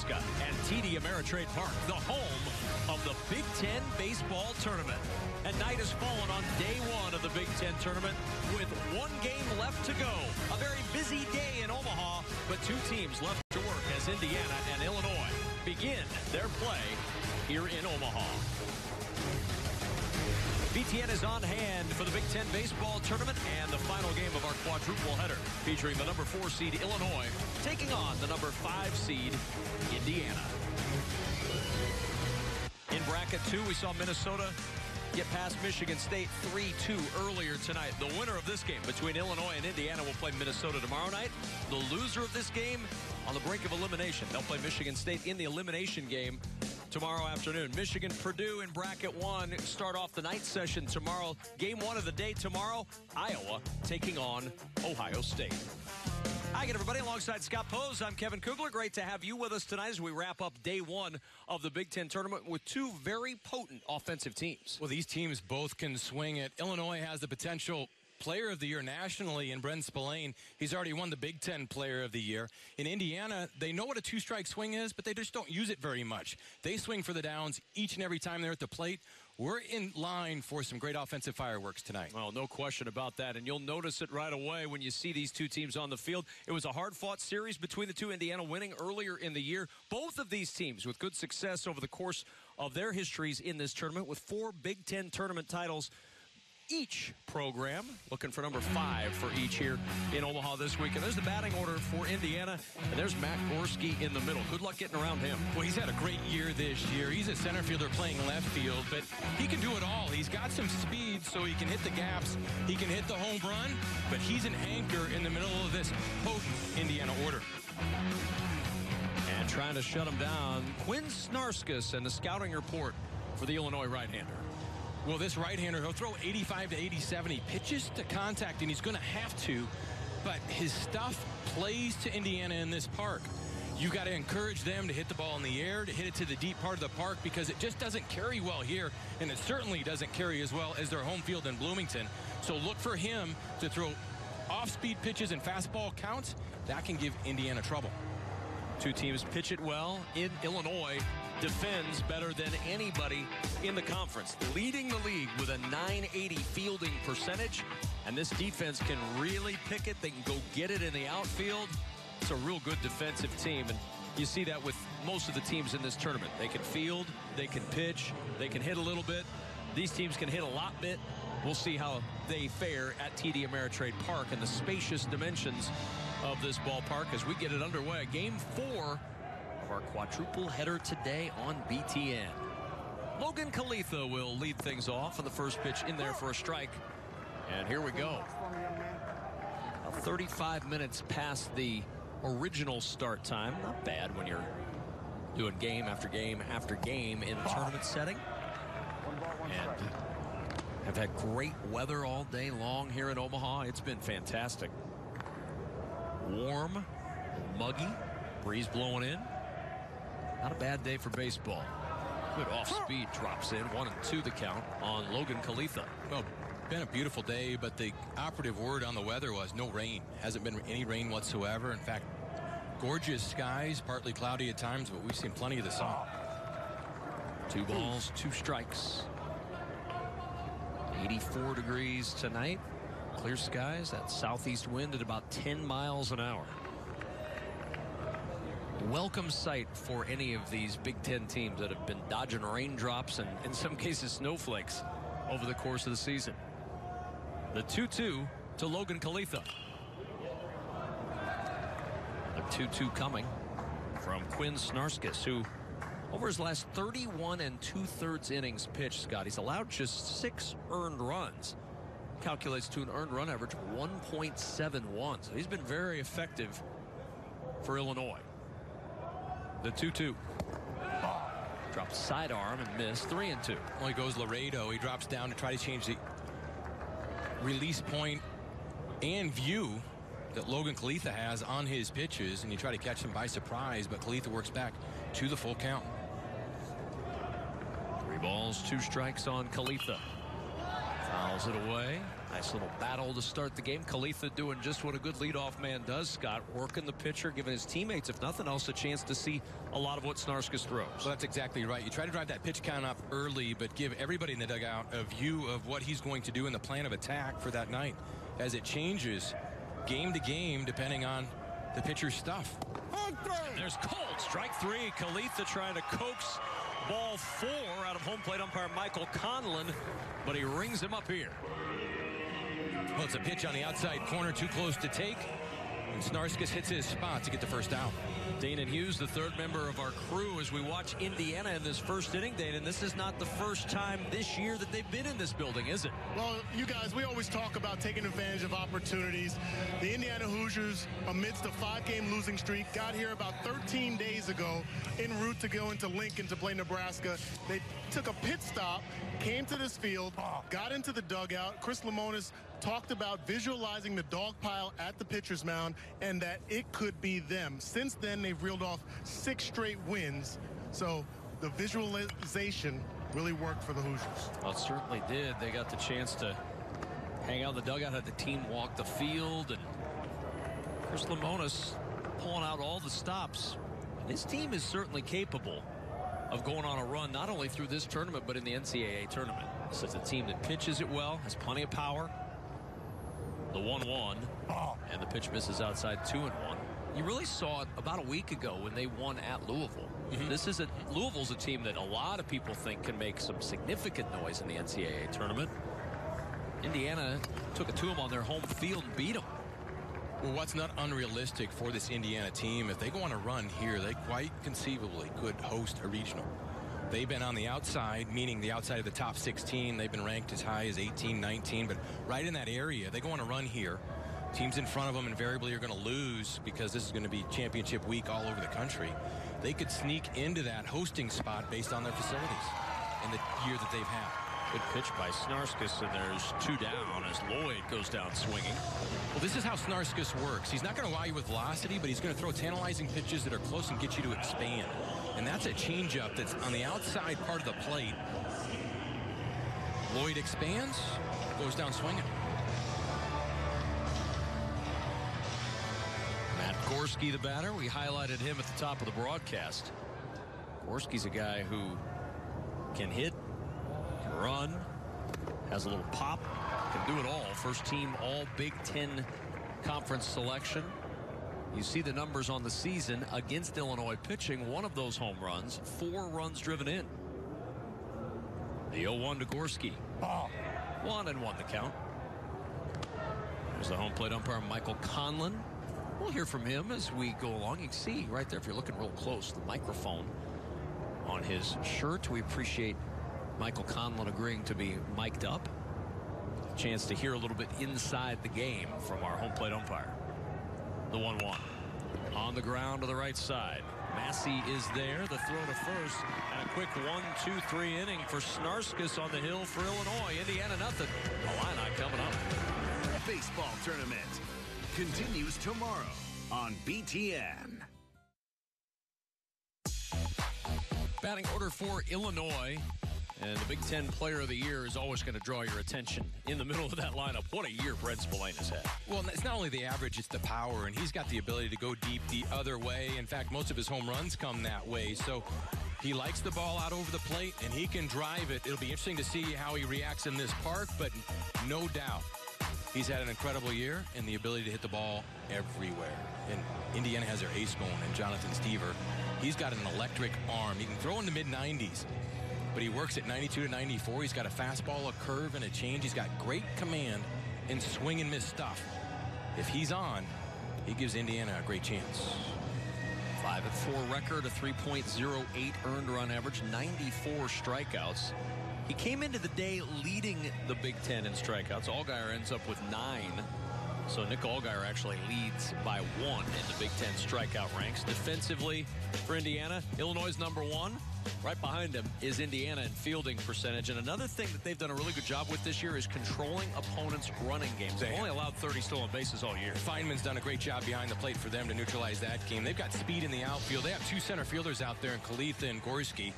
Nebraska, and TD Ameritrade Park, the home of the Big Ten baseball tournament. And night has fallen on day one of the Big Ten tournament with one game left to go. A very busy day in Omaha, but two teams left to work as Indiana and Illinois begin their play here in Omaha. BTN is on hand for the Big Ten baseball tournament and the final game of our quadruple header, featuring the number 4 seed Illinois taking on the number 5 seed Indiana. In bracket 2, we saw Minnesota get past Michigan State 3-2 earlier tonight. The winner of this game between Illinois and Indiana will play Minnesota tomorrow night. The loser of this game on the brink of elimination. They'll play Michigan State in the elimination game tomorrow afternoon. Michigan, Purdue in bracket 1 start off the night session tomorrow. Game 1 of the day tomorrow, Iowa taking on Ohio State. Hi again, everybody. Alongside Scott Pose, I'm Kevin Kugler. Great to have you with us tonight as we wrap up day 1 of the Big Ten tournament with two very potent offensive teams. Well, these teams both can swing it. Illinois has the potential Player of the Year nationally in Brent Spillane. He's already won the Big Ten Player of the Year. In Indiana, they know what a two-strike swing is, but they just don't use it very much. They swing for the downs each and every time they're at the plate. We're in line for some great offensive fireworks tonight. Well, no question about that, and you'll notice it right away when you see these two teams on the field. It was a hard-fought series between the two, Indiana winning earlier in the year. Both of these teams with good success over the course of their histories in this tournament with 4 Big Ten tournament titles each program, looking for number 5 for each here in Omaha this week. And there's the batting order for Indiana, and there's Matt Gorski in the middle. Good luck getting around him. Well, he's had a great year this year. He's a center fielder playing left field, but he can do it all. He's got some speed, so he can hit the gaps. He can hit the home run, but he's an anchor in the middle of this potent Indiana order. And trying to shut him down, Quinn Snarskis and the scouting report for the Illinois right-hander. Well, this right-hander, he'll throw 85 to 87. He pitches to contact, and he's going to have to, but his stuff plays to Indiana in this park. You got to encourage them to hit the ball in the air, to hit it to the deep part of the park, because it just doesn't carry well here, and it certainly doesn't carry as well as their home field in Bloomington. So look for him to throw off-speed pitches and fastball counts. That can give Indiana trouble. Two teams pitch it well. In Illinois defends better than anybody in the conference, leading the league with a .980 fielding percentage. And this defense can really pick it. They can go get it in the outfield. It's a real good defensive team, and you see that with most of the teams in this tournament. They can field, they can pitch, they can hit a little bit. These teams can hit a lot bit. We'll see how they fare at TD Ameritrade Park and the spacious dimensions of this ballpark as we get it underway. Game 4 of our quadruple header today on BTN. Logan Kalitha will lead things off on the first pitch in there for a strike. And here we go. 35 minutes past the original start time. Not bad when you're doing game after game after game in a tournament setting. And have had great weather all day long here in Omaha. It's been fantastic. Warm, muggy, breeze blowing in. Not a bad day for baseball. Good off-speed drops in. 1-2 the count on Logan Kalitha. Well, been a beautiful day, but the operative word on the weather was no rain. Hasn't been any rain whatsoever. In fact, gorgeous skies, partly cloudy at times, but we've seen plenty of the sun. 2 balls, 2 strikes. 84 degrees tonight. Clear skies. That southeast wind at about 10 miles an hour. Welcome sight for any of these Big Ten teams that have been dodging raindrops and in some cases snowflakes over the course of the season. The 2-2 to Logan Kalitha. The 2-2 coming from Quinn Snarskis, who over his last 31 2/3 innings pitched, Scott, he's allowed just 6 earned runs. Calculates to an earned run average of 1.71. So he's been very effective for Illinois. The 2-2. Drops sidearm and missed. 3-2. Well, he goes Laredo. He drops down to try to change the release point and view that Logan Kalitha has on his pitches, and you try to catch him by surprise, but Kalitha works back to the full count. 3 balls, 2 strikes on Kalitha. Fouls it away. Nice little battle to start the game. Khalitha doing just what a good leadoff man does, Scott. Working the pitcher, giving his teammates, if nothing else, a chance to see a lot of what Snarskus throws. Well, that's exactly right. You try to drive that pitch count up early, but give everybody in the dugout a view of what he's going to do in the plan of attack for that night, as it changes game to game depending on the pitcher's stuff. And there's cold. Strike three. Khalitha trying to coax ball 4 out of home plate umpire Michael Conlon, but he rings him up here. Well, it's a pitch on the outside corner, too close to take. And Snarskus hits his spot to get the first out. Danon Hughes, the third member of our crew, as we watch Indiana in this first inning. Danon, this is not the first time this year that they've been in this building, is it? Well, you guys, we always talk about taking advantage of opportunities. The Indiana Hoosiers, amidst a 5-game losing streak, got here about 13 days ago en route to go into Lincoln to play Nebraska. They took a pit stop, came to this field, got into the dugout. Chris Lemonis talked about visualizing the dog pile at the pitcher's mound and that it could be them. Since then, they've reeled off 6 straight wins. So the visualization really worked for the Hoosiers. Well, it certainly did. They got the chance to hang out in the dugout, had the team walk the field, and Chris Lemonis pulling out all the stops. And his team is certainly capable of going on a run, not only through this tournament, but in the NCAA tournament. This is a team that pitches it well, has plenty of power. The 1-1, and the pitch misses outside 2-1. You really saw it about a week ago when they won at Louisville. Louisville's a team that a lot of people think can make some significant noise in the NCAA tournament. Indiana took it to them on their home field and beat them. Well, what's not unrealistic for this Indiana team, if they go on a run here, they quite conceivably could host a regional. They've been on the outside, meaning the outside of the top 16. They've been ranked as high as 18, 19, but right in that area. They go on a run here. Teams in front of them invariably are going to lose because this is going to be championship week all over the country. They could sneak into that hosting spot based on their facilities in the year that they've had. Good pitch by Snarskus, and there's 2 down as Lloyd goes down swinging. Well, this is how Snarskus works. He's not going to wow you with velocity, but he's going to throw tantalizing pitches that are close and get you to expand. And that's a changeup that's on the outside part of the plate. Lloyd expands, goes down swinging. Matt Gorski, the batter. We highlighted him at the top of the broadcast. Gorski's a guy who can hit, can run, has a little pop, can do it all. First team all Big Ten conference selection. You see the numbers on the season against Illinois pitching. One of those home runs, 4 runs driven in. The 0-1 to Gorski. 1-1 the count. There's the home plate umpire, Michael Conlon. We'll hear from him as we go along. You can see right there, if you're looking real close, the microphone on his shirt. We appreciate Michael Conlon agreeing to be mic'd up. Chance to hear a little bit inside the game from our home plate umpire. The 1-1 on the ground to the right side. Massey is there. The throw to first, and a quick 1-2-3 inning for Snarskus on the hill for Illinois. Indiana nothing. Illini coming up. Baseball tournament continues tomorrow on BTN. Batting order for Illinois. And the Big Ten Player of the Year is always going to draw your attention in the middle of that lineup. What a year Brent Spillane has had. Well, it's not only the average, it's the power, and he's got the ability to go deep the other way. In fact, most of his home runs come that way. So he likes the ball out over the plate, and he can drive it. It'll be interesting to see how he reacts in this park, but no doubt he's had an incredible year and the ability to hit the ball everywhere. And Indiana has their ace going, and Jonathan Stever. He's got an electric arm. He can throw in the mid-90s. But he works at 92 to 94. He's got a fastball, a curve, and a change. He's got great command and swing and miss stuff. If he's on, he gives Indiana a great chance. 5-4 record, a 3.08 earned run average, 94 strikeouts. He came into the day leading the Big Ten in strikeouts. Allgaier ends up with 9. So Nick Allgaier actually leads by 1 in the Big Ten strikeout ranks. Defensively for Indiana, Illinois #1. Right behind him is Indiana in fielding percentage. And another thing that they've done a really good job with this year is controlling opponents' running games. They've only allowed 30 stolen bases all year. Feynman's done a great job behind the plate for them to neutralize that game. They've got speed in the outfield. They have 2 center fielders out there in Khalitha and Gorski.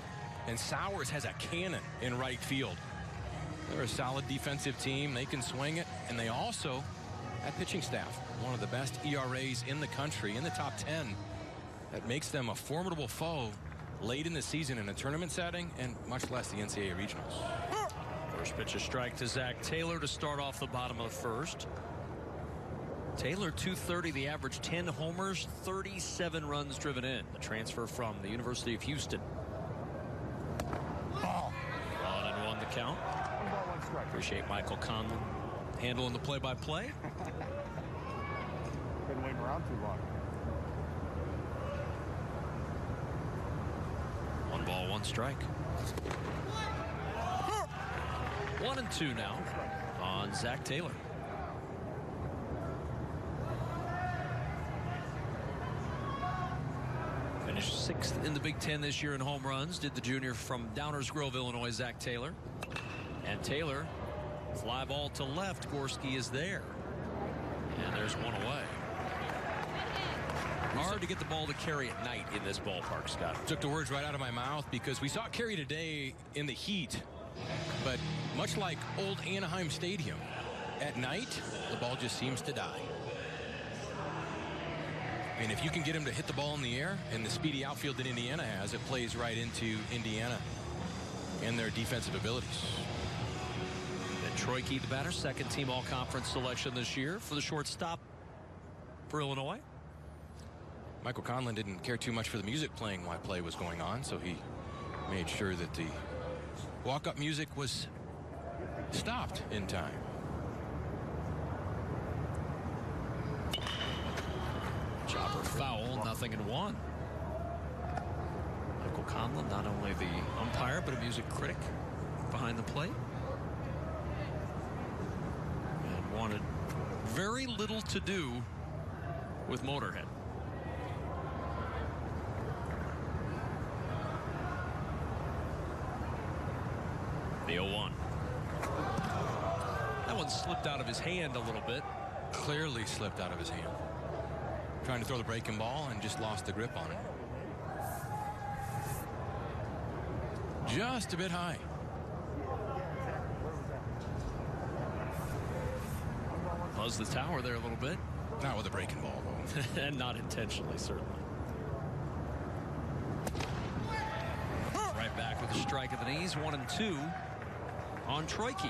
And Sowers has a cannon in right field. They're a solid defensive team. They can swing it, and they also, that pitching staff, one of the best ERAs in the country, in the top 10. That makes them a formidable foe late in the season in a tournament setting, and much less the NCAA regionals. First pitch, a strike to Zach Taylor to start off the bottom of the first. Taylor, .230, the average, 10 homers, 37 runs driven in. The transfer from the University of Houston. 1-1 the count. Appreciate Michael Conlon handling the play-by-play. Been waiting around too long. 1 ball, 1 strike. 1-2 now on Zach Taylor. Finished 6th in the Big Ten this year in home runs. Did the junior from Downers Grove, Illinois, Zach Taylor. And Taylor, fly ball to left. Gorski is there. And there's one away. Hard to get the ball to carry at night in this ballpark, Scott. Took the words right out of my mouth, because we saw Carey today in the heat. But much like old Anaheim Stadium, at night, the ball just seems to die. And if you can get him to hit the ball in the air, and the speedy outfield that Indiana has, it plays right into Indiana and their defensive abilities. Ben Troike, the batter, second team all-conference selection this year for the shortstop for Illinois. Michael Conlon didn't care too much for the music playing while play was going on, so he made sure that the walk-up music was stopped in time. Chopper foul, 0-1. Michael Conlon, not only the umpire, but a music critic behind the plate. And wanted very little to do with Motorhead. The 0-1. That one slipped out of his hand a little bit. Clearly slipped out of his hand. Trying to throw the breaking ball and just lost the grip on it. Just a bit high. Buzzed the tower there a little bit. Not with a breaking ball, though. And not intentionally, certainly. Right back with a strike at the knees. 1-2 on Troike.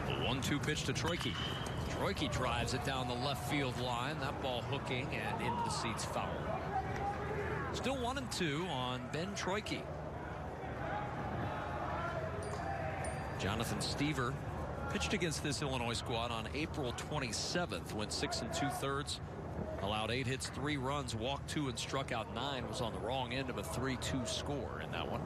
The 1-2 pitch to Troike. Troike drives it down the left field line. That ball hooking and into the seats, foul. Still 1-2 on Ben Troike. Jonathan Stever pitched against this Illinois squad on April 27th. Went 6 2/3. Allowed 8 hits, 3 runs, walked 2 and struck out 9. Was on the wrong end of a 3-2 score in that one.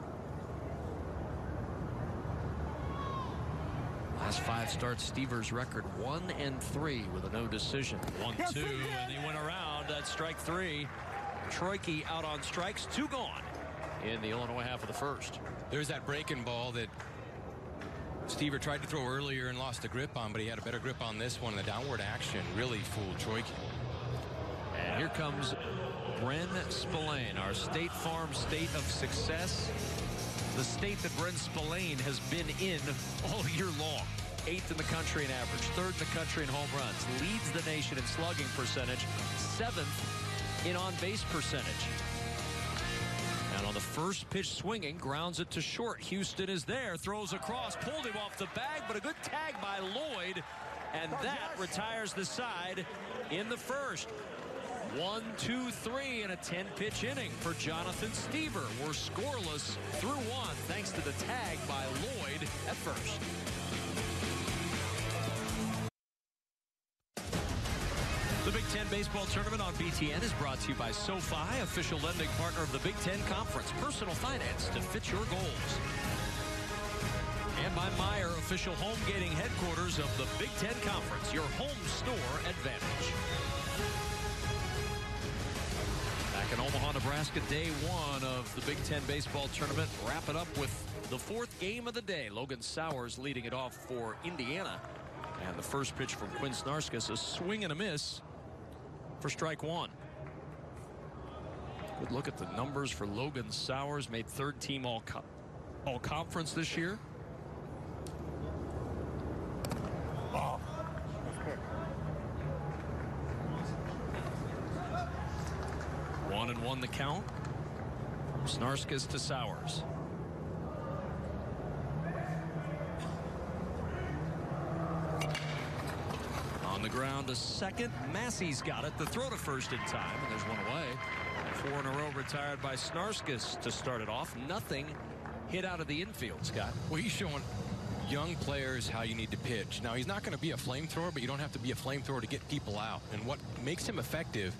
Last 5 starts, Stever's record 1-3 with a no decision. 1-2, and he went around. That's strike 3. Troike out on strikes, 2 gone in the Illinois half of the first. There's that breaking ball that Stever tried to throw earlier and lost the grip on, but he had a better grip on this one. The downward action really fooled Troike. And here comes Bren Spillane, our State Farm state of success. The state that Bren Spillane has been in all year long. 8th in the country in average, 3rd in the country in home runs, leads the nation in slugging percentage, 7th in on-base percentage. And on the first pitch swinging, grounds it to short. Houston is there, throws across, pulled him off the bag, but a good tag by Lloyd, and that retires the side in the first. 1, 2, 3 in a 10-pitch inning for Jonathan Stever. We're scoreless through 1 thanks to the tag by Lloyd at first. The Big Ten Baseball Tournament on BTN is brought to you by SoFi, official lending partner of the Big Ten Conference. Personal finance to fit your goals. And by Meyer, official home gating headquarters of the Big Ten Conference. Your home store advantage. Back in Omaha, Nebraska, day 1 of the Big Ten Baseball Tournament. Wrap it up with the 4th game of the day. Logan Sowers leading it off for Indiana. And the first pitch from Quinn Snarskas, a swing and a miss for strike one. Good look at the numbers for Logan Sowers. Made third team all conference this year. Oh. 1-1 the count. Snarskas to Sowers. On the ground to second. Massey's got it. The throw to first in time, and there's one away. 4 in a row retired by Snarskas to start it off. Nothing hit out of the infield, Scott. Well, he's showing young players how you need to pitch. Now, he's not going to be a flamethrower, but you don't have to be a flamethrower to get people out. And what makes him effective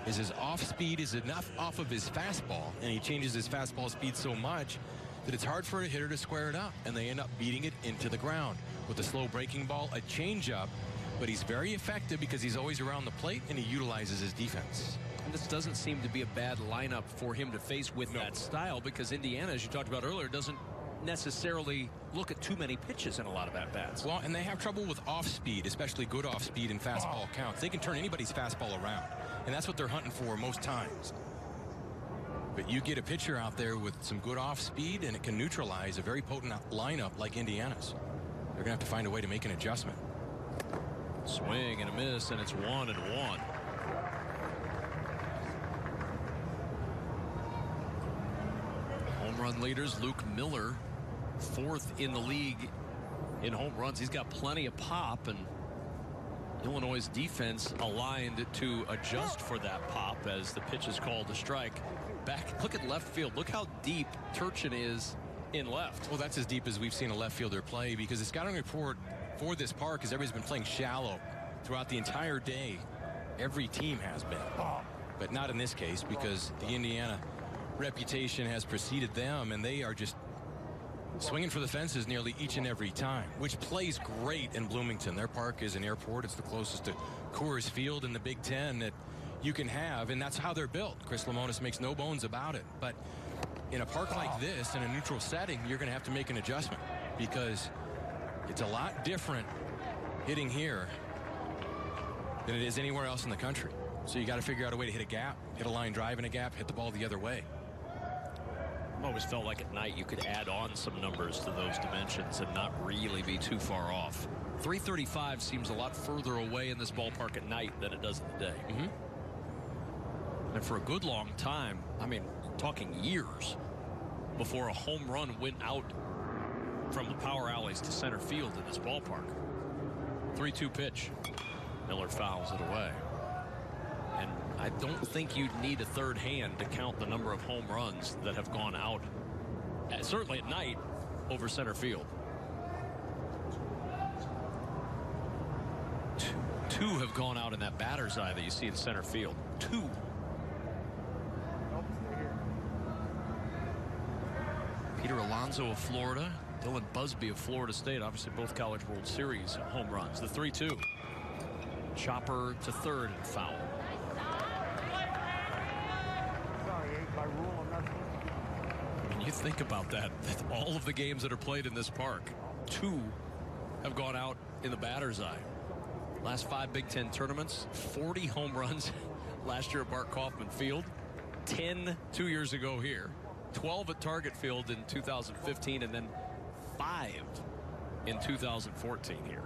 is his off speed is enough off of his fastball, and he changes his fastball speed so much that it's hard for a hitter to square it up, and they end up beating it into the ground. With a slow breaking ball, a changeup, but he's very effective because he's always around the plate and he utilizes his defense. And this doesn't seem to be a bad lineup for him to face with that style, because Indiana, as you talked about earlier, doesn't necessarily look at too many pitches in a lot of at-bats. Well, and they have trouble with off-speed, especially good off-speed in fastball counts. They can turn anybody's fastball around, and that's what they're hunting for most times. But you get a pitcher out there with some good off-speed, and it can neutralize a very potent lineup like Indiana's. They're going to have to find a way to make an adjustment. Swing and a miss, and it's 1-1. Home run leaders, Luke Miller, 4th in the league in home runs. He's got plenty of pop, and Illinois' defense aligned to adjust for that pop as the pitch is called a strike. Back, look at left field. Look how deep Turchin is in left. Well, that's as deep as we've seen a left fielder play, because the scouting report for this park is everybody's been playing shallow throughout the entire day. Every team has been, but not in this case, because the Indiana reputation has preceded them, and they are just swinging for the fences nearly each and every time, which plays great in Bloomington. Their park is an airport. It's the closest to Coors Field in the Big Ten that you can have, and that's how they're built. Chris Lemonis makes no bones about it. But in a park like this, in a neutral setting, you're going to have to make an adjustment, because it's a lot different hitting here than it is anywhere else in the country. So you got to figure out a way to hit a gap, hit a line drive in a gap, hit the ball the other way. I've always felt like at night you could add on some numbers to those dimensions and not really be too far off. 335 seems a lot further away in this ballpark at night than it does in the day. And for a good long time, I mean, talking years, before a home run went out from the power alleys to center field in this ballpark. 3-2 pitch. Miller fouls it away. And I don't think you'd need a third hand to count the number of home runs that have gone out, certainly at night, over center field. Two have gone out in that batter's eye that you see in center field. 2. Peter Alonso of Florida, Dylan Busby of Florida State, obviously both College World Series home runs. The 3-2. Chopper to third and foul. When you think about that, all of the games that are played in this park, 2 have gone out in the batter's eye. Last 5 Big Ten tournaments, 40 home runs last year at Bart Kaufman Field, 10 2 years ago here, 12 at Target Field in 2015, and then 5 in 2014 here.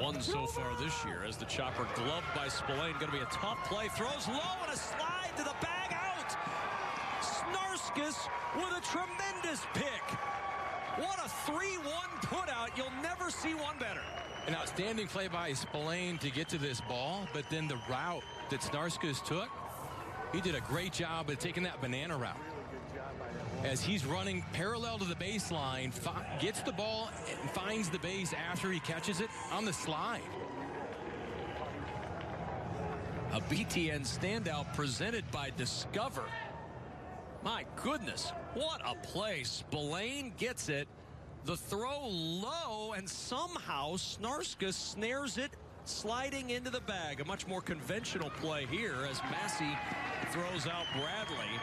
1 so far this year as the chopper gloved by Spillane. Going to be a tough play. Throws low and a slide to the bag out. Snarskas with a tremendous pick. What a 3-1 put out. You'll never see one better. An outstanding play by Spillane to get to this ball, but then the route that Snarskas took, he did a great job of taking that banana route. As he's running parallel to the baseline, gets the ball and finds the base after he catches it on the slide. A BTN standout presented by Discover. My goodness, what a play. Spillane gets it. The throw low, and somehow Snarskas snares it, sliding into the bag. A much more conventional play here as Massey throws out Bradley.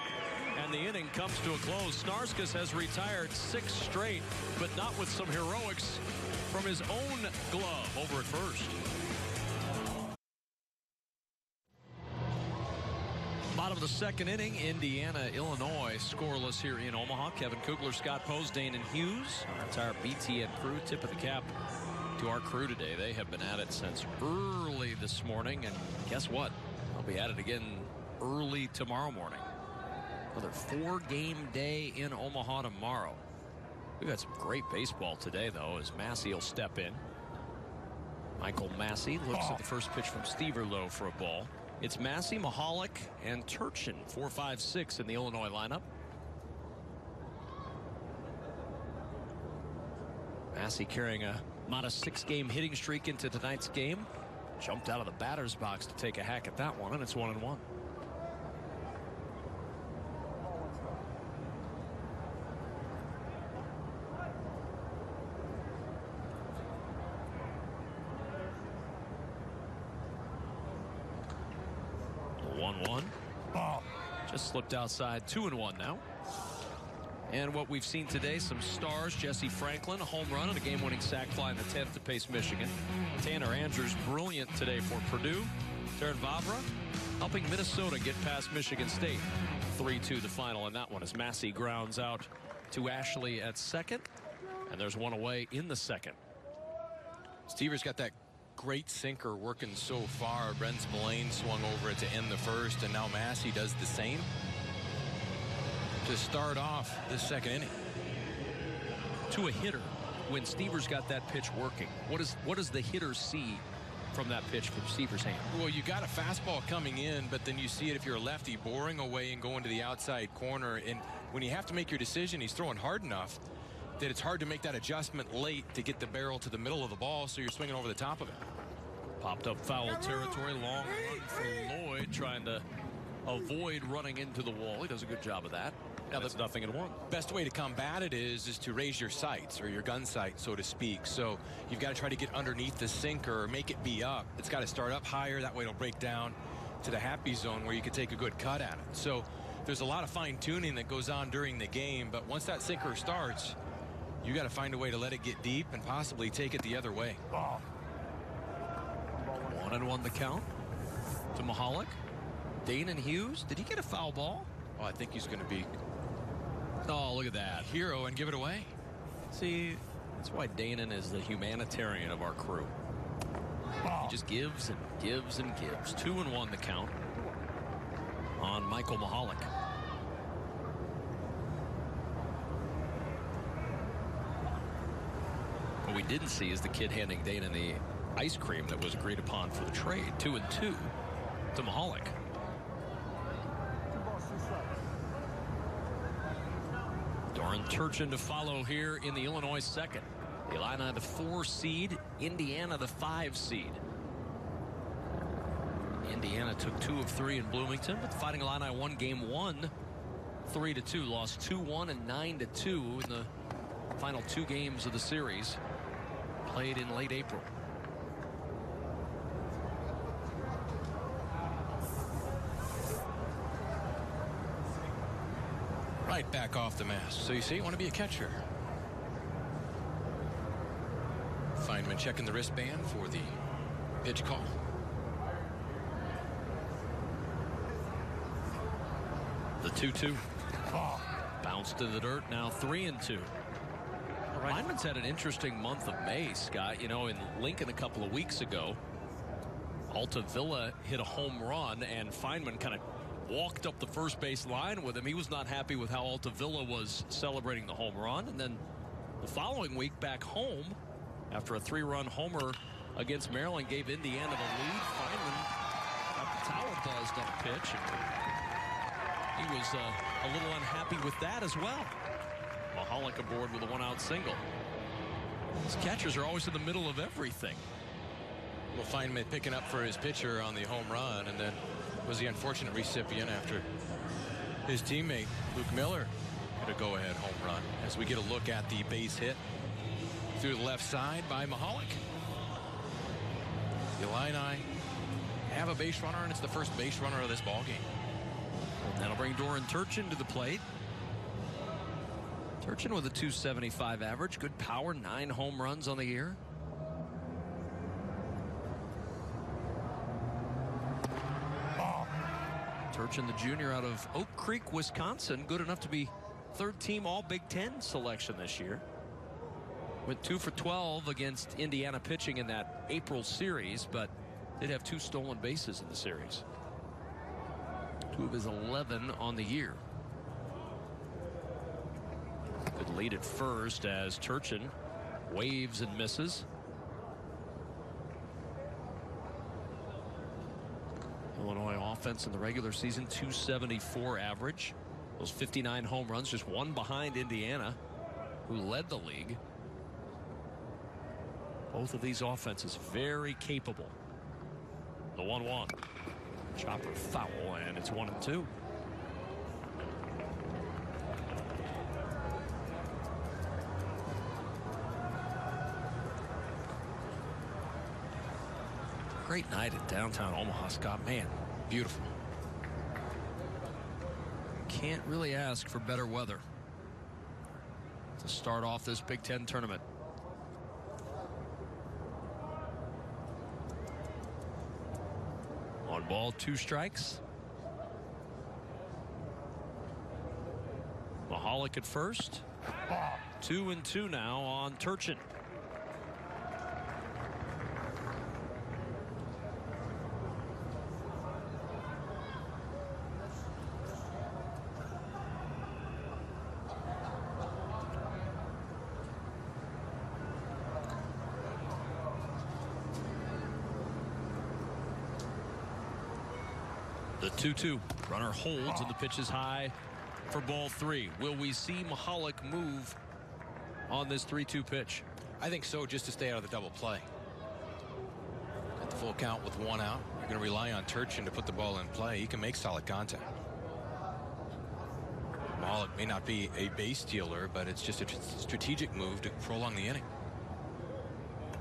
And the inning comes to a close. Snarskas has retired 6 straight, but not with some heroics from his own glove over at first. of the second inning. Indiana, Illinois, scoreless here in Omaha. Kevin Kugler, Scott Pose, Dane and Hughes, our entire BTN crew. Tip of the cap to our crew today. They have been at it since early this morning, and guess what? They'll be at it again early tomorrow morning. Another 4-game day in Omaha tomorrow. We've got some great baseball today, though, as Massey will step in. Michael Massey looks at the first pitch from Steverlow for a ball. It's Massey, Mahalik, and Turchin, 4, 5, 6 in the Illinois lineup. Massey carrying a modest 6-game hitting streak into tonight's game. Jumped out of the batter's box to take a hack at that one, and it's 1-1. Just slipped outside. 2-1 now. And what we've seen today, some stars. Jesse Franklin, a home run and a game-winning sac fly in the 10th to pace Michigan. Tanner Andrews, brilliant today for Purdue. Taryn Vavra helping Minnesota get past Michigan State. 3-2 the final in that one as Massey grounds out to Ashley at second. And there's one away in the second. Stever's got that great sinker working so far. Brent Spillane swung over it to end the first, and now Massey does the same to start off this second inning. To a hitter, when Stever's got that pitch working, what does the hitter see from that pitch from Stever's hand? Well, you got a fastball coming in, but then you see it if you're a lefty boring away and going to the outside corner, and when you have to make your decision, he's throwing hard enough that it's hard to make that adjustment late to get the barrel to the middle of the ball, so you're swinging over the top of it. Popped up foul territory. Long run for Lloyd, trying to avoid running into the wall. He does a good job of that. Now that's 0-1. Best way to combat it is to raise your sights, or your gun sight, so to speak. So you've got to try to get underneath the sinker or make it be up. It's got to start up higher. That way it'll break down to the happy zone where you can take a good cut at it. So there's a lot of fine tuning that goes on during the game, but once that sinker starts, you got to find a way to let it get deep and possibly take it the other way. 1-1 the count to Mahalik. Dane and Hughes, did he get a foul ball? Oh, I think he's going to be Oh, look at that. hero and give it away. See, that's why Danon is the humanitarian of our crew. He just gives and gives and gives. 2-1 the count on Michael Mahalik. What we didn't see is the kid handing Danon the ice cream that was agreed upon for the trade. 2-2 to Mahalik. Doran Turchin to follow here in the Illinois second. Illini the 4 seed, Indiana the 5 seed. Indiana took 2 of 3 in Bloomington, but the Fighting Illini won game 1 3-2, lost 2-1 and 9-2 in the final 2 games of the series, played in late April. Right back off the mask. So you see, you want to be a catcher. Feynman checking the wristband for the pitch call. The 2-2. Bounced to the dirt, now 3-2. Feynman's had an interesting month of May, Scott. You know, in Lincoln a couple of weeks ago, Alta Villa hit a home run, and Feynman kind of walked up the first base line with him. He was not happy with how Alta Villa was celebrating the home run. And then the following week back home, after a 3-run homer against Maryland, gave Indiana the lead. Feynman got the tower buzzed on a pitch. And he was a little unhappy with that as well. Mahalik aboard with a 1-out single. These catchers are always in the middle of everything. Well, Feynman picking up for his pitcher on the home run, and then was the unfortunate recipient after his teammate Luke Miller hit a go-ahead home run. As we get a look at the base hit through the left side by Mahalik. The Illini have a base runner, and it's the first base runner of this ball game. And that'll bring Doran Turchin to the plate. Turchin with a .275 average, good power, 9 home runs on the year. Turchin, the junior out of Oak Creek, Wisconsin, good enough to be third-team All-Big Ten selection this year. Went 2 for 12 against Indiana pitching in that April series, but did have 2 stolen bases in the series. 2 of his 11 on the year. Good lead at first as Turchin waves and misses. Illinois offense in the regular season, 274 average. Those 59 home runs, just 1 behind Indiana, who led the league. Both of these offenses very capable. The 1-1. Chopper foul, and it's 1-2. Great night at downtown Omaha, Scott. Man, beautiful. Can't really ask for better weather to start off this Big Ten tournament. On ball, 2 strikes. Mahalik at first. 2-2 now on Turchin. The 2-2. Runner holds and the pitch is high for ball 3. Will we see Mahalik move on this 3-2 pitch? I think so, just to stay out of the double play. At the full count with 1 out, you're going to rely on Turchin to put the ball in play. He can make solid contact. Mahalik may not be a base stealer, but it's just a strategic move to prolong the inning.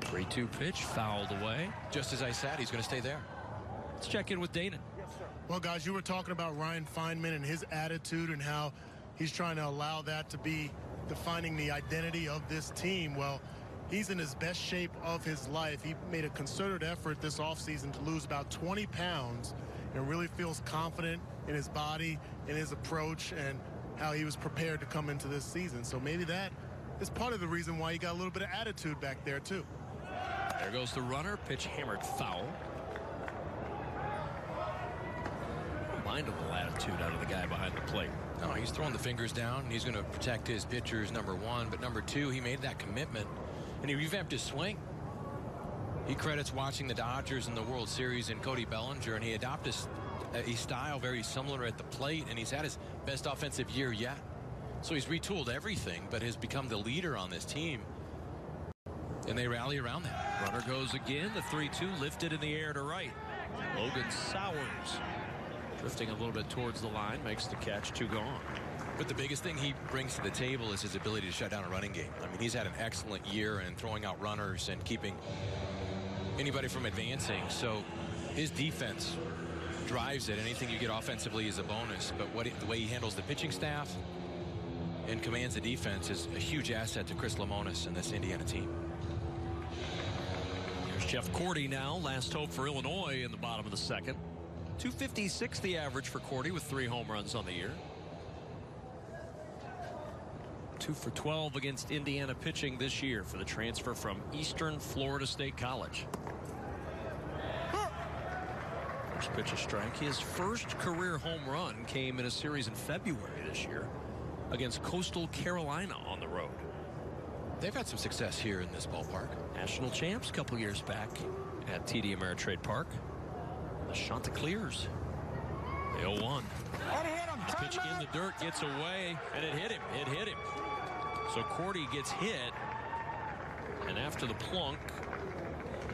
3-2 pitch fouled away. Just as I said, he's going to stay there. Let's check in with Danon. Well, guys, you were talking about Ryan Feynman and his attitude and how he's trying to allow that to be defining the identity of this team. Well, he's in his best shape of his life. He made a concerted effort this offseason to lose about 20 pounds and really feels confident in his body, in his approach, and how he was prepared to come into this season. So maybe that is part of the reason why he got a little bit of attitude back there, too. There goes the runner. Pitch hammered foul. Mind a little attitude out of the guy behind the plate. No, he's throwing the fingers down. He's going to protect his pitchers, number 1. But number 2, he made that commitment, and he revamped his swing. He credits watching the Dodgers in the World Series and Cody Bellinger, and he adopted a style very similar at the plate, and he's had his best offensive year yet. So he's retooled everything, but has become the leader on this team, and they rally around that. Runner goes again. The 3-2 lifted in the air to right. Logan Sowers drifting a little bit towards the line, makes the catch, 2 gone. But the biggest thing he brings to the table is his ability to shut down a running game. I mean, he's had an excellent year in throwing out runners and keeping anybody from advancing. So his defense drives it. Anything you get offensively is a bonus. But the way he handles the pitching staff and commands the defense is a huge asset to Chris Lemonis and this Indiana team. Here's Jeff Cordy now. Last hope for Illinois in the bottom of the 2nd. 256 the average for Cordy with 3 home runs on the year. 2 for 12 against Indiana pitching this year for the transfer from Eastern Florida State College. First pitch a strike. His first career home run came in a series in February this year against Coastal Carolina on the road. They've had some success here in this ballpark. National champs a couple years back at TD Ameritrade Park. The Chanticleers. The 0-1. Pitch in the dirt, gets away, and it hit him. It hit him. So Cordy gets hit, and after the plunk,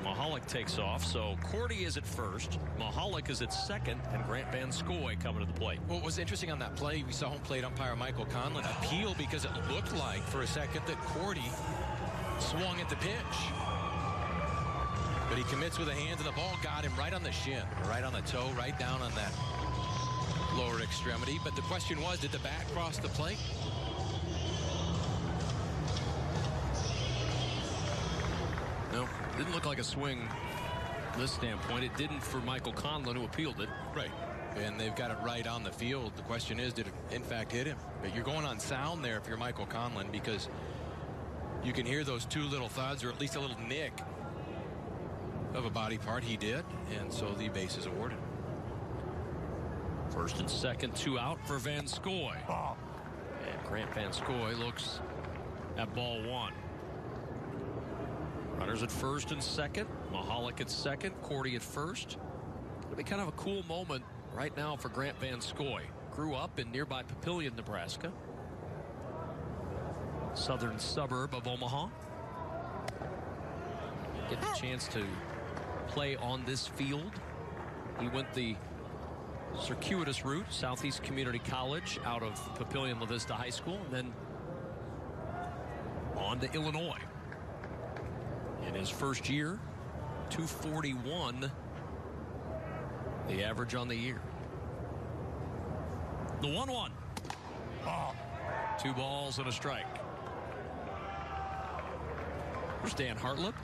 Mahalik takes off. So Cordy is at first, Mahalik is at second, and Grant Van Scoy coming to the plate. What was interesting on that play, we saw home plate umpire Michael Conlon appeal because it looked like for a second that Cordy swung at the pitch. But he commits with a hand, and the ball got him right on the shin, right on the toe, right down on that lower extremity. But the question was, did the bat cross the plate? No, didn't look like a swing from this standpoint. It didn't for Michael Conlon, who appealed it. Right. and they've got it right on the field. The question is, did it in fact hit him? But you're going on sound there if you're Michael Conlon, because you can hear those two little thuds, or at least a little nick of a body part. He did, and so the base is awarded. First and second, 2 out for Van Scoy. And Grant Van Scoy looks at ball 1. Runners at first and second. Mahalik at second. Cordy at first. It'll be kind of a cool moment right now for Grant Van Scoy. Grew up in nearby Papillion, Nebraska. Southern suburb of Omaha. Get the chance to play on this field. He went the circuitous route, Southeast Community College out of Papillion La Vista High School, and then on to Illinois. In his first year, 241, the average on the year. The 1-1. 2 balls and a strike. There's Dan Hartlip,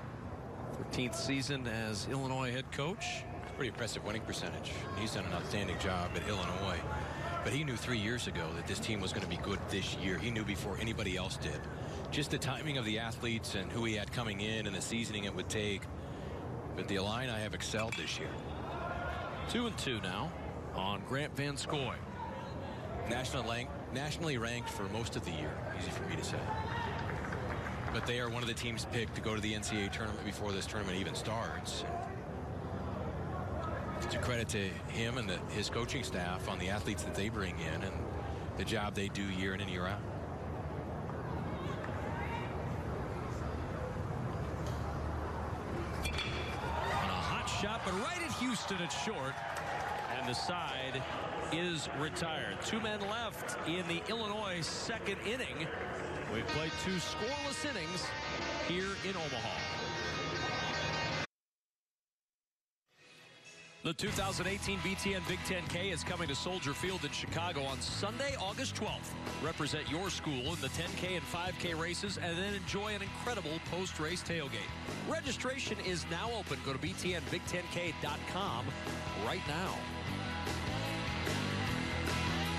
13th season as Illinois head coach. Pretty impressive winning percentage. He's done an outstanding job at Illinois, but he knew 3 years ago that this team was going to be good this year. He knew before anybody else did. Just the timing of the athletes and who he had coming in and the seasoning it would take. But the Illini have excelled this year. 2-2 now on Grant Van Scoy. Nationally ranked for most of the year. Easy for me to say. But they are one of the teams picked to go to the NCAA tournament before this tournament even starts. It's a credit to him and his coaching staff on the athletes that they bring in and the job they do year in and year out. And a hot shot, but right at Houston, it's short. And the side is retired. 2 men left in the Illinois second inning. We've played 2 scoreless innings here in Omaha. The 2018 BTN Big 10K is coming to Soldier Field in Chicago on Sunday, August 12th. Represent your school in the 10K and 5K races and then enjoy an incredible post-race tailgate. Registration is now open. Go to btnbig10k.com right now.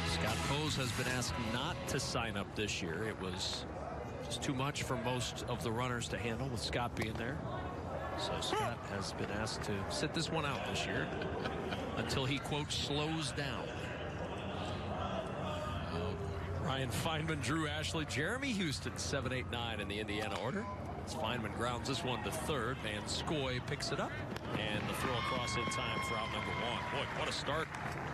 Scott Pose has been asked not to sign up this year. It was just too much for most of the runners to handle with Scott being there. So Scott has been asked to sit this one out this year until he, quote, slows down. Ryan Feynman, Drew Ashley, Jeremy Houston, 7, 8, 9 in the Indiana order. As Feynman grounds this one to third. Van Scoy picks it up. And the throw across in time for out number 1. Boy, what a start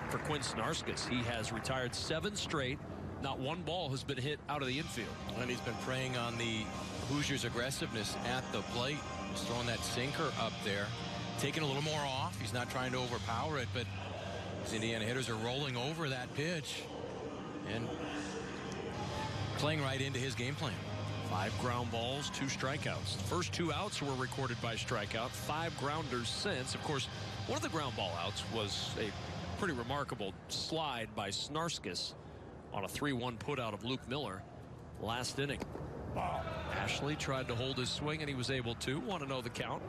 for Quinn Snarskis. He has retired 7 straight. Not one ball has been hit out of the infield. And he's been preying on the Hoosiers' aggressiveness at the plate. He's throwing that sinker up there, taking a little more off. He's not trying to overpower it, but his Indiana hitters are rolling over that pitch and playing right into his game plan. 5 ground balls, 2 strikeouts. The first 2 outs were recorded by strikeout. 5 grounders since. Of course, one of the ground ball outs was a pretty remarkable slide by Snarskis on a 3-1 put out of Luke Miller last inning. Ashley tried to hold his swing, and he was able to. Want to know the count?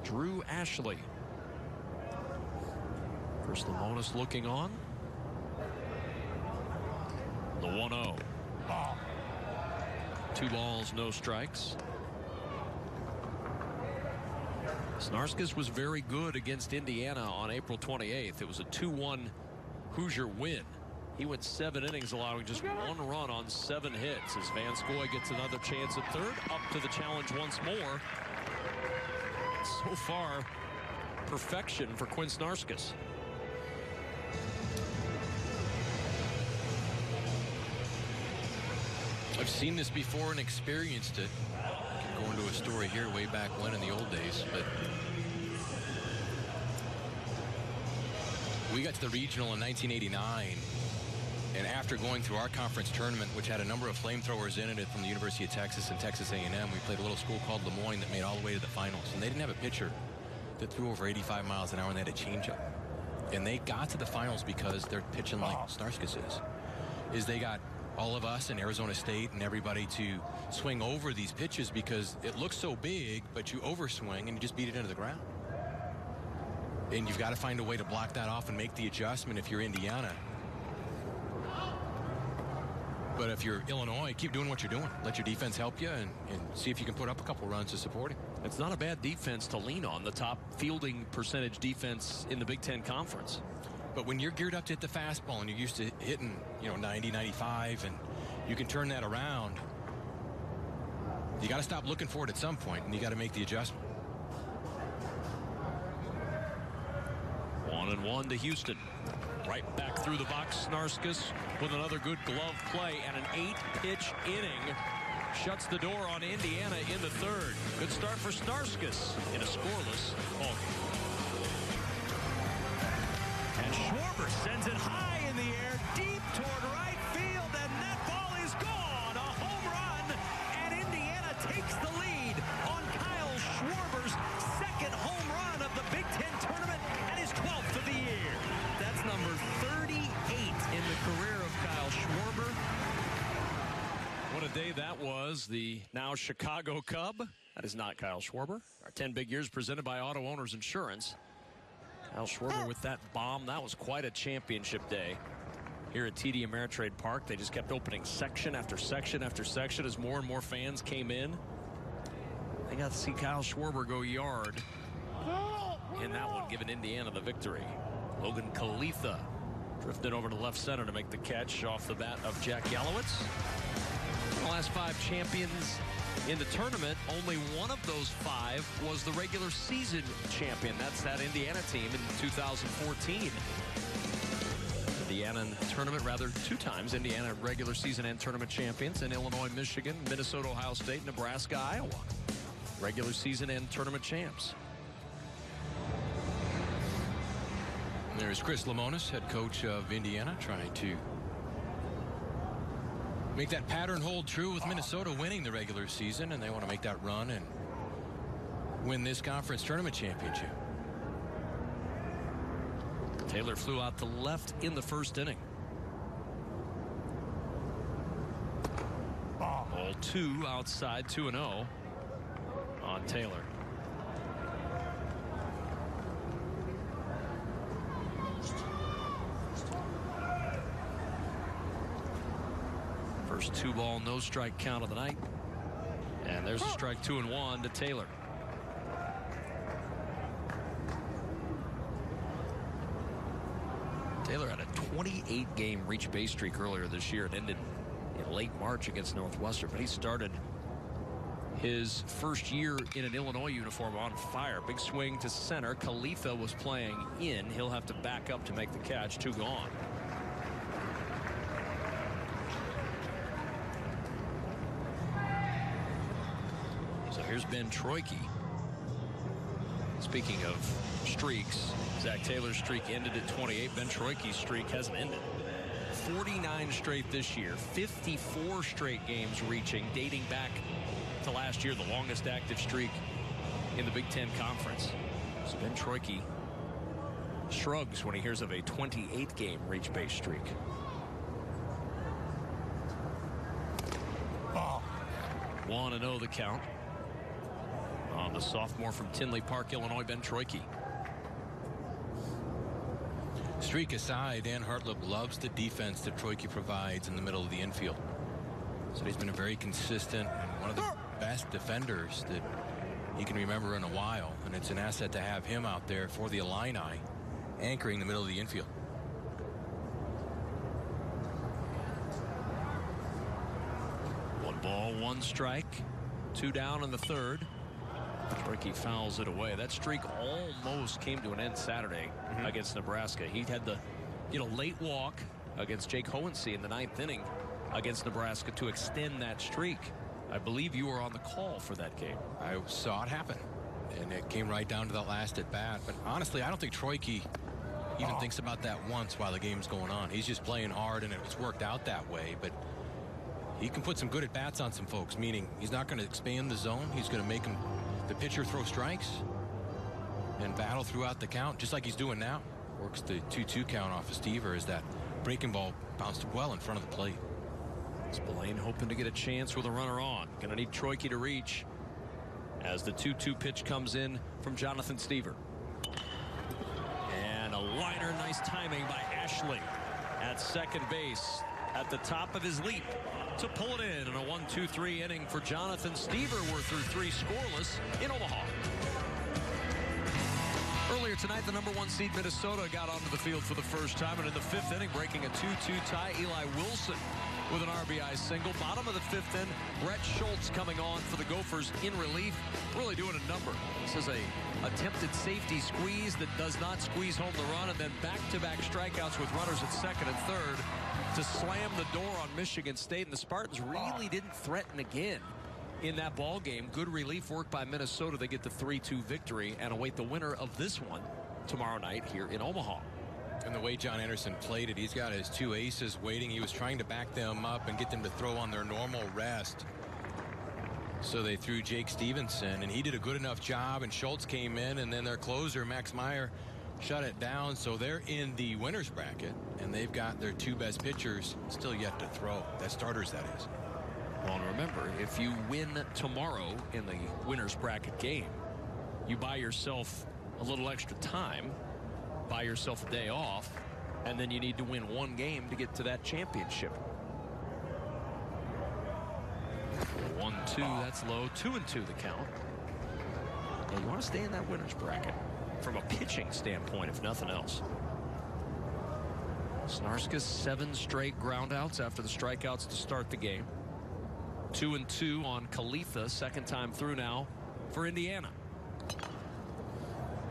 Drew Ashley. Chris Lemonis looking on. The 1-0. 2 balls, no strikes. Snarskis was very good against Indiana on April 28th. It was a 2-1 Hoosier win. He went 7 innings, allowing just 1 run on 7 hits. As Van Scoy gets another chance at third, up to the challenge once more. So far, perfection for Quinn Snarskis. I've seen this before and experienced it. I can go into a story here way back when in the old days, but we got to the regional in 1989. And after going through our conference tournament, which had a number of flamethrowers in it from the University of Texas and Texas A&M, we played a little school called Lemoyne that made all the way to the finals. And they didn't have a pitcher that threw over 85 miles an hour, and they had a changeup. And they got to the finals because they're pitching like Snarskis is they got all of us in Arizona State and everybody to swing over these pitches because it looks so big, but you overswing and you just beat it into the ground. And you've got to find a way to block that off and make the adjustment if you're Indiana. But if you're Illinois, keep doing what you're doing. Let your defense help you and see if you can put up a couple runs to support it. It's not a bad defense to lean on, the top fielding percentage defense in the Big Ten Conference. But when you're geared up to hit the fastball and you're used to hitting, 90, 95, and you can turn that around, you got to stop looking for it at some point, and you got to make the adjustment. 1-1 to Houston. Right back through the box, Snarskas with another good glove play and an 8-pitch inning. Shuts the door on Indiana in the third. Good start for Snarskas in a scoreless ball game. And Schwarber sends it high in the air, deep toward right field, and that ball is gone. A home run, and Indiana takes the lead on Kyle Schwarber's second home run of the Big Ten tournament and his 12th of the year. That's number 38 in the career of Kyle Schwarber. What a day that was. The now Chicago Cub. That is not Kyle Schwarber. Our 10 big years presented by Auto Owners Insurance. Kyle Schwarber with that bomb. That was quite a championship day here at TD Ameritrade Park. They just kept opening section after section after section as more and more fans came in. They got to see Kyle Schwarber go yard in that one, giving Indiana the victory. Logan Kalitha drifted over to left center to make the catch off the bat of Jack Yalowitz. The last 5 champions in the tournament, only one of those 5 was the regular season champion. That's that Indiana team in 2014. Indiana in the tournament, rather 2 times. Indiana regular season and tournament champions in Illinois, Michigan, Minnesota, Ohio State, Nebraska, Iowa. Regular season and tournament champs. There's Chris Lemonis, head coach of Indiana, trying to make that pattern hold true with Minnesota winning the regular season, and they want to make that run and win this conference tournament championship. Taylor flew out to left in the first inning. Ball 2 outside, 2-0 on Taylor. First 2-ball, no strike count of the night. And there's a strike 2-1 to Taylor. Taylor had a 28-game reach base streak earlier this year. It ended in late March against Northwestern, but he started his first year in an Illinois uniform on fire. Big swing to center. Kalitha was playing in. He'll have to back up to make the catch. 2 gone. Here's Ben Troike. Speaking of streaks, Zach Taylor's streak ended at 28. Ben Troike's streak hasn't ended. 49 straight this year, 54 straight games reaching, dating back to last year, the longest active streak in the Big Ten Conference. So Ben Troike shrugs when he hears of a 28-game reach base streak. 1-0 the count on the sophomore from Tinley Park, Illinois, Ben Troike. Streak aside, Dan Hartleb loves the defense that Troike provides in the middle of the infield. So he's been a very consistent and one of the best defenders that he can remember in a while. And it's an asset to have him out there for the Illini, anchoring the middle of the infield. One ball, 1 strike, 2 down in the third. Troike fouls it away. That streak almost came to an end Saturday against Nebraska. He had the late walk against Jake Hohensee in the 9th inning against Nebraska to extend that streak. I believe you were on the call for that game. I saw it happen, and it came right down to that last at bat. But honestly, I don't think Troike even thinks about that once while the game's going on. He's just playing hard, and it's worked out that way. But he can put some good at bats on some folks, meaning he's not going to expand the zone. He's going to make the pitcher throw strikes and battle throughout the count, just like he's doing now. Works the 2-2 count off of Stever as that breaking ball bounced well in front of the plate. Spillane hoping to get a chance with a runner on. Going to need Troike to reach as the 2-2 pitch comes in from Jonathan Stever. a liner, nice timing by Ashley at second base at the top of his leap to pull it in a 1-2-3 inning for Jonathan Stever. We're through 3 scoreless in Omaha. Earlier tonight, the #1 seed Minnesota got onto the field for the first time, and in the 5th inning, breaking a 2-2 tie, Eli Wilson with an RBI single. Bottom of the 5th inning, Brett Schultz coming on for the Gophers in relief, really doing a number. This is a attempted safety squeeze that does not squeeze home the run, and then back-to-back strikeouts with runners at second and third to slam the door on Michigan State. And the Spartans really didn't threaten again in that ball game. Good relief work by Minnesota. They get the 3-2 victory and await the winner of this one tomorrow night here in Omaha. And the way John Anderson played it, he's got his 2 aces waiting. He was trying to back them up and get them to throw on their normal rest. So they threw Jake Stevenson, and he did a good enough job, and Schultz came in, and then their closer, Max Meyer, shut it down. So they're in the winner's bracket, and they've got their 2 best pitchers still yet to throw. That's starters, that is. Well, and remember, if you win tomorrow in the winner's bracket game, you buy yourself a little extra time, buy yourself a day off, and then you need to win 1 game to get to that championship. 1-2, that's low. 2-2 the count. And you want to stay in that winner's bracket from a pitching standpoint, if nothing else. Snarskas 7 straight groundouts after the strikeouts to start the game. 2-2 on Kalitha, second time through now for Indiana.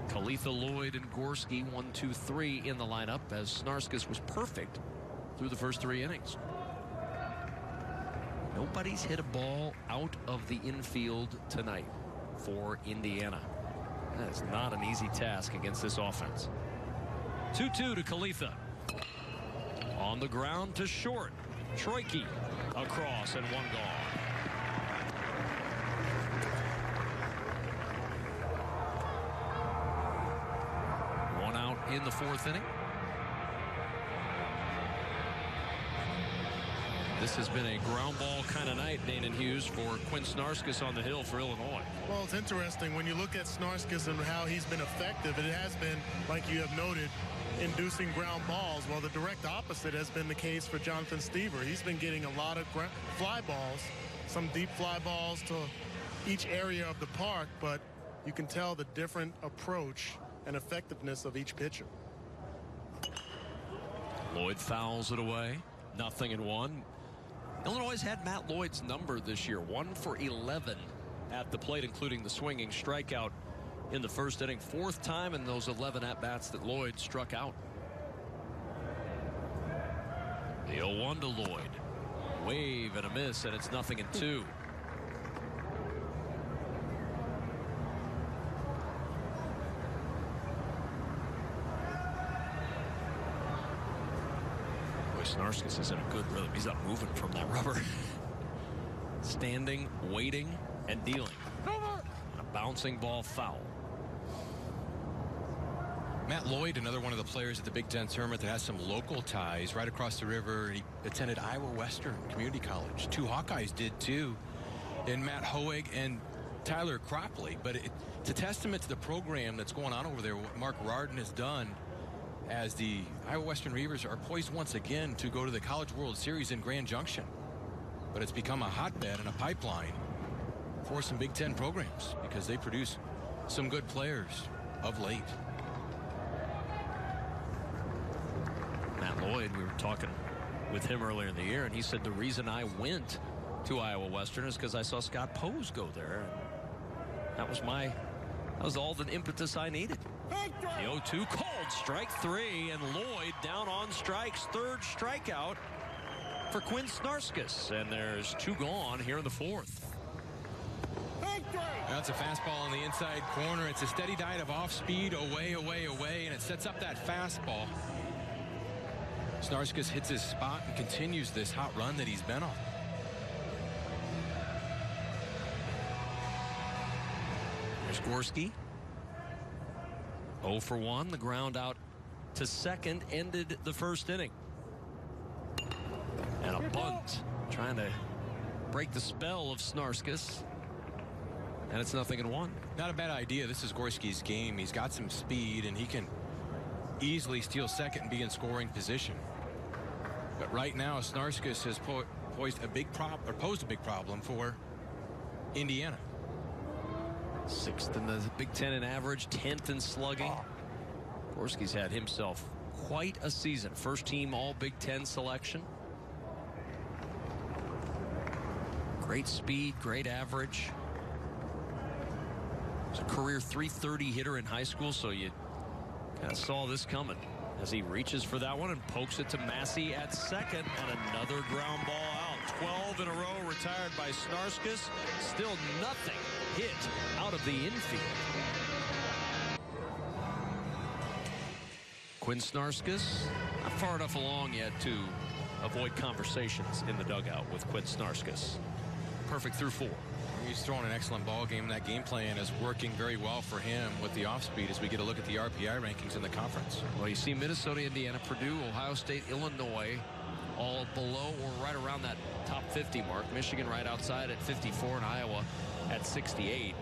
Kalitha, Lloyd, and Gorski 1-2-3 in the lineup, as Snarskas was perfect through the first 3 innings. Nobody's hit a ball out of the infield tonight for Indiana. That is not an easy task against this offense. 2-2 to Kalitha. On the ground to short. Troike across and 1 gone. One out in the 4th inning. This has been a ground ball kind of night, Dana Hughes, for Quinn Snarskas on the hill for Illinois. Well, it's interesting when you look at Snarskas and how he's been effective. It has been, like you have noted, inducing ground balls. Well, the direct opposite has been the case for Jonathan Stever. He's been getting a lot of fly balls, some deep fly balls to each area of the park, but you can tell the different approach and effectiveness of each pitcher. Lloyd fouls it away. 0-1. Illinois had Matt Lloyd's number this year, 1 for 11 at the plate, including the swinging strikeout in the first inning. 4th time in those 11 at-bats that Lloyd struck out. The 0-1 to Lloyd. Wave and a miss, and it's 0-2. Snarskas is in a good rhythm. He's not moving from that rubber. Standing, waiting, and dealing. A bouncing ball foul. Matt Lloyd, another one of the players at the Big Ten tournament that has some local ties right across the river. He attended Iowa Western Community College. 2 Hawkeyes did too, in Matt Hoeg and Tyler Cropley. But it's a testament to the program that's going on over there, what Mark Rardin has done, as the Iowa Western Reavers are poised once again to go to the College World Series in Grand Junction. But it's become a hotbed and a pipeline for some Big Ten programs because they produce some good players of late. Matt Lloyd, we were talking with him earlier in the year, and he said the reason I went to Iowa Western is because I saw Scott Pose go there. And that was all the impetus I needed. The 0-2 called, strike 3, and Lloyd down on strikes. 3rd strikeout for Quinn Snarskas, and there's 2 gone here in the 4th. That's a fastball on the inside corner. It's a steady diet of off speed, away, and it sets up that fastball. Snarskas hits his spot and continues this hot run that he's been on. There's Gorski. 0 for 1. The ground out to second ended the first inning. And a bunt trying to break the spell of Snarskas. And it's 0-1. Not a bad idea. This is Gorski's game. He's got some speed, and he can easily steal second and be in scoring position. But right now, Snarskus has posed a big problem for Indiana. 6th in the Big Ten in average, 10th in slugging. Gorski's had himself quite a season. First team all Big Ten selection. Great speed, great average. He's a career .330 hitter in high school, so you kind of saw this coming as he reaches for that one and pokes it to Massey at second, and another ground ball out. 12 in a row retired by Snarskus. Still nothing hit out of the infield. Quinn Snarskus not far enough along yet to avoid conversations in the dugout with Quinn Snarskus. Perfect through 4. He's throwing an excellent ball game. That game plan is working very well for him with the off speed as we get a look at the RPI rankings in the conference. Well, you see Minnesota, Indiana, Purdue, Ohio State, Illinois all below or right around that top 50 mark. Michigan right outside at 54 and Iowa at 68.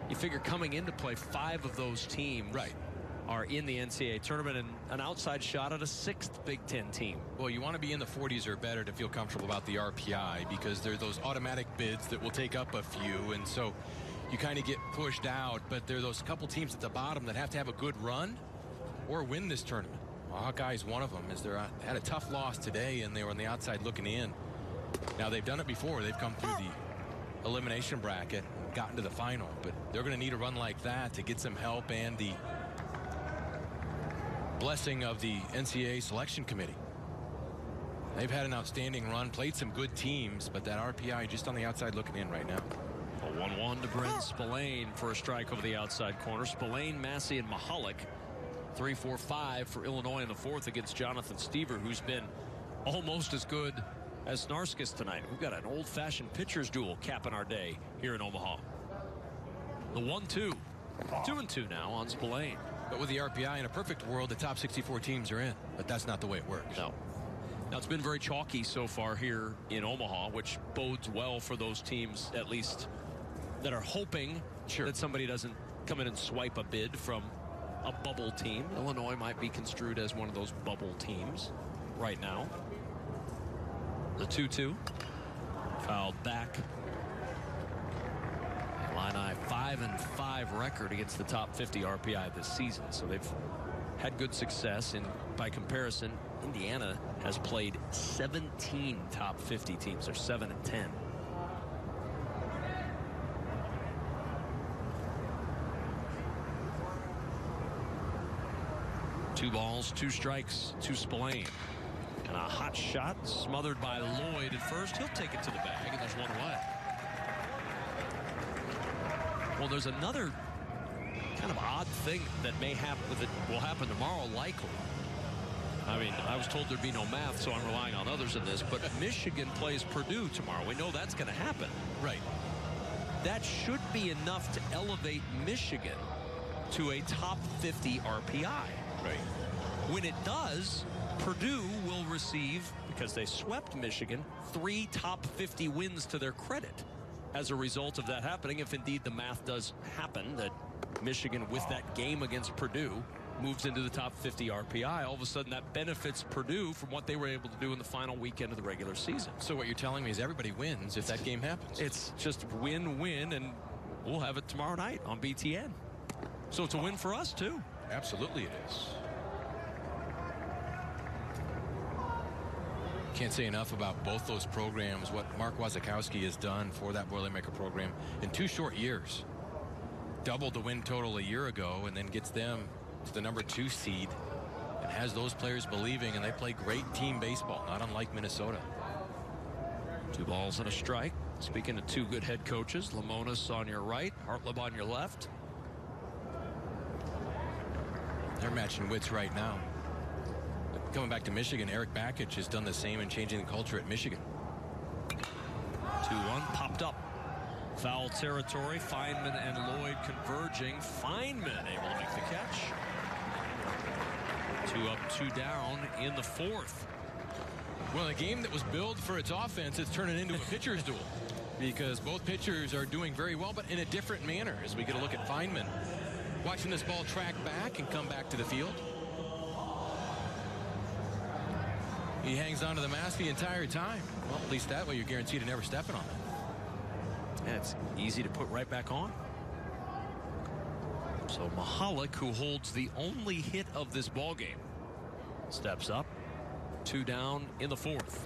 You figure coming into play, 5 of those teams are in the NCAA tournament and an outside shot at a 6th Big Ten team. Well, you want to be in the 40s or better to feel comfortable about the RPI because there are those automatic bids that will take up a few, and so you kind of get pushed out. But there are those couple teams at the bottom that have to have a good run or win this tournament. Well, Hawkeye's one of them. They had a tough loss today, and they were on the outside looking in. Now, they've done it before. They've come through the elimination bracket and gotten to the final, but they're going to need a run like that to get some help and the blessing of the NCAA selection committee. They've had an outstanding run, played some good teams, but that RPI just on the outside looking in right now. A 1-1 to Brent Spillane for a strike over the outside corner. Spillane, Massey, and Mahalik. 3-4-5 for Illinois in the 4th against Jonathan Stever, who's been almost as good as Snarskus tonight. We've got an old-fashioned pitcher's duel capping our day here in Omaha. The 1-2. 2-2 now on Spillane. But with the RPI, in a perfect world, the top 64 teams are in. But that's not the way it works. No. Now, it's been very chalky so far here in Omaha, which bodes well for those teams, at least, that are hoping that somebody doesn't come in and swipe a bid from a bubble team. Illinois might be construed as one of those bubble teams right now. The 2-2. Fouled back. Illini 5-5 record against the top 50 RPI this season, so they've had good success. And by comparison, Indiana has played 17 top 50 teams. They're 7-10. 2 balls, 2 strikes to Spillane. And a hot shot smothered by Lloyd at first. He'll take it to the bag, and there's 1 away. Well, there's another kind of odd thing that may happen, that will happen tomorrow, likely. I mean, I was told there'd be no math, so I'm relying on others in this, but Michigan plays Purdue tomorrow. We know that's going to happen. Right. That should be enough to elevate Michigan to a top 50 RPI. Right. When it does, Purdue will receive, because they swept Michigan, 3 top 50 wins to their credit. As a result of that happening, if indeed the math does happen, that Michigan, with that game against Purdue, moves into the top 50 RPI, all of a sudden that benefits Purdue from what they were able to do in the final weekend of the regular season. So what you're telling me is everybody wins if that game happens. It's just win-win, and we'll have it tomorrow night on BTN. So it's a win for us, too. Absolutely it is. Can't say enough about both those programs, what Mark Wazakowski has done for that Boilermaker program in 2 short years. Doubled the win total a year ago and then gets them to the number 2 seed and has those players believing, and they play great team baseball, not unlike Minnesota. 2 balls and a strike. Speaking of 2 good head coaches, Lamonis on your right, Hartleb on your left. They're matching wits right now. Coming back to Michigan, Eric Bakich has done the same in changing the culture at Michigan. 2-1 popped up. Foul territory. Feynman and Lloyd converging. Feynman able to make the catch. 2 up, 2 down in the 4th. Well, a game that was billed for its offense is turning into a pitcher's duel because both pitchers are doing very well, but in a different manner as we get a look at Feynman watching this ball track back and come back to the field. He hangs onto the mask the entire time. Well, at least that way you're guaranteed to never stepping on it. And it's easy to put right back on. So Mahalik, who holds the only hit of this ball game, steps up. 2 down in the 4th.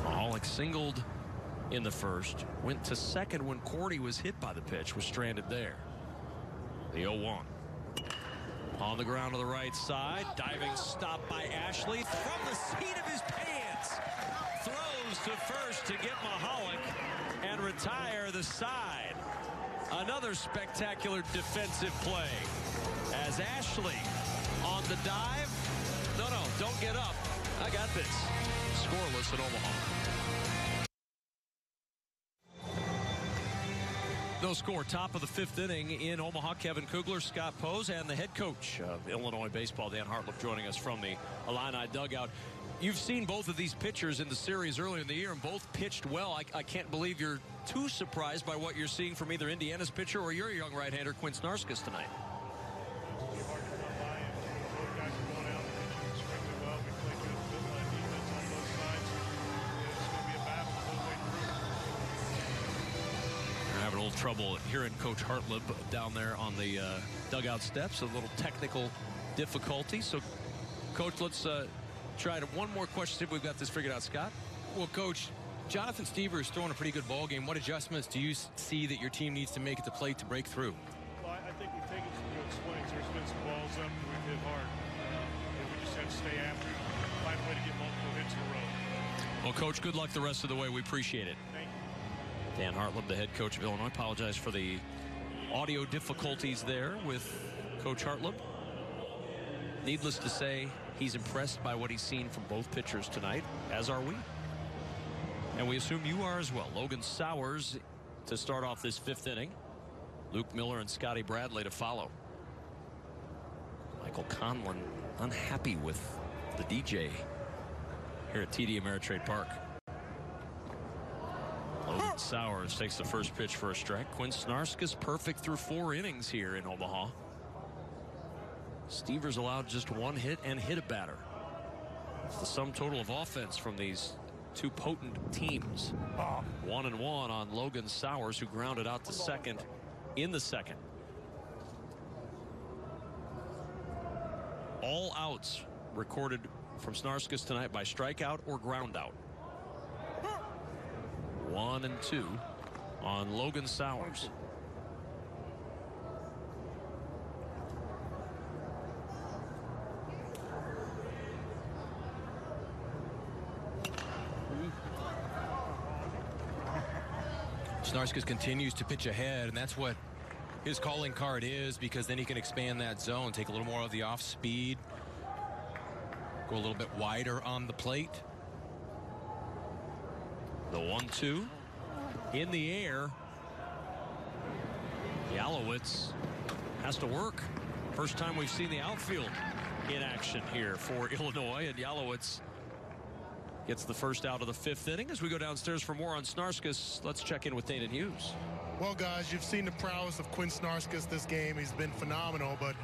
Mahalik singled in the 1st, went to 2nd when Cordy was hit by the pitch, was stranded there. The 0-1. On the ground to the right side, diving stop by Ashley from the seat of his pants. Throws to first to get Mahalik and retire the side. Another spectacular defensive play as Ashley on the dive. No, don't get up. I got this. Scoreless in Omaha. No score. Top of the 5th inning in Omaha. Kevin Kugler, Scott Pose, and the head coach of Illinois baseball, Dan Hartlip, joining us from the Illini dugout. You've seen both of these pitchers in the series earlier in the year, and both pitched well. I can't believe you're too surprised by what you're seeing from either Indiana's pitcher or your young right-hander, Quinn Snarskas, tonight. Having a little trouble hearing Coach Hartlib down there on the dugout steps. A little technical difficulty. So, Coach, let's try to one more question. See if we've got this figured out, Scott. Well, Coach, Jonathan Stever is throwing a pretty good ball game. What adjustments do you see that your team needs to make at the plate to break through? Well, I think we've taken some good swings. There's been some balls up that we've hit hard. And we just have to stay after it, find a way to get multiple hits in a row. Well, Coach, good luck the rest of the way. We appreciate it. Thank you. Dan Hartlib, the head coach of Illinois. Apologize for the audio difficulties there with Coach Hartlib. Needless to say, he's impressed by what he's seen from both pitchers tonight, as are we. And we assume you are as well. Logan Sowers to start off this 5th inning. Luke Miller and Scotty Bradley to follow. Michael Conlon unhappy with the DJ here at TD Ameritrade Park. Logan Sowers takes the first pitch for a strike. Quinn Snarskas perfect through 4 innings here in Omaha. Stever's allowed just 1 hit and hit a batter. It's the sum total of offense from these 2 potent teams. 1-1 on Logan Sowers, who grounded out to 2nd in the 2nd. All outs recorded from Snarskas tonight by strikeout or ground out. 1-2 on Logan Sowers. Snarskas continues to pitch ahead, and that's what his calling card is, because then he can expand that zone, take a little more of the off speed, go a little bit wider on the plate. The 1-2 in the air. Yalowitz has to work. First time we've seen the outfield in action here for Illinois, and Yalowitz gets the first out of the 5th inning. As we go downstairs for more on Snarskas, let's check in with Nathan Hughes. Well, guys, you've seen the prowess of Quinn Snarskas this game. He's been phenomenal, but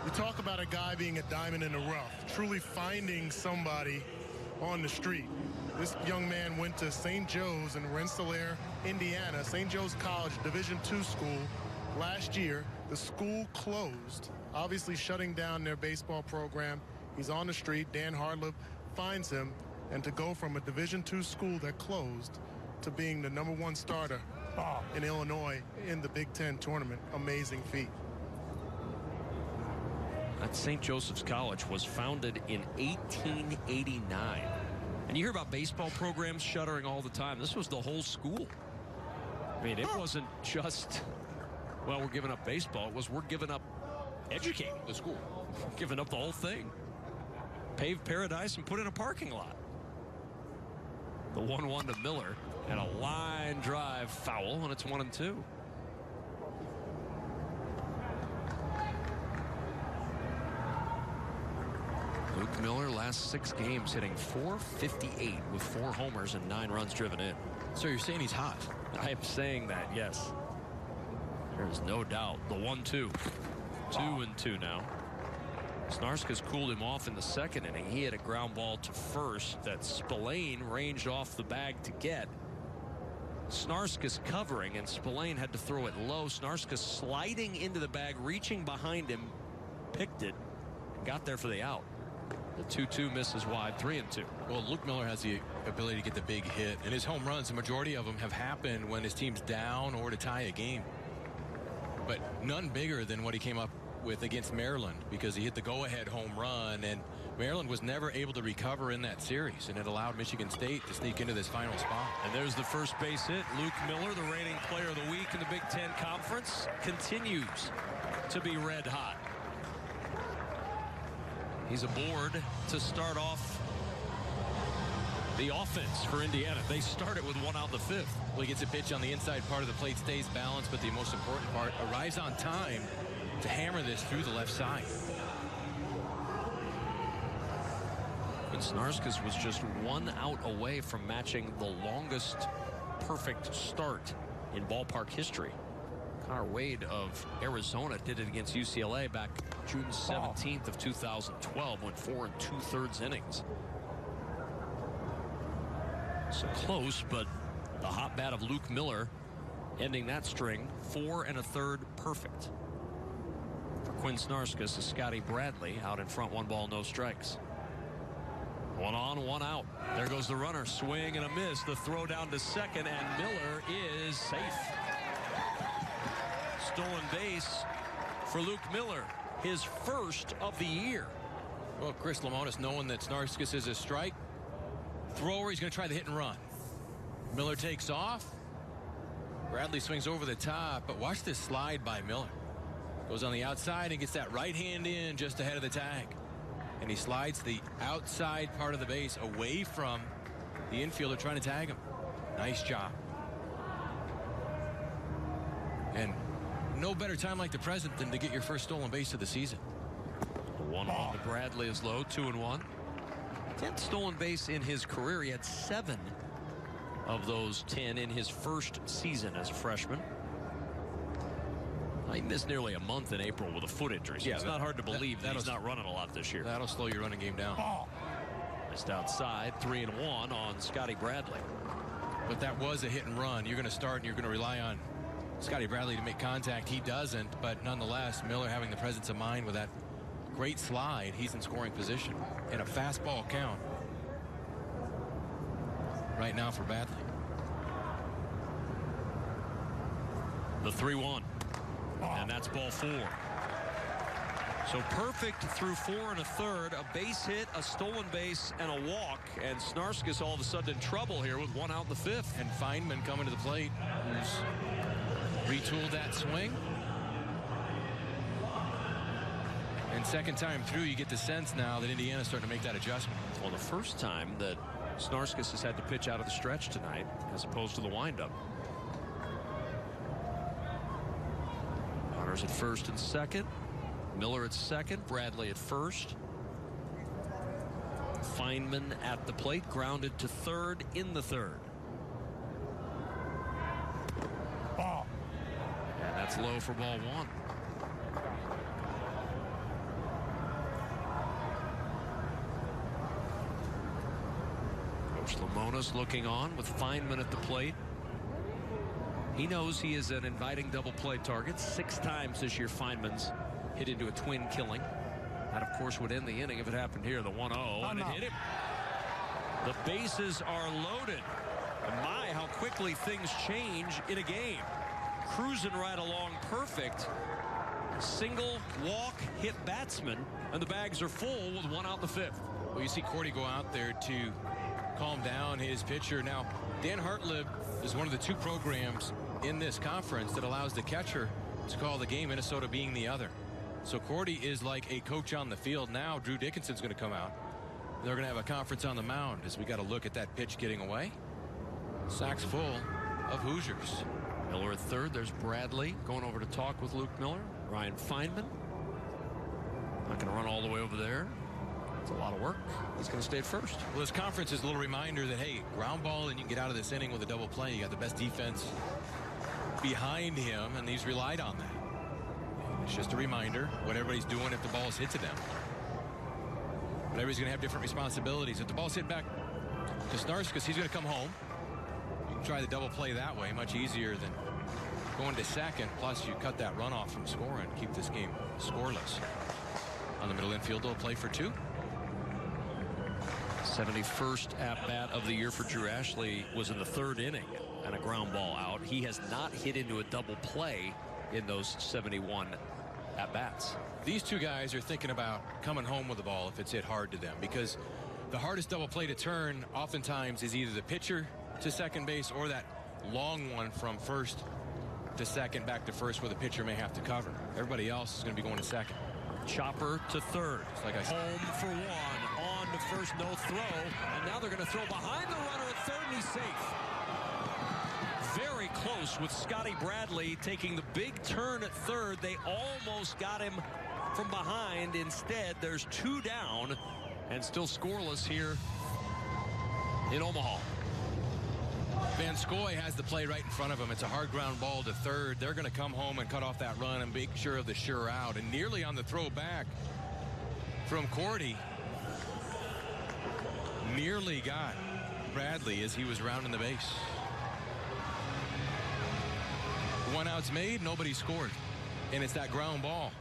you talk about a guy being a diamond in the rough, truly finding somebody on the street. This young man went to St. Joe's in Rensselaer, Indiana, St. Joe's College, Division II school. Last year, the school closed, obviously shutting down their baseball program. He's on the street. Dan Hartlib finds him, and to go from a Division II school that closed to being the #1 starter in Illinois in the Big Ten tournament, amazing feat. That St. Joseph's College was founded in 1889. And you hear about baseball programs shuttering all the time. This was the whole school. I mean, it wasn't just, well, we're giving up baseball. It was, we're giving up educating the school. Giving up the whole thing. Paved paradise and put in a parking lot. The 1-1 to Miller, and a line drive foul, and it's 1-2. Luke Miller, last 6 games, hitting .458 with 4 homers and 9 runs driven in. So you're saying he's hot? I am saying that, yes. There's no doubt. The 1-2. 2-2 now. Snarskas cooled him off in the second inning. He had a ground ball to first that Spillane ranged off the bag to get. Snarskas covering, and Spillane had to throw it low. Snarskas sliding into the bag, reaching behind him, picked it, and got there for the out. The 2-2 misses wide, 3-2. Well, Luke Miller has the ability to get the big hit, and his home runs, the majority of them have happened when his team's down or to tie a game. But none bigger than what he came up with against Maryland, because he hit the go-ahead home run, and Maryland was never able to recover in that series, and it allowed Michigan State to sneak into this final spot. And there's the first base hit. Luke Miller, the reigning player of the week in the Big Ten Conference, continues to be red hot. He's aboard to start off the offense for Indiana. They start it with one out in the fifth. Well, he gets a pitch on the inside part of the plate, stays balanced, but the most important part, arrives on time to hammer this through the left side. And Snarskas was just one out away from matching the longest perfect start in ballpark history. Connor Wade of Arizona did it against UCLA back June 17th of 2012, went 4 2/3 innings. So close, but the hot bat of Luke Miller ending that string, 4 1/3 perfect. For Quinn Snarskas is Scotty Bradley out in front, 1 ball, no strikes. 1 on, 1 out. There goes the runner, swing and a miss. The throw down to second, and Miller is safe. Stolen base for Luke Miller, his first of the year. Well, Chris Lemonis, knowing that Snarskas is a strike thrower, he's going to try the hit and run. Miller takes off. Bradley swings over the top, but watch this slide by Miller. Goes on the outside and gets that right hand in just ahead of the tag. And he slides the outside part of the base away from the infielder trying to tag him. Nice job. And no better time like the present than to get your first stolen base of the season. The 1 on to Bradley is low, 2-1. 10th stolen base in his career. He had 7 of those 10 in his first season as a freshman. He missed nearly a month in April with a foot injury, so it's not hard to believe that he's not running a lot this year. That'll slow your running game down. Missed outside, 3-1 on Scotty Bradley. But that was a hit and run. You're going to start and you're going to rely on Scotty Bradley to make contact. He doesn't, but nonetheless, Miller having the presence of mind with that great slide. He's in scoring position in a fastball count right now for Bradley. The 3-1. And that's ball 4. So perfect through 4 1/3, a base hit, a stolen base, and a walk. And Snarskas all of a sudden in trouble here with 1 out in the 5th. And Feynman coming to the plate, who's retooled that swing. And second time through, you get the sense now that Indiana's starting to make that adjustment. Well, the first time that Snarskas has had to pitch out of the stretch tonight as opposed to the windup. Runners at first and second. Miller at second. Bradley at first. Feynman at the plate. Grounded to third in the 3rd. And that's low for ball 1. Coach Lemonis looking on with Feynman at the plate. He knows he is an inviting double play target. 6 times this year Feynman's hit into a twin killing. That, of course, would end the inning if it happened here. The 1-0, and it hit him. The bases are loaded. And my, how quickly things change in a game. Cruising right along perfect. Single, walk, hit batsman, and the bags are full with 1 out in the 5th. Well, you see Cordy go out there to calm down his pitcher. Now, Dan Hartlib is one of the 2 programs in this conference that allows the catcher to call the game, Minnesota being the other. So Cordy is like a coach on the field. Now Drew Dickinson's going to come out. They're going to have a conference on the mound as we got to look at that pitch getting away. Sacks full of Hoosiers. Miller at third. There's Bradley going over to talk with Luke Miller. Ryan Feynman not going to run all the way over there. It's a lot of work. He's going to stay at first. Well, this conference is a little reminder that, hey, ground ball and you can get out of this inning with a double play. You got the best defense behind him, and he's relied on that. It's just a reminder what everybody's doing if the ball is hit to them. But everybody's going to have different responsibilities. If the ball's hit back to Snarskas, he's going to come home. You can try the double play that way, much easier than going to second. Plus, you cut that runoff from scoring, keep this game scoreless. On the middle infield, they'll play for 2. 71st at-bat of the year for Drew Ashley was in the 3rd inning and a ground ball out. He has not hit into a double play in those 71 at-bats. These two guys are thinking about coming home with the ball if it's hit hard to them, because the hardest double play to turn oftentimes is either the pitcher to second base or that long one from first to second back to first where the pitcher may have to cover. Everybody else is going to be going to second. Chopper to third. Like I said. Home for 1. On to first, no throw. And now they're going to throw behind the runner at third, and he's safe. Very close with Scotty Bradley taking the big turn at third. They almost got him from behind. Instead, there's 2 down and still scoreless here in Omaha. Van Scoy has the play right in front of him. It's a hard ground ball to third. They're going to come home and cut off that run and make sure of the sure out. And nearly on the throw back from Cordy, nearly got Bradley as he was rounding the base. 1 out's made, nobody scored. And it's that ground ball.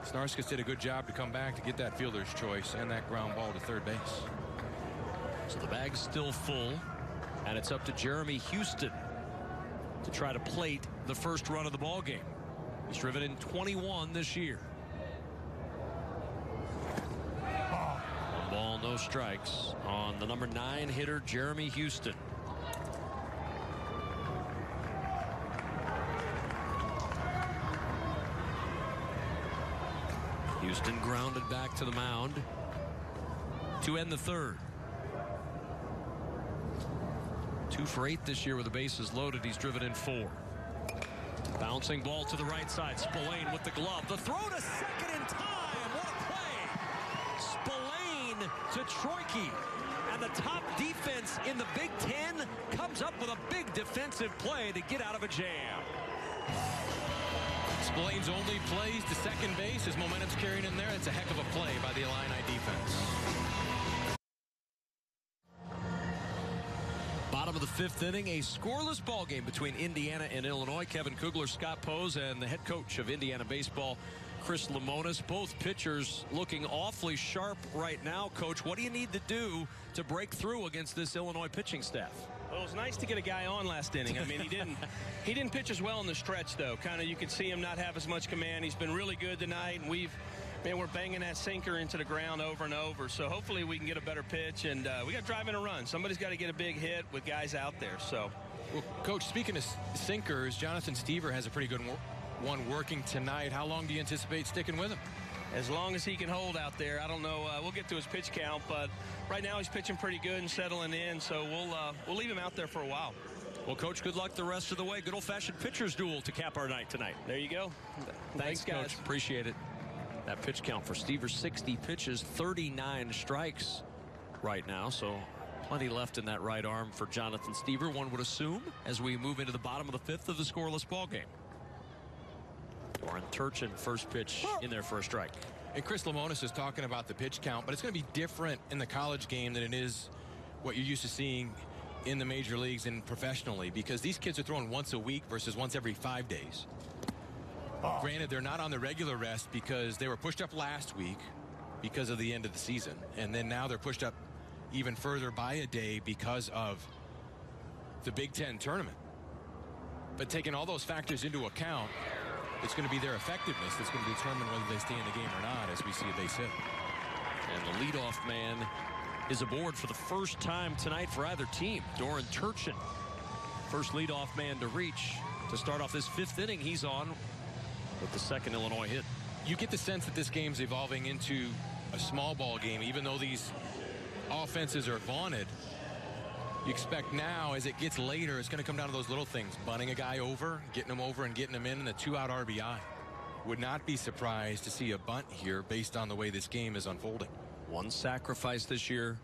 Snarskas did a good job to come back to get that fielder's choice and that ground ball to third base. So the bag's still full. And it's up to Jeremy Houston to try to plate the first run of the ball game. He's driven in 21 this year. 1 ball, no strikes on the number 9 hitter, Jeremy Houston. Houston grounded back to the mound to end the 3rd. 2 for 8 this year with the bases loaded. He's driven in 4. Bouncing ball to the right side. Spillane with the glove. The throw to second in time. What a play. Spillane to Troike. And the top defense in the Big Ten comes up with a big defensive play to get out of a jam. Spillane's only plays to second base. His momentum's carrying in there. It's a heck of a play by the Illini defense. Bottom of the 5th inning, a scoreless ball game between Indiana and Illinois. Kevin Kugler, Scott Pose, and the head coach of Indiana baseball, Chris Lemonis. Both pitchers looking awfully sharp right now. Coach, what do you need to do to break through against this Illinois pitching staff? Well, it was nice to get a guy on last inning. I mean, he didn't pitch as well in the stretch, though. Kind of, you could see him not have as much command. He's been really good tonight, and we're banging that sinker into the ground over and over. So hopefully we can get a better pitch, and we got to drive in a run. Somebody's got to get a big hit with guys out there. So, well, Coach, speaking of sinkers, Jonathan Stever has a pretty good one working tonight. How long do you anticipate sticking with him? As long as he can hold out there. I don't know. We'll get to his pitch count, but right now he's pitching pretty good and settling in. So we'll leave him out there for a while. Well, Coach, good luck the rest of the way. Good old-fashioned pitcher's duel to cap our night tonight. There you go. Thanks guys. Coach. Appreciate it. That pitch count for Stever, 60 pitches, 39 strikes right now. So plenty left in that right arm for Jonathan Stever, one would assume, as we move into the bottom of the 5th of the scoreless ball game. Doran Turchin, first pitch in there for a strike. And Chris Lemonis is talking about the pitch count, but it's going to be different in the college game than it is what you're used to seeing in the major leagues and professionally, because these kids are throwing once a week versus once every 5 days. Granted, they're not on the regular rest because they were pushed up last week because of the end of the season. And then now they're pushed up even further by a day because of the Big Ten tournament. But taking all those factors into account, it's going to be their effectiveness that's going to determine whether they stay in the game or not as we see a base hit. And the leadoff man is aboard for the first time tonight for either team. Doran Turchin, first leadoff man to reach to start off this 5th inning. He's on with the second Illinois hit. You get the sense that this game's evolving into a small ball game, even though these offenses are vaunted. You expect now, as it gets later, it's going to come down to those little things. Bunting a guy over, getting him over and getting him in a 2-out RBI. Would not be surprised to see a bunt here based on the way this game is unfolding. One sacrifice this year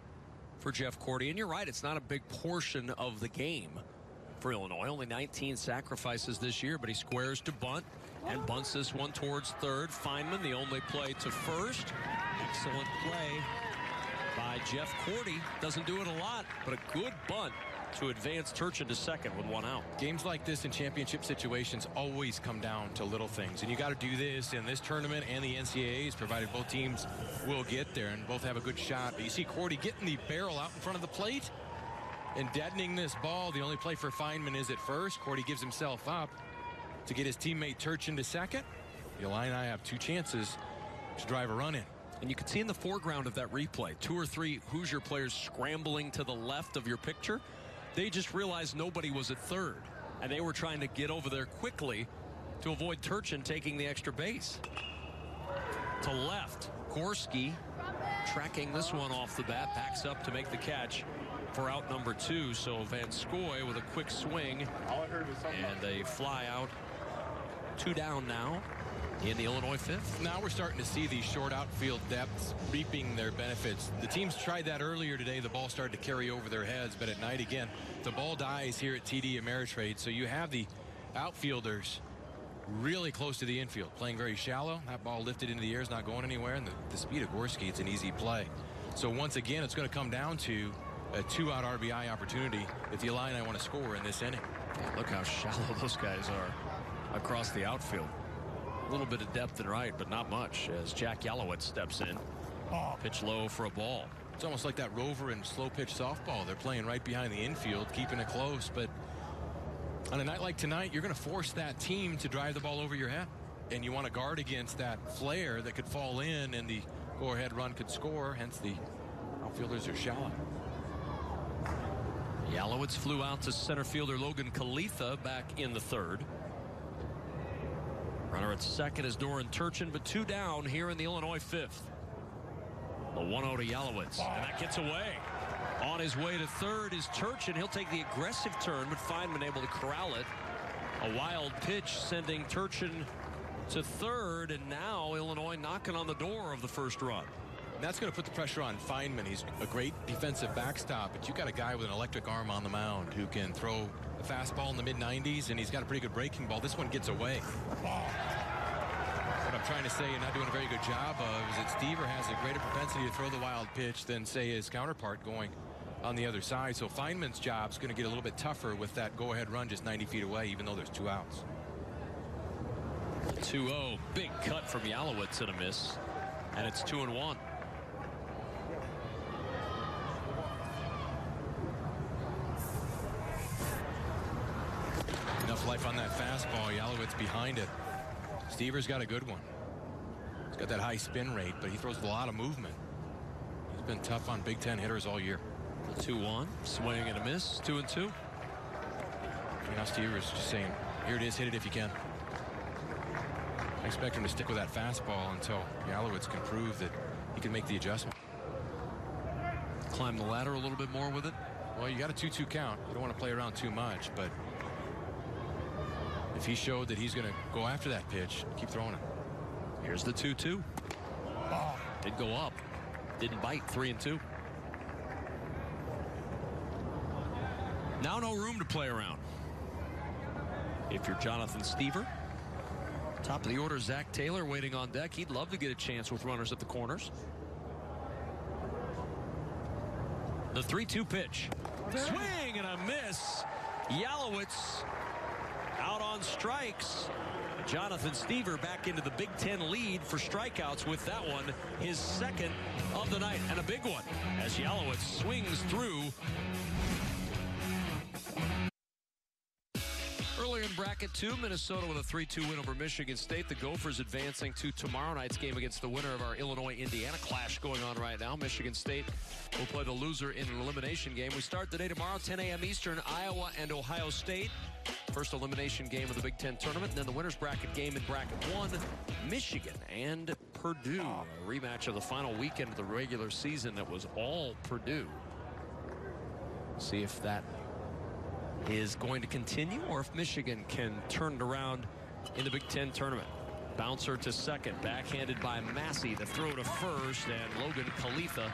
for Jeff Cordy. And you're right, it's not a big portion of the game for Illinois. Only 19 sacrifices this year, but he squares to bunt and bunts this one towards third. Feynman, the only play to first. Excellent play by Jeff Cordy. Doesn't do it a lot, but a good bunt to advance Turchin to second with one out. Games like this in championship situations always come down to little things, and you got to do this in this tournament and the NCAAs, provided both teams will get there and both have a good shot. But you see Cordy getting the barrel out in front of the plate and deadening this ball. The only play for Feynman is at first. Cordy gives himself up to get his teammate Turchin to second. The Illini have two chances to drive a run in. And you can see in the foreground of that replay, 2 or 3 Hoosier players scrambling to the left of your picture. They just realized nobody was at third, and they were trying to get over there quickly to avoid Turchin taking the extra base. To left, Gorski tracking this one off the bat, backs up to make the catch for out number 2. So Van Scoy with a quick swing and a fly out. 2 down now in the Illinois 5th. Now we're starting to see these short outfield depths reaping their benefits. The teams tried that earlier today. The ball started to carry over their heads, but at night again, the ball dies here at TD Ameritrade. So you have the outfielders really close to the infield, playing very shallow. That ball lifted into the air is not going anywhere, and the speed of Gorski, it's an easy play. So once again, it's going to come down to a 2-out RBI opportunity if the Illini want to score in this inning. Look how shallow those guys are across the outfield. A little bit of depth and right, but not much as Jack Yalowitz steps in. Pitch low for a ball. It's almost like that rover and slow pitch softball. They're playing right behind the infield, keeping it close. But on a night like tonight, you're going to force that team to drive the ball over your head. And you want to guard against that flare that could fall in and the go-ahead run could score. Hence the outfielders are shallow. Yalowitz flew out to center fielder Logan Kalitha back in the 3rd. Runner at second is Doran Turchin, but 2 down here in the Illinois 5th. The 1-0 to Yalowitz, and that gets away. On his way to third is Turchin. He'll take the aggressive turn, but Feynman able to corral it. A wild pitch sending Turchin to third, and now Illinois knocking on the door of the first run. And that's going to put the pressure on Feynman. He's a great defensive backstop, but you got a guy with an electric arm on the mound who can throw a fastball in the mid-90s, and he's got a pretty good breaking ball. This one gets away. What I'm trying to say and not doing a very good job of is that Stever has a greater propensity to throw the wild pitch than, say, his counterpart going on the other side. So Feynman's job is going to get a little bit tougher with that go-ahead run just 90 feet away, even though there's 2 outs. 2-0. Big cut from Yalowitz and a miss. And it's 2-1. Enough life on that fastball. Yalowitz behind it. Stever's got a good one. He's got that high spin rate, but he throws a lot of movement. He's been tough on Big Ten hitters all year. 2-1. Swing and a miss. 2-2. Now Stever's just saying, here it is, hit it if you can. I expect him to stick with that fastball until Yalowitz can prove that he can make the adjustment. Climb the ladder a little bit more with it. Well, you got a 2-2 count. You don't want to play around too much, but if he showed that he's going to go after that pitch, keep throwing it. Here's the 2-2. Did go up. Didn't bite. 3-2. Now no room to play around. If you're Jonathan Stever. Top of the order, Zach Taylor waiting on deck. He'd love to get a chance with runners at the corners. The 3-2 pitch. Swing and a miss. Yalowitz out on strikes. Jonathan Stever back into the Big Ten lead for strikeouts with that one, his second of the night, and a big one as Yalowitz swings through. Early in bracket 2, Minnesota with a 3-2 win over Michigan State. The Gophers advancing to tomorrow night's game against the winner of our Illinois-Indiana clash going on right now. Michigan State will play the loser in an elimination game. We start the day tomorrow, 10 a.m. Eastern, Iowa and Ohio State. First elimination game of the Big Ten tournament. And then the winner's bracket game in bracket 1, Michigan and Purdue. A rematch of the final weekend of the regular season that was all Purdue. See if that is going to continue or if Michigan can turn it around in the Big Ten tournament. Bouncer to second, backhanded by Massey. The throw to first, and Logan Khalifa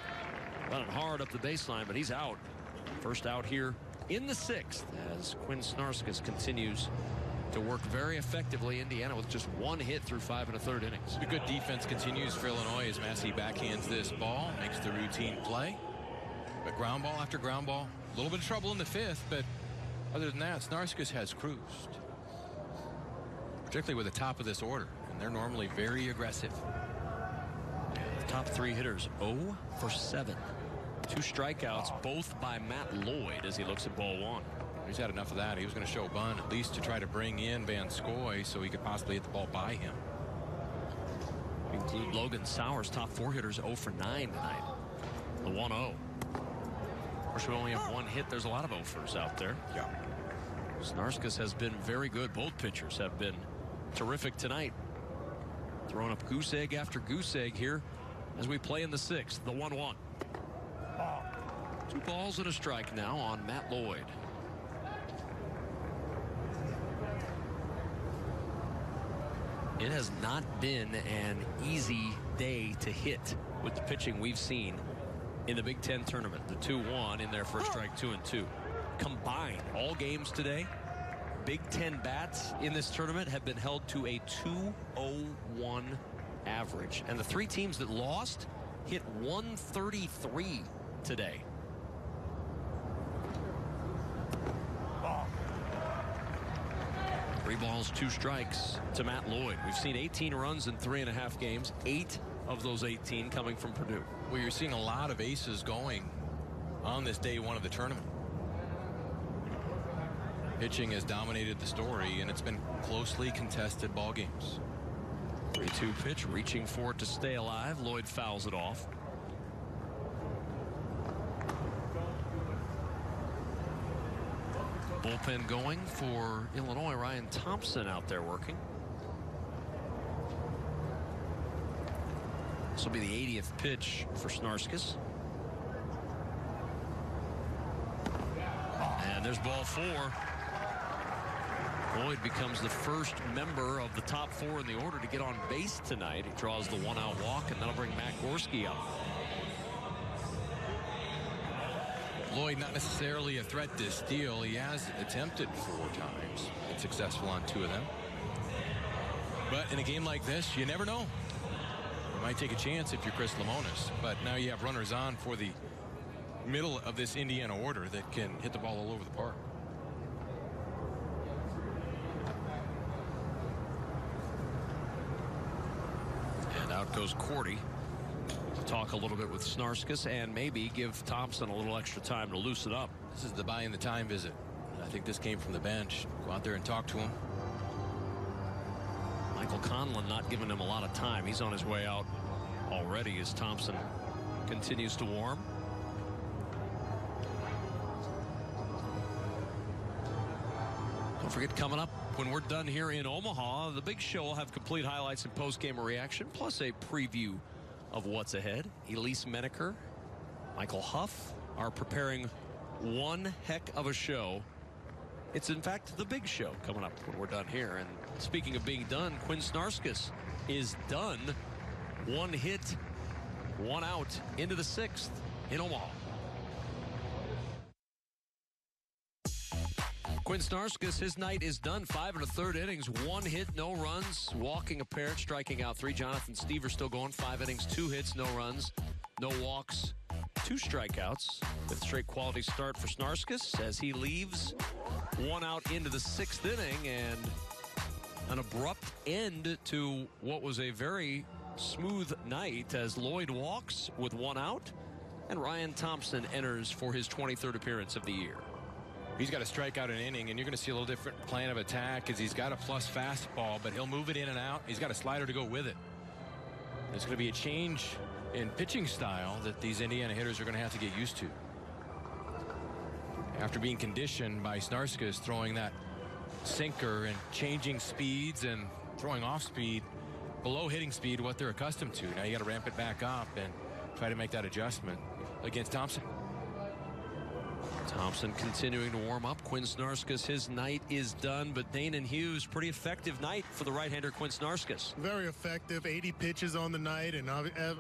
running hard up the baseline, but he's out. First out here in the 6th as Quinn Snarskas continues to work very effectively. Indiana with just 1 hit through 5 1/3 innings. The good defense continues for Illinois as Massey backhands this ball, makes the routine play. But ground ball after ground ball, a little bit of trouble in the 5th, but other than that, Snarskas has cruised, particularly with the top of this order, and they're normally very aggressive. The top 3 hitters 0 for 7. 2 strikeouts, both by Matt Lloyd as he looks at ball 1. He's had enough of that. He was going to show a bunt at least to try to bring in Van Scoy so he could possibly hit the ball by him. Include Logan Sowers, top 4 hitters 0 for 9 tonight. The 1-0. Of course, we only have 1 hit. There's a lot of 0-fers out there. Yeah. Snarskas has been very good. Both pitchers have been terrific tonight. Throwing up goose egg after goose egg here as we play in the 6th. The 1-1. 2 balls and a strike now on Matt Lloyd. It has not been an easy day to hit with the pitching we've seen in the Big Ten tournament. The 2-1 in there for a strike, 2 and 2. Combined, all games today, Big Ten bats in this tournament have been held to a 2.01 average. And the 3 teams that lost hit 133 today. Three balls, 2 strikes to Matt Lloyd. We've seen 18 runs in 3.5 games. 8 of those 18 coming from Purdue. Well, you're seeing a lot of aces going on this day 1 of the tournament. Pitching has dominated the story, and it's been closely contested ball games. 3-2 pitch, reaching for it to stay alive. Lloyd fouls it off. Bullpen going for Illinois. Ryan Thompson out there working. This will be the 80th pitch for Snarskas. And there's ball 4. Lloyd becomes the first member of the top 4 in the order to get on base tonight. He draws the 1-out walk, and that'll bring Matt Gorski up. Lloyd not necessarily a threat to steal. He has attempted 4 times. Been successful on 2 of them. But in a game like this, you never know. You might take a chance if you're Chris Lemonis. But now you have runners on for the middle of this Indiana order that can hit the ball all over the park. And out goes Cordy. Talk a little bit with Snarskas and maybe give Thompson a little extra time to loosen up. This is the buy in the time visit. I think this came from the bench. Go out there and talk to him. Michael Conlon not giving him a lot of time. He's on his way out already as Thompson continues to warm. Don't forget, coming up when we're done here in Omaha, the big show will have complete highlights and post-game reaction, plus a preview of what's ahead. Elise Menaker, Michael Huff are preparing one heck of a show. It's in fact the big show coming up when we're done here. And speaking of being done, Quinn Snarskas is done. 1 hit, 1 out into the 6th in Omaha. Quinn Snarskas, his night is done. 5 1/3 innings, 1 hit, no runs, walking a pair, striking out 3. Jonathan Stever still going, 5 innings, 2 hits, no runs, no walks, 2 strikeouts. 5th straight quality start for Snarskas as he leaves 1 out into the 6th inning, and an abrupt end to what was a very smooth night as Lloyd walks with 1 out, and Ryan Thompson enters for his 23rd appearance of the year. He's got to strike out an inning, and you're going to see a little different plan of attack because he's got a plus fastball, but he'll move it in and out. He's got a slider to go with it. There's going to be a change in pitching style that these Indiana hitters are going to have to get used to. After being conditioned by Snarskas throwing that sinker and changing speeds and throwing off speed below hitting speed, what they're accustomed to. Now you got to ramp it back up and try to make that adjustment against Thompson. Thompson continuing to warm up. Quinn Snarskas, his night is done, but Danon Hughes, pretty effective night for the right-hander Quinn Snarskas. Very effective, 80 pitches on the night, and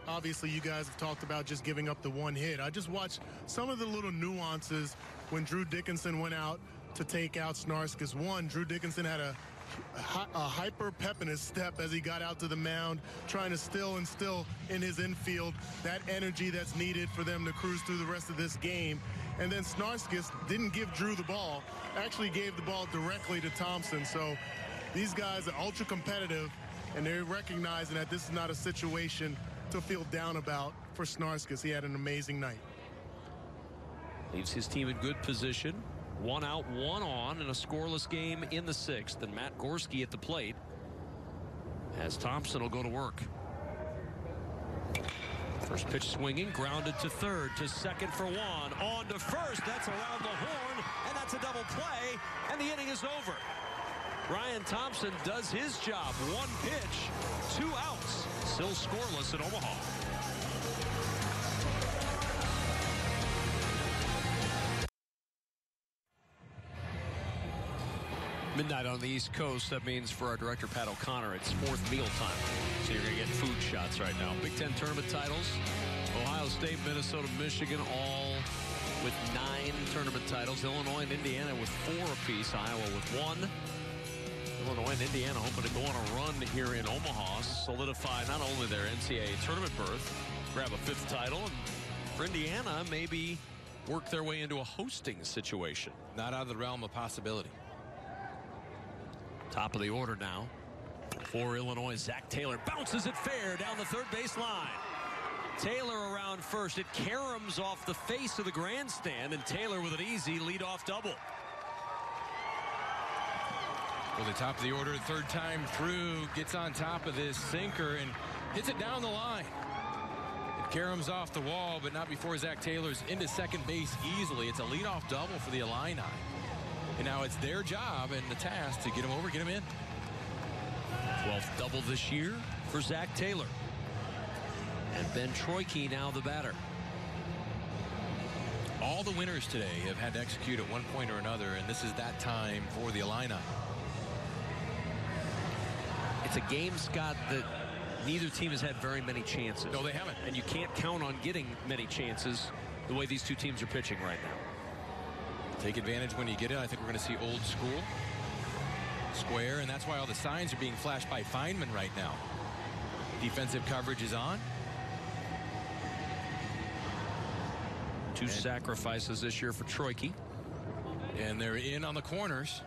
obviously you guys have talked about just giving up the one hit. I just watched some of the little nuances when Drew Dickinson went out to take out Snarskas. One, Drew Dickinson had a hyper pep in his step as he got out to the mound, trying to still instill in his infield that energy that's needed for them to cruise through the rest of this game. And then Snarskas didn't give Drew the ball, actually gave the ball directly to Thompson. So these guys are ultra competitive, and they're recognizing that this is not a situation to feel down about for Snarskas. He had an amazing night. Leaves his team in good position. 1 out, 1 on in a scoreless game in the 6th. And Matt Gorski at the plate as Thompson will go to work. First pitch swinging, grounded to third, to second for 1, on to first. That's around the horn, and that's a double play, and the inning is over. Ryan Thompson does his job. 1 pitch, 2 outs. Still scoreless in Omaha. Midnight on the East Coast. That means for our director, Pat O'Connor, it's 4th meal time. So you're going to get food shots right now. Big Ten tournament titles. Ohio State, Minnesota, Michigan, all with 9 tournament titles. Illinois and Indiana with 4 apiece. Iowa with 1. Illinois and Indiana hoping to go on a run here in Omaha, solidify not only their NCAA tournament berth, grab a 5th title, and for Indiana, maybe work their way into a hosting situation. Not out of the realm of possibility. Top of the order now for Illinois. Zach Taylor bounces it fair down the third base line. Taylor around first. It caroms off the face of the grandstand, and Taylor with an easy leadoff double. Well, the top of the order, 3rd time through, gets on top of this sinker and hits it down the line. It caroms off the wall, but not before Zach Taylor's into second base easily. It's a leadoff double for the Illini. And now it's their job and the task to get him over, get him in. 12th double this year for Zach Taylor. And Ben Troike now the batter. All the winners today have had to execute at one point or another, and this is that time for the Illini. It's a game, Scott, that neither team has had very many chances. No, they haven't. And you can't count on getting many chances the way these two teams are pitching right now. Take advantage when you get it. I think we're going to see old school, square, and that's why all the signs are being flashed by Feynman right now. Defensive coverage is on. 2 sacrifices this year for Troike. And they're in on the corners,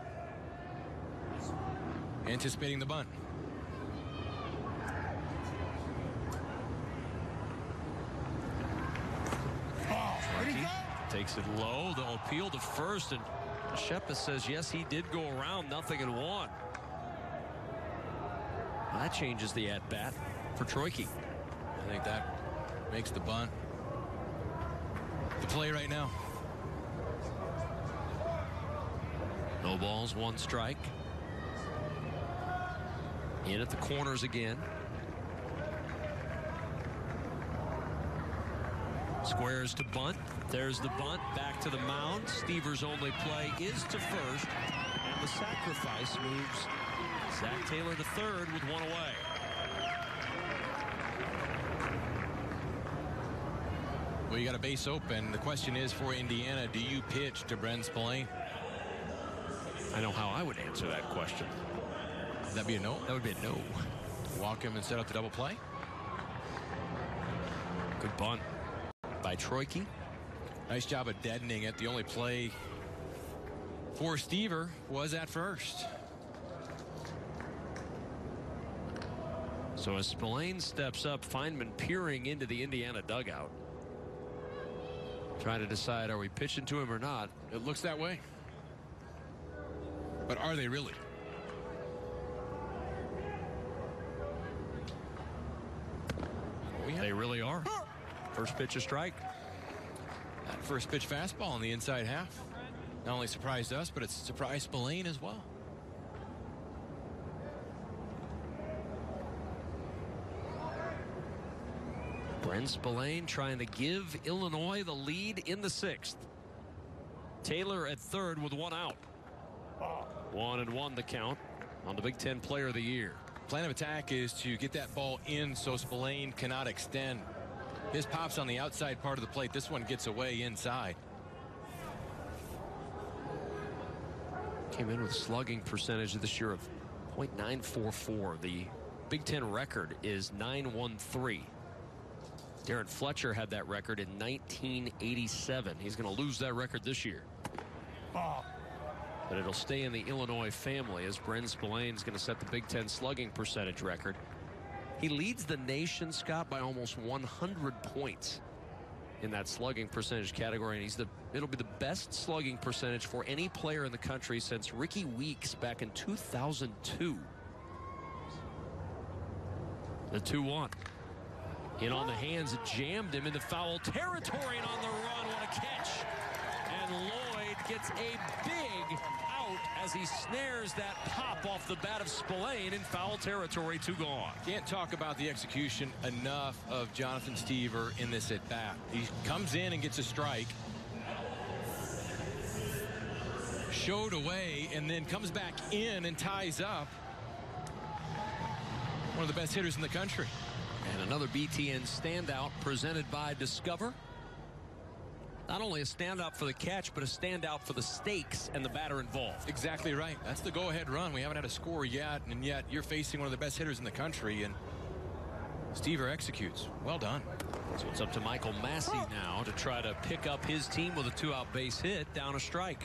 anticipating the bunt. Takes it low. They'll appeal to first, and Shepard says yes, he did go around. 0-1. Well, that changes the at-bat for Troike. I think that makes the bunt the play right now. No balls, 1 strike. In at the corners again. Squares to bunt. There's the bunt. Back to the mound. Stever's only play is to first. And the sacrifice moves Zach Taylor to third with 1 away. Well, you got a base open. The question is for Indiana, do you pitch to Brent Spillane? I know how I would answer that question. Would that be a no? That would be a no. Walk him and set up the double play? Good bunt by Troike. Nice job of deadening it. The only play for Stever was at first. So as Spillane steps up, Feynman peering into the Indiana dugout, trying to decide, are we pitching to him or not? It looks that way. But are they really? They really are. First pitch, a strike. That first pitch fastball on the inside half not only surprised us, but it's surprised Spillane as well. Brent Spillane trying to give Illinois the lead in the 6th. Taylor at third with 1 out. 1-1 the count on the Big Ten Player of the Year. Plan of attack is to get that ball in so Spillane cannot extend. His pop's on the outside part of the plate. This one gets away inside. Came in with slugging percentage this year of .944. The Big Ten record is .913. Darren Fletcher had that record in 1987. He's going to lose that record this year. But it'll stay in the Illinois family as Bren Spillane is going to set the Big Ten slugging percentage record. He leads the nation, Scott, by almost 100 points in that slugging percentage category, and it'll be the best slugging percentage for any player in the country since Ricky Weeks back in 2002. The 2-1. In on the hands, it jammed him into foul territory, and on the run, what a catch. And Lloyd gets a big out as he snares that pop off the bat of Spillane in foul territory. 2 gone. Can't talk about the execution enough of Jonathan Stever in this at bat. He comes in and gets a strike, showed away, and then comes back in and ties up one of the best hitters in the country. And another BTN standout presented by Discover. Not only a standout for the catch, but a standout for the stakes and the batter involved. Exactly right. That's the go-ahead run. We haven't had a score yet, and yet you're facing one of the best hitters in the country, and Stever executes. Well done. So it's up to Michael Massey now to try to pick up his team with a 2-out base hit down a strike.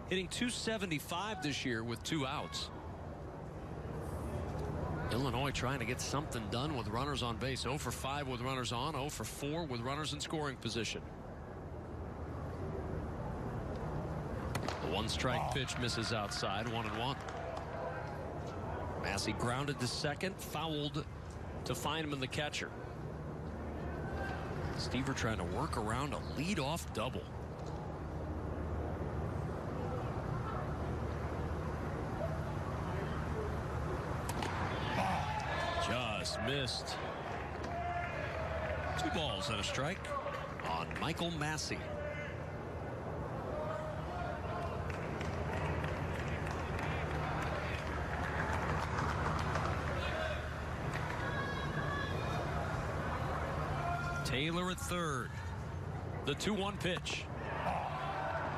Hitting .275 this year with 2 outs. Illinois trying to get something done with runners on base. 0 for 5 with runners on, 0 for 4 with runners in scoring position. The 1-strike pitch misses outside. 1-1. Massey grounded to second, fouled to Feynman, the catcher. Stever trying to work around a leadoff double. Just missed. 2 balls and a strike on Michael Massey. Taylor at third. The 2-1 pitch.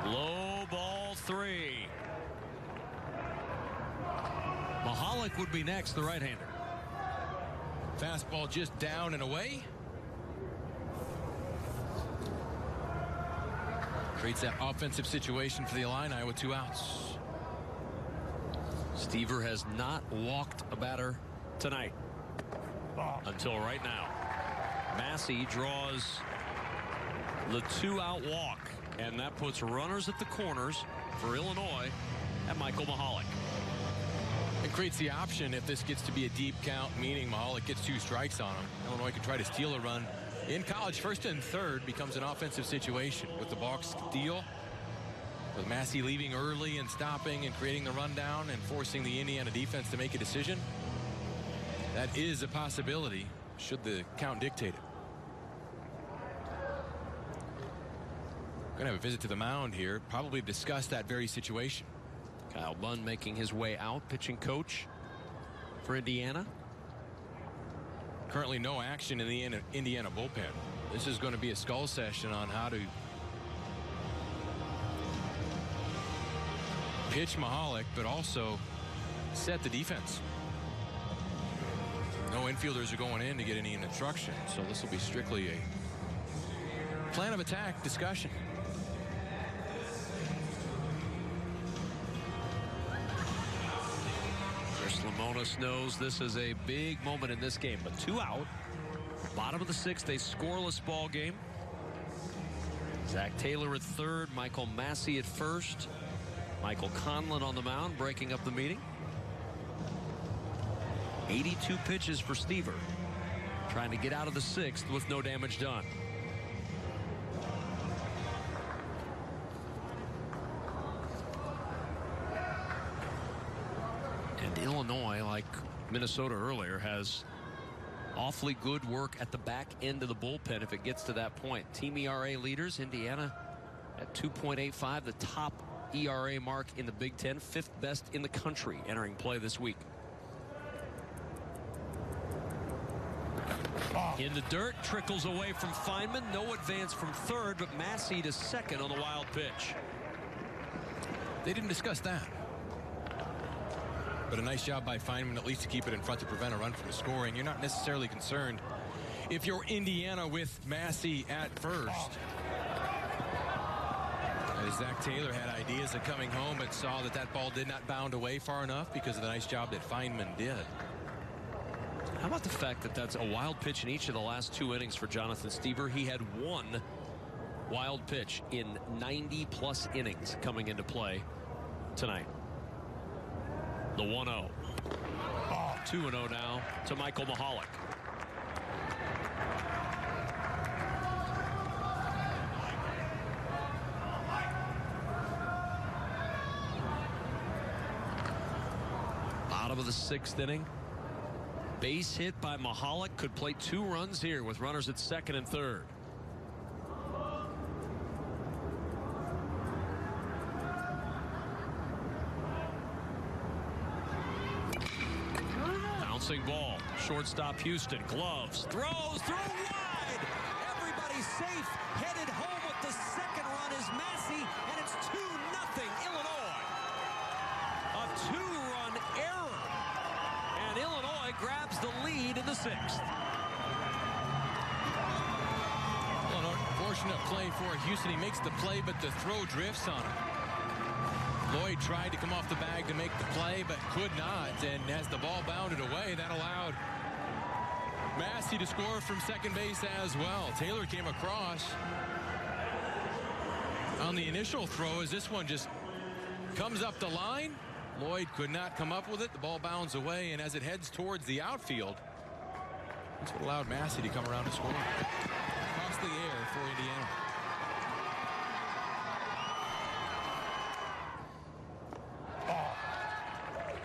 Low ball 3. Mahalik would be next, the right-hander. Fastball just down and away. Creates that offensive situation for the Illini with 2 outs. Stever has not walked a batter tonight until right now. Massey draws the 2-out walk, and that puts runners at the corners for Illinois at Michael Mahalik. It creates the option if this gets to be a deep count, meaning Mahalik gets 2 strikes on him. Illinois can try to steal a run. In college, first and third becomes an offensive situation with the box steal, with Massey leaving early and stopping and creating the rundown and forcing the Indiana defense to make a decision. That is a possibility should the count dictate it. We're going to have a visit to the mound here, probably discuss that very situation. Kyle Bunn making his way out, pitching coach for Indiana. Currently no action in the Indiana bullpen. This is going to be a skull session on how to pitch Mahalik, but also set the defense. No infielders are going in to get any instruction, so this will be strictly a plan of attack discussion. Lamonis knows this is a big moment in this game, but 2 out. Bottom of the 6th, a scoreless ball game. Zach Taylor at third, Michael Massey at first. Michael Conlon on the mound, breaking up the meeting. 82 pitches for Stever, trying to get out of the 6th with no damage done. Illinois, like Minnesota earlier, has awfully good work at the back end of the bullpen if it gets to that point. Team ERA leaders, Indiana at 2.85, the top ERA mark in the Big Ten, 5th best in the country entering play this week. In the dirt, trickles away from Feynman. No advance from third, but Massey to second on the wild pitch. They didn't discuss that. But a nice job by Feynman at least to keep it in front to prevent a run from scoring. You're not necessarily concerned if you're Indiana with Massey at first. As Zach Taylor had ideas of coming home, but saw that that ball did not bound away far enough because of the nice job that Feynman did. How about the fact that that's a wild pitch in each of the last 2 innings for Jonathan Stever? He had 1 wild pitch in 90-plus innings coming into play tonight. The 1-0. 2-0 now to Michael Mahalik. Bottom of the 6th inning. Base hit by Mahalik, could play 2 runs here with runners at second and third. Bouncing ball. Shortstop Houston. Gloves. Throws. Throw wide. Everybody safe. Headed home with the second run is Massey, and it's 2-0 Illinois. A 2-run error. And Illinois grabs the lead in the 6th. Well, an unfortunate play for Houston. He makes the play, but the throw drifts on him. Lloyd tried to come off the bag to make the play, but could not. And as the ball bounded away, that allowed Massey to score from second base as well. Taylor came across on the initial throw as this one just comes up the line. Lloyd could not come up with it. The ball bounds away, and as it heads towards the outfield, that's what allowed Massey to come around to score. Across the air for Indiana.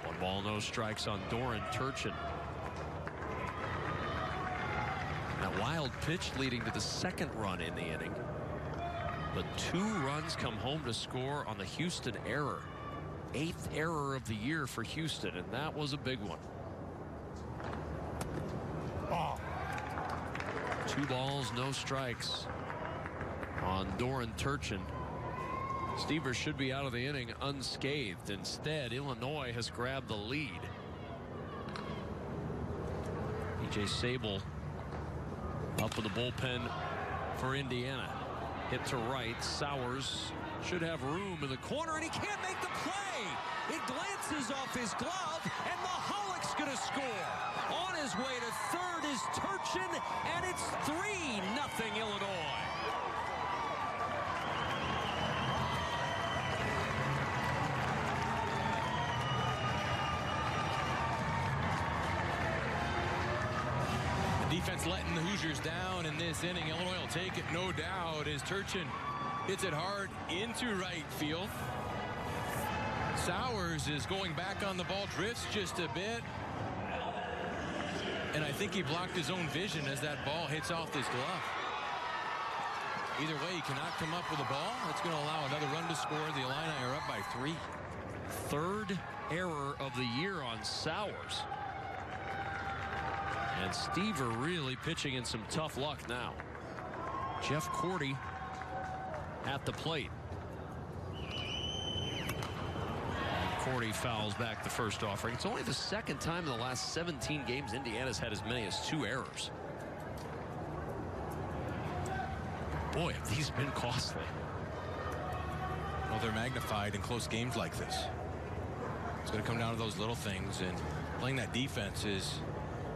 One ball, no strikes on Doran Turchin. That wild pitch leading to the second run in the inning. But 2 runs come home to score on the Houston error. 8th error of the year for Houston, and that was a big one. 2 balls, no strikes on Doran Turchin. Stever should be out of the inning unscathed. Instead, Illinois has grabbed the lead. E.J. Sable up with the bullpen for Indiana. Hit to right. Sowers should have room in the corner, and he can't make the play. It glances off his glove, and Mahalik's going to score. On his way to third is Turchin, and it's 3-0 Illinois. Defense letting the Hoosiers down in this inning. Illinois will take it, no doubt, as Turchin hits it hard into right field. Sowers is going back on the ball, drifts just a bit. And I think he blocked his own vision as that ball hits off his glove. Either way, he cannot come up with the ball. That's going to allow another run to score. The Illini are up by 3. 3rd error of the year on Sowers. And Stever really pitching in some tough luck now. Jeff Cordy at the plate. Cordy fouls back the first offering. It's only the 2nd time in the last 17 games Indiana's had as many as 2 errors. Boy, have these been costly. Well, they're magnified in close games like this. It's going to come down to those little things, and playing that defense is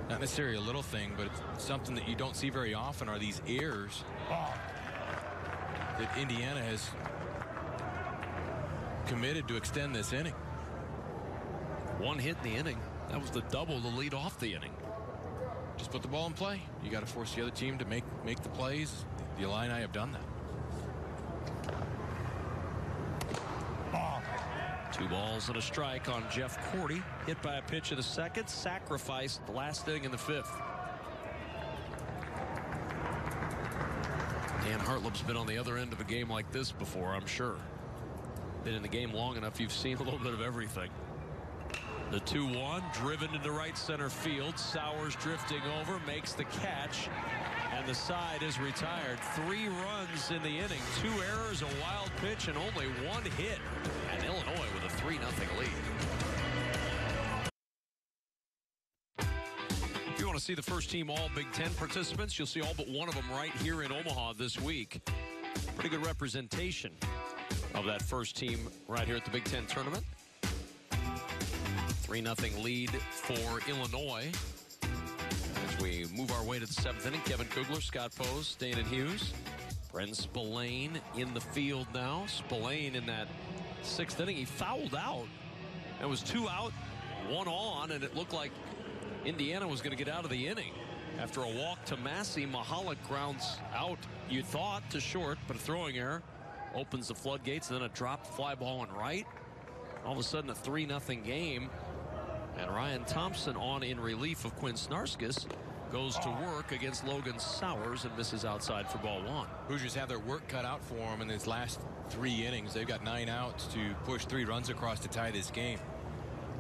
not necessarily a little thing, but it's something that you don't see very often are these errors that Indiana has committed to extend this inning. 1 hit in the inning. That was the double to lead off the inning. Just put the ball in play. You got to force the other team to make the plays. The Illini have done that. 2 balls and a strike on Jeff Cordy. Hit by a pitch in the 2nd. Sacrificed the last inning in the 5th. Dan Hartleb's been on the other end of a game like this before, I'm sure. Been in the game long enough, you've seen a little bit of everything. The 2-1 driven into right center field. Sowers drifting over, makes the catch, and the side is retired. 3 runs in the inning, 2 errors, a wild pitch, and only 1 hit. And Illinois with a 3-0 lead. If you want to see the first team all Big Ten participants, you'll see all but one of them right here in Omaha this week. Pretty good representation of that first team right here at the Big Ten tournament. 3-0 lead for Illinois. As we move our way to the 7th inning, Kevin Kugler, Scott Pose, Danon Hughes, Bren Spillane in the field now. Spillane in that 6th inning, he fouled out. It was 2 out, 1 on, and it looked like Indiana was going to get out of the inning. After a walk to Massey, Mahalik grounds out, you thought, to short, but a throwing error opens the floodgates, and then a dropped fly ball in right. All of a sudden, a 3-0 game. And Ryan Thompson on in relief of Quinn Snarskus goes to work against Logan Sowers and misses outside for ball 1. Hoosiers have their work cut out for them in these last 3 innings. They've got 9 outs to push 3 runs across to tie this game.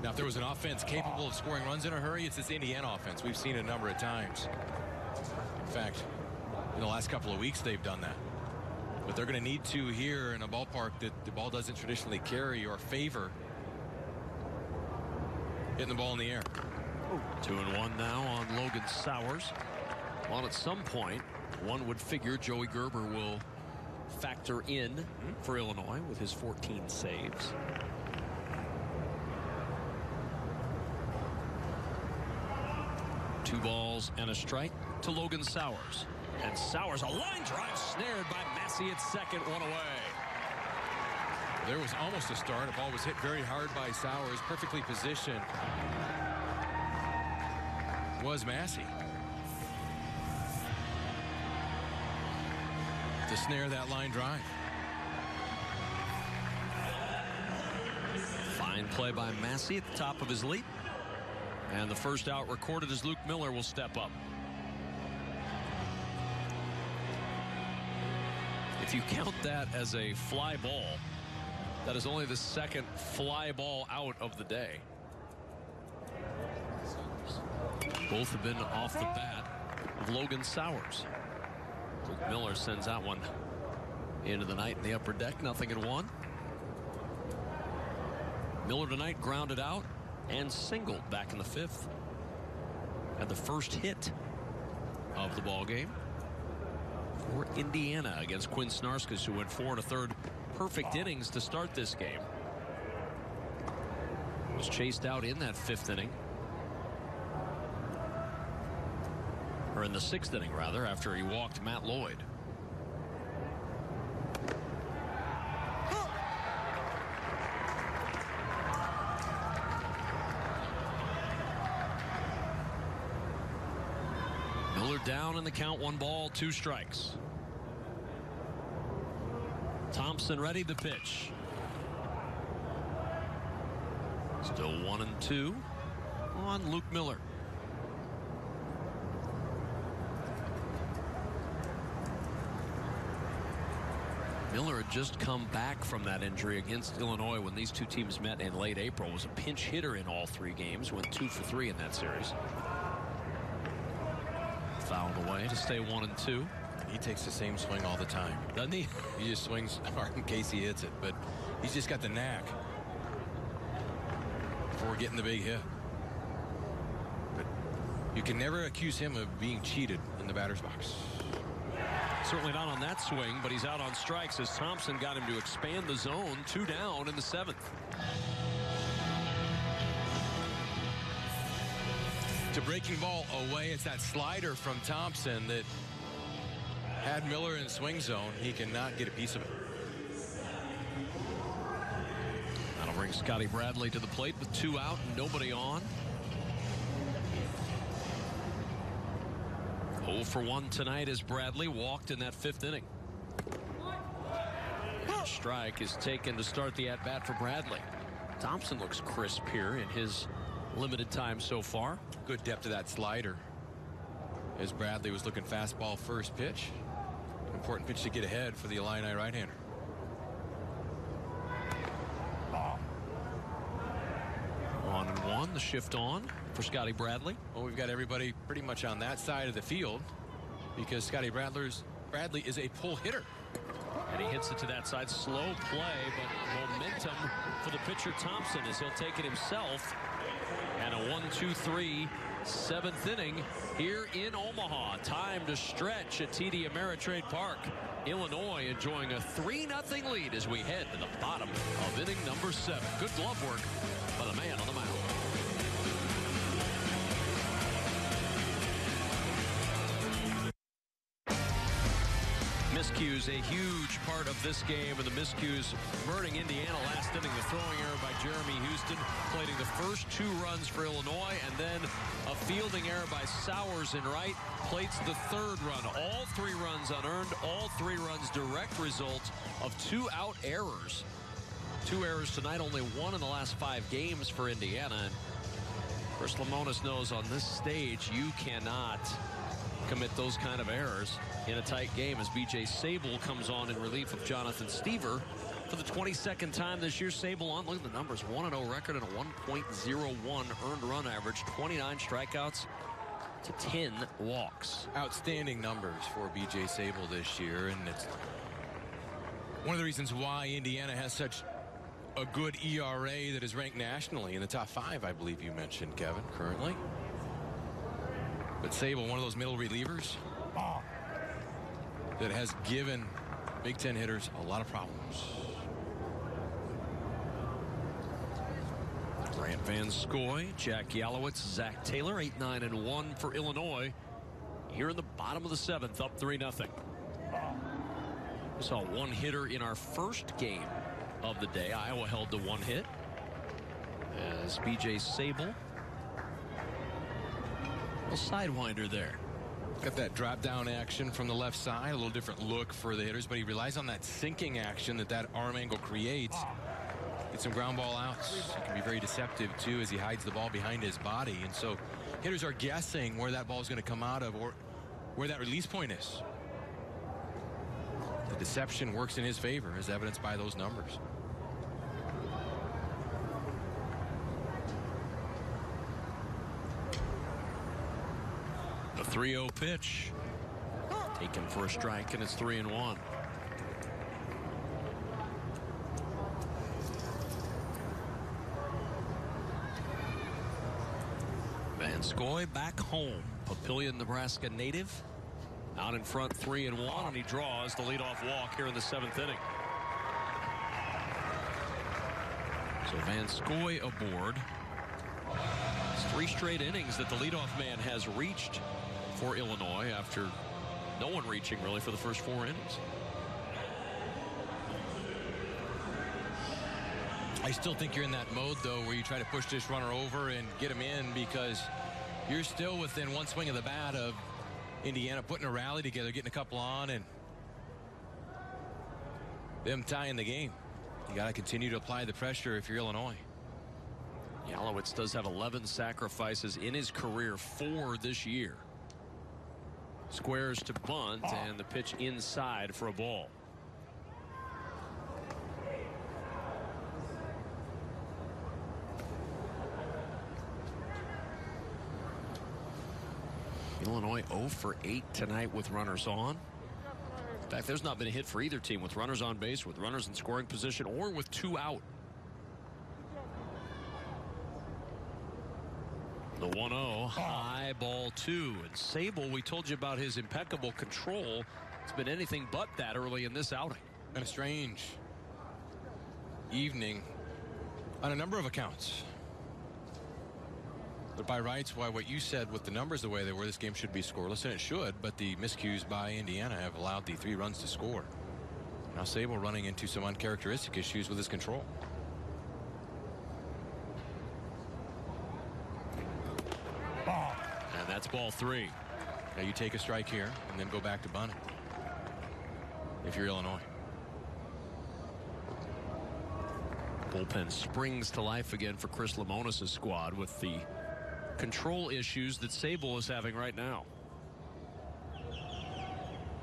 Now, if there was an offense capable of scoring runs in a hurry, it's this Indiana offense. We've seen it a number of times. In fact, in the last couple of weeks, they've done that. But they're going to need to here in a ballpark that the ball doesn't traditionally carry or favor hitting the ball in the air. 2-1 now on Logan Sowers. Well, at some point, one would figure Joey Gerber will factor in for Illinois with his 14 saves. Two balls and a strike to Logan Sowers. And Sowers, a line drive snared by Massey at second, 1 away. There was almost a start. The ball was hit very hard by Sowers, perfectly positioned. Was Massey to snare that line drive. Fine play by Massey at the top of his lead. And the first out recorded as Luke Miller will step up. If you count that as a fly ball, that is only the second fly ball out of the day. Both have been off the bat of Logan Sowers. Luke Miller sends that one into the night in the upper deck, 0-1. Miller tonight grounded out and singled back in the 5th. And the first hit of the ball game for Indiana against Quinn Snarskus, who went 4 1/3 perfect innings to start this game. Was chased out in that 5th inning. Or in the 6th inning, rather, after he walked Matt Lloyd. Miller down in the count, 1 ball, 2 strikes. Thompson ready to pitch. Still 1-2 on Luke Miller. Miller had just come back from that injury against Illinois when these two teams met in late April. Was a pinch hitter in all 3 games. Went 2 for 3 in that series. Fouled away to stay 1-2. He takes the same swing all the time, doesn't he? He just swings hard in case he hits it, but he's just got the knack for getting the big hit. But you can never accuse him of being cheated in the batter's box. Certainly not on that swing, but he's out on strikes as Thompson got him to expand the zone. 2 down in the 7th. To breaking ball away, it's that slider from Thompson that had Miller in swing zone. He cannot get a piece of it. That'll bring Scotty Bradley to the plate with 2 out and nobody on. 0 for 1 tonight as Bradley walked in that 5th inning. And a strike is taken to start the at-bat for Bradley. Thompson looks crisp here in his limited time so far. Good depth to that slider as Bradley was looking fastball first pitch. important pitch to get ahead for the Illini right-hander. On and one, the shift on for Scotty Bradley. Well, we've got everybody pretty much on that side of the field because Scotty Bradley is a pull hitter. And he hits it to that side. Slow play, but momentum for the pitcher Thompson as he'll take it himself. And a 1-2-3 seventh inning here in Omaha. Time to stretch at TD Ameritrade Park. Illinois enjoying a 3-0 lead as we head to the bottom of inning number 7. Good glove work by the man on the mound. Miscues a huge part of this game, and the miscues burning Indiana last inning. The throwing error by Jeremy Houston, plating the first 2 runs for Illinois, and then a fielding error by Sowers in right, plates the 3rd run. All 3 runs unearned, all 3 runs direct result of 2 out errors. 2 errors tonight, only 1 in the last 5 games for Indiana. And Chris Lemonis knows on this stage you cannot commit those kind of errors in a tight game as B.J. Sable comes on in relief of Jonathan Stever for the 22nd time this year. Sable on, look at the numbers, 1-0 record and a 1.01 earned run average, 29 strikeouts to 10 walks. Outstanding numbers for B.J. Sable this year, and it's one of the reasons why Indiana has such a good ERA that is ranked nationally in the top 5, I believe you mentioned, Kevin, currently. But Sable, one of those middle relievers that has given Big Ten hitters a lot of problems. Grant Van Scoy, Jack Yalowitz, Zach Taylor, 8-9-1 for Illinois. Here in the bottom of the 7th, up 3-0. We saw 1 hitter in our first game of the day. Iowa held to 1 hit as B.J. Sable, a sidewinder there. Got that drop down action from the left side, a little different look for the hitters, but he relies on that sinking action that arm angle creates. Get some ground ball outs. He can be very deceptive too as he hides the ball behind his body, and so hitters are guessing where that ball is going to come out of or where that release point is. The deception works in his favor, as evidenced by those numbers. The 3-0 pitch taken for a strike, and it's 3-1. Van Scoy back home, Papillion, Nebraska native, out in front 3-1, and he draws the leadoff walk here in the 7th inning. So Van Scoy aboard. It's 3 straight innings that the leadoff man has reached for Illinois after no one reaching really for the first 4 innings. I still think you're in that mode, though, where you try to push this runner over and get him in because you're still within 1 swing of the bat of Indiana putting a rally together, getting a couple on, and them tying the game. You got to continue to apply the pressure if you're Illinois. Yalowitz does have 11 sacrifices in his career, 4 this year. Squares to bunt, and the pitch inside for a ball. Illinois 0 for 8 tonight with runners on. In fact, there's not been a hit for either team with runners on base, with runners in scoring position, or with 2 out. The 1-0, high ball 2. And Sable, we told you about his impeccable control. It's been anything but that early in this outing. Been a strange evening on a number of accounts. But by rights, why what you said with the numbers the way they were, this game should be scoreless, and it should, but the miscues by Indiana have allowed the 3 runs to score. Now Sable running into some uncharacteristic issues with his control. And that's ball 3. Now you take a strike here and then go back to bunting if you're Illinois. Bullpen springs to life again for Chris Lemonis' squad with the control issues that Sable is having right now.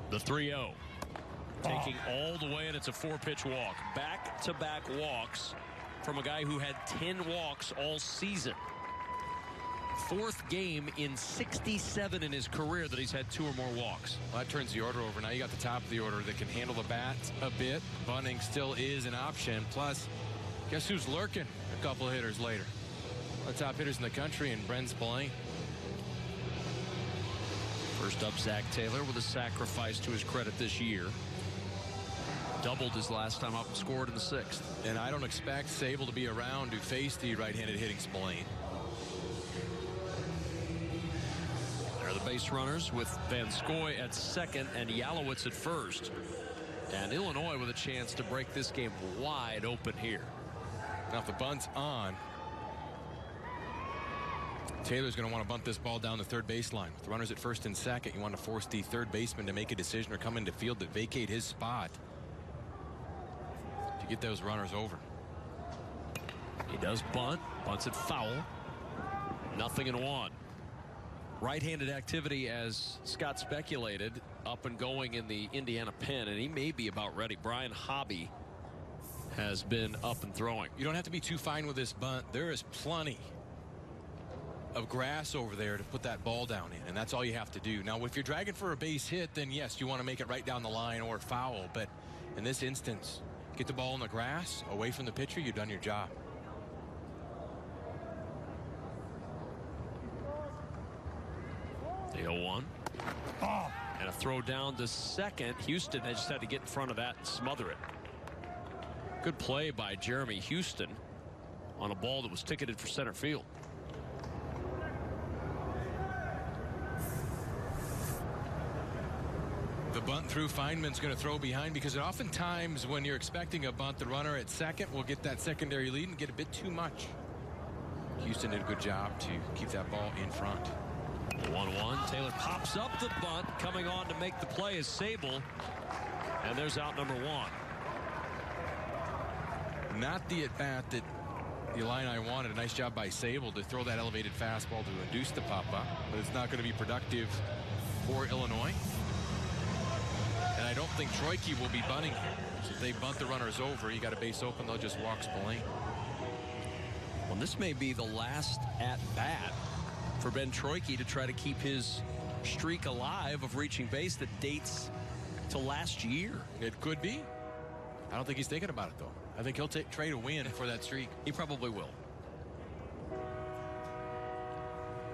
The 3-0. taking all the way, and it's a 4-pitch walk. Back-to-back walks from a guy who had 10 walks all season. 4th game in 67 in his career that he's had 2 or more walks. Well, that turns the order over. Now you got the top of the order that can handle the bat a bit. Bunting still is an option. Plus, guess who's lurking a couple of hitters later? One of the top hitters in the country, and Brent Spillane. First up, Zach Taylor with a sacrifice to his credit this year. Doubled his last time up and scored in the 6th. And I don't expect Sable to be around to face the right-handed hitting Spillane. There are the base runners with Van Scoy at second and Yalowitz at first. And Illinois with a chance to break this game wide open here. Now if the bunt's on, Taylor's going to want to bunt this ball down the third baseline. With runners at first and second, you want to force the third baseman to make a decision or come into field to vacate his spot to get those runners over. He does bunt. Bunts it foul. 0-1. Right-handed activity, as Scott speculated, up and going in the Indiana pen, and he may be about ready. Brian Hobby has been up and throwing. You don't have to be too fine with this bunt. There is plenty of grass over there to put that ball down in, and that's all you have to do. Now if you're dragging for a base hit, then yes, you want to make it right down the line or foul, but in this instance, get the ball in the grass away from the pitcher, you've done your job. The 0-1. And a throw down to second. Houston just had to get in front of that and smother it. Good play by Jeremy Houston on a ball that was ticketed for center field. The bunt through, Feynman's going to throw behind, because oftentimes when you're expecting a bunt, the runner at second will get that secondary lead and get a bit too much. Houston did a good job to keep that ball in front. 1-1. Taylor pops up the bunt. Coming on to make the play is Sable. And there's out number 1. Not the at-bat that the Illini wanted. A nice job by Sable to throw that elevated fastball to induce the pop-up. But it's not going to be productive for Illinois. And I don't think Troike will be bunting here. So if they bunt the runners over, you got a base open, they'll just walk Spillane. Well, this may be the last at-bat for Ben Troike to try to keep his streak alive of reaching base that dates to last year. It could be. I don't think he's thinking about it, though. I think he'll trade a win for that streak. He probably will.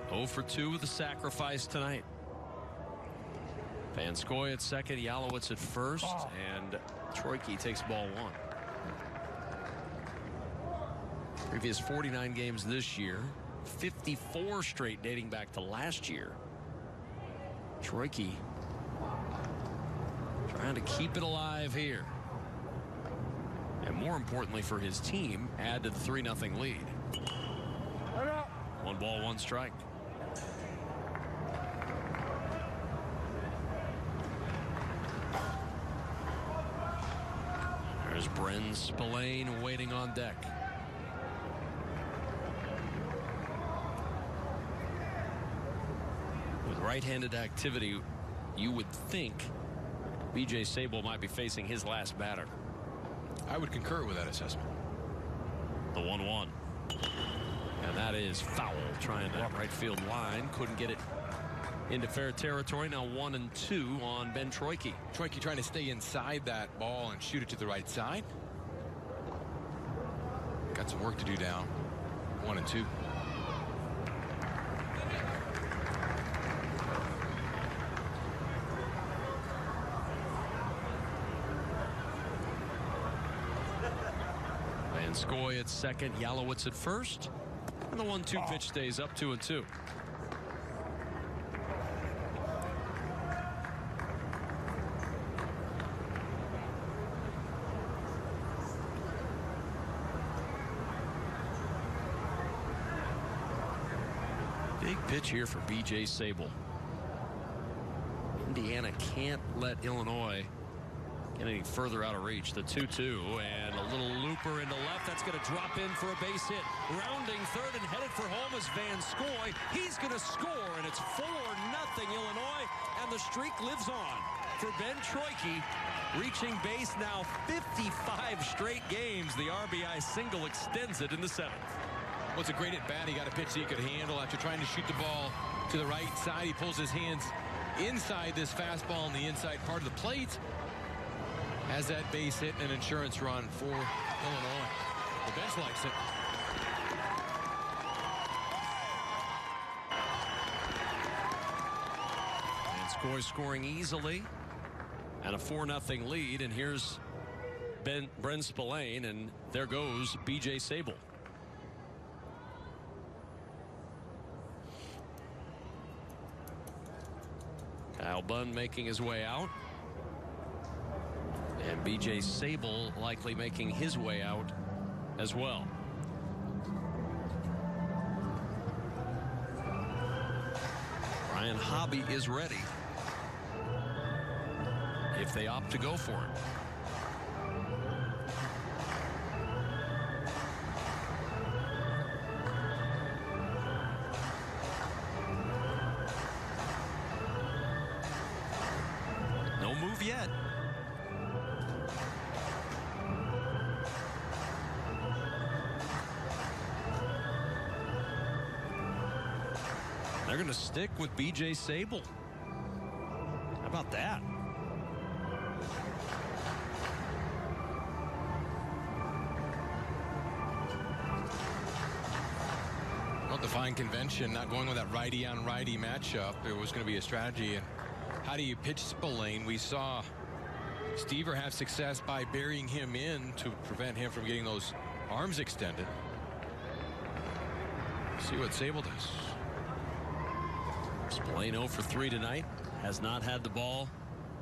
0 for 2 with a sacrifice tonight. Van Scoy at second, Yalowitz at first, and Troike takes ball 1. Previous 49 games this year, 54 straight dating back to last year. Troike trying to keep it alive here. And more importantly for his team, add to the 3-0 lead. 1 ball, 1 strike. There's Brent Spillane waiting on deck. With right-handed activity, you would think B.J. Sable might be facing his last batter. I would concur with that assessment. The 1-1. And that is foul. Trying that right field line. Couldn't get it into fair territory. Now 1-2 on Ben Troike. Troike trying to stay inside that ball and shoot it to the right side. Got some work to do down. 1-2. Van Scoy at second, Yalowitz at first. And the 1-2 pitch stays up 2-2. Big pitch here for B.J. Sable. Indiana can't let Illinois get any further out of reach. The 2-2 and a little looper into left. That's going to drop in for a base hit. Rounding third and headed for home is Van Scoy. He's going to score, and it's 4-0 Illinois, and the streak lives on. for Ben Troike, reaching base now 55 straight games. The RBI single extends it in the 7th. Well, it's a great at bat. He got a pitch that he could handle after trying to shoot the ball to the right side. He pulls his hands inside this fastball on the inside part of the plate. Has that base hit and an insurance run for Illinois. The bench likes it. And scoring easily. And a 4-0 lead. And here's Brent Spillane. And there goes B.J. Sable. Kyle Bunn making his way out. And B.J. Sable likely making his way out as well. Ryan Hobby is ready if they opt to go for him. No move yet. They're going to stick with B.J. Sable. How about that? Well, defying convention, not going with that righty on righty matchup. It was going to be a strategy. And how do you pitch Spillane? We saw Stever have success by burying him in to prevent him from getting those arms extended. See what Sable does. Spillane 0 for 3 tonight. Has not had the ball